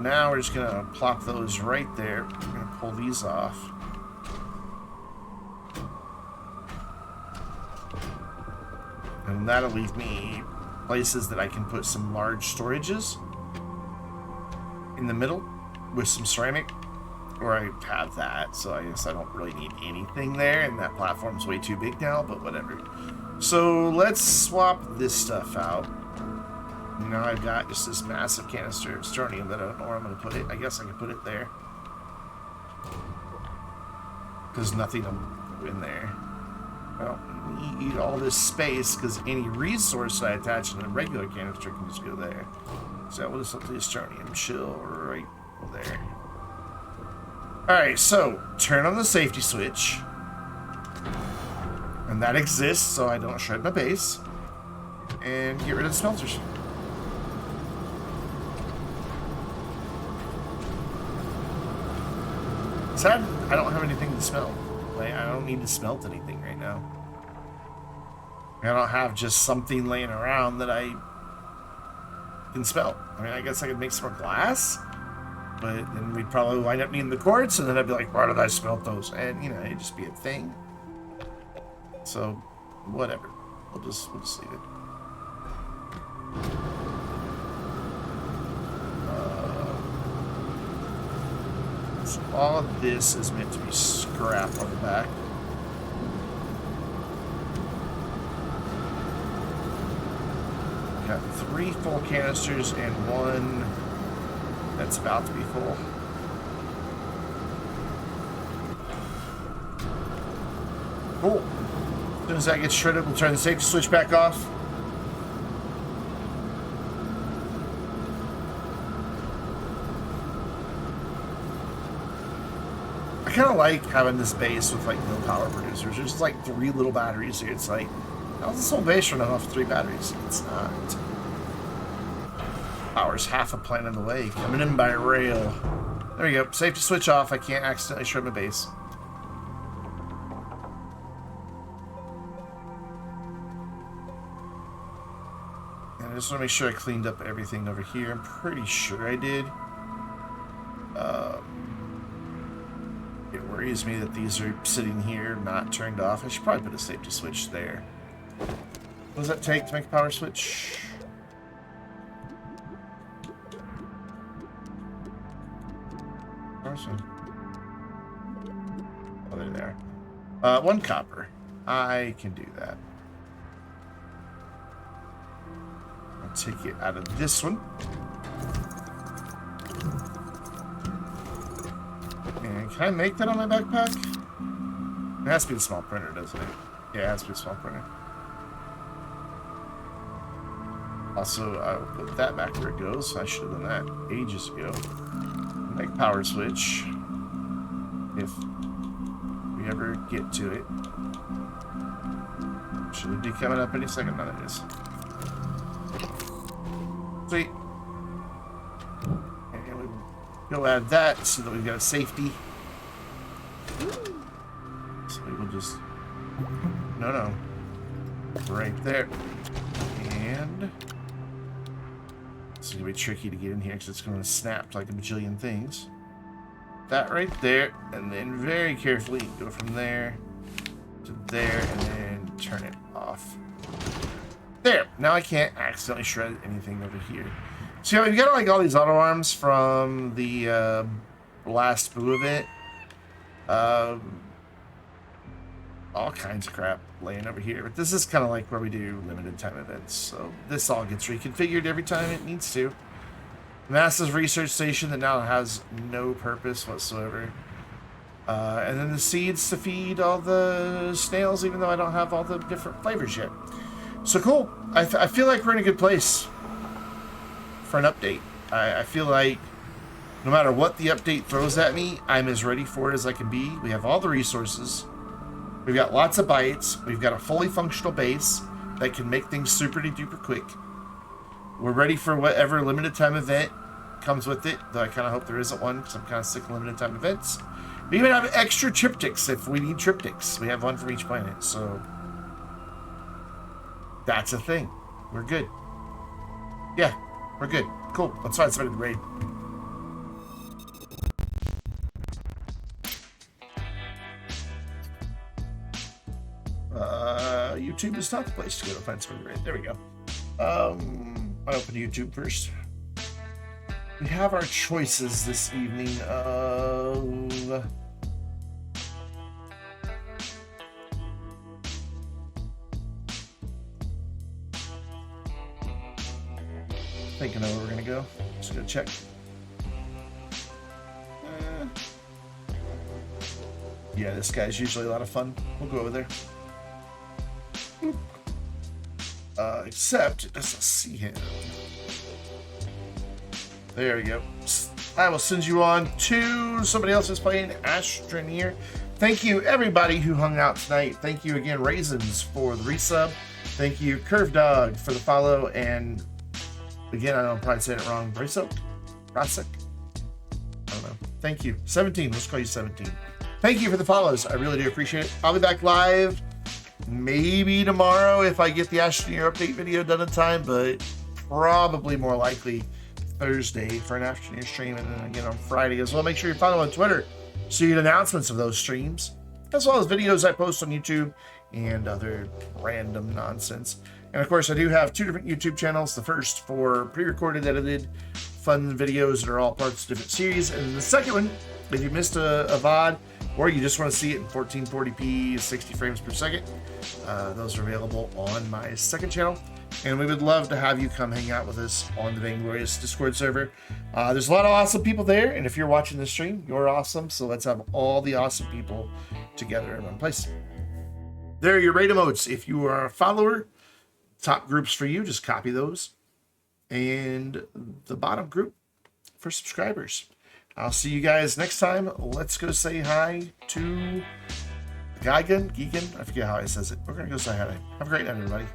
Now we're just going to plop those right there. We're going to pull these off. And that'll leave me places that I can put some large storages in the middle with some ceramic. Or I have that, so I guess I don't really need anything there, and that platform's way too big now, but whatever. So let's swap this stuff out. Now I've got just this massive canister of Astroneer that I don't know where I'm going to put it. I guess I can put it there. There's nothing in there. I don't need all this space because any resource I attach in a regular canister can just go there. So we'll just let the Astroneer chill right there. Alright, so turn on the safety switch. And that exists so I don't shred my base. And get rid of the smelters. Sad, I don't have anything to smelt. Like, I don't need to smelt anything right now. I don't have just something laying around that I can smelt. I mean, I guess I could make some more glass, but then we'd probably wind up needing the quartz, and then I'd be like, why did I smelt those? And, you know, it'd just be a thing. So, whatever. We'll just leave it. So all of this is meant to be scrap on the back. Got 3 full canisters and 1 that's about to be full. Cool. As soon as that gets shredded, we'll turn the safety switch back off. I kind of like having this base with like no power producers. There's like 3 little batteries here. It's like, how's this whole base running off 3 batteries? It's not. Power's half a planet away. Coming in by rail. There we go. Safety switch off. I can't accidentally shred my base. And I just want to make sure I cleaned up everything over here. I'm pretty sure I did. It worries me that these are sitting here, not turned off. I should probably put a safety switch there. What does that take to make a power switch? Oh, there they are. 1 copper. I can do that. I'll take it out of this one. And can I make that on my backpack? It has to be the small printer, doesn't it? Yeah, it has to be the small printer. Also, I'll put that back where it goes. I should have done that ages ago. Make power switch. If we ever get to it. Should be coming up any second. Now it is. Sweet. And we go add that so that we've got a safety. So we will just... No. Right there. And... It's going to be tricky to get in here because it's going to snap like a bajillion things. That right there. And then very carefully go from there to there and then turn it off. There. Now I can't accidentally shred anything over here. So we've got like all these auto arms from the last Boo event. All kinds of crap laying over here. But this is kind of like where we do limited time events. So this all gets reconfigured every time it needs to. Massive research station that now has no purpose whatsoever. And then the seeds to feed all the snails, even though I don't have all the different flavors yet. So cool. I feel like we're in a good place. for an update. I feel like no matter what the update throws at me, I'm as ready for it as I can be. We have all the resources. We've got lots of bytes. We've got a fully functional base that can make things super duper quick. We're ready for whatever limited time event comes with it, though I kind of hope there isn't one because I'm kind of sick of limited time events. We even have extra triptychs if we need triptychs. We have one from each planet, so that's a thing. We're good. Yeah, we're good. Cool. Let's find somebody to raid. YouTube is not the place to go to find somebody to raid. There we go. I open YouTube first. We have our choices this evening of I think I know where we're gonna go. Just gonna check. Yeah, this guy's usually a lot of fun. We'll go over there. Except it doesn't see him. There we go. I will send you on to somebody else who's playing Astroneer. Thank you, everybody who hung out tonight. Thank you again, Raisins, for the resub. Thank you, Curve Dog, for the follow. And again, I know I'm probably saying it wrong. Brasok? Brasok? I don't know. Thank you. 17. Let's call you 17. Thank you for the follows. I really do appreciate it. I'll be back live maybe tomorrow if I get the Astroneer update video done in time, but probably more likely Thursday for an Astroneer stream, and then again on Friday as well. Make sure you follow on Twitter so you get announcements of those streams, as well as videos I post on YouTube and other random nonsense. And of course, I do have 2 different YouTube channels. The first for pre-recorded, edited, fun videos that are all parts of different series. And the second one, if you missed a VOD, or you just want to see it in 1440p, 60 frames per second, those are available on my second channel. And we would love to have you come hang out with us on the Vainglorious Discord server. There's a lot of awesome people there, and if you're watching this stream, you're awesome. So let's have all the awesome people together in one place. There are your raid emotes. If you are a follower, top groups for you, just copy those. And the bottom group for subscribers. I'll see you guys next time. Let's go say hi to Geegan. I forget how he says it. We're going to go say hi. Have a great night, everybody.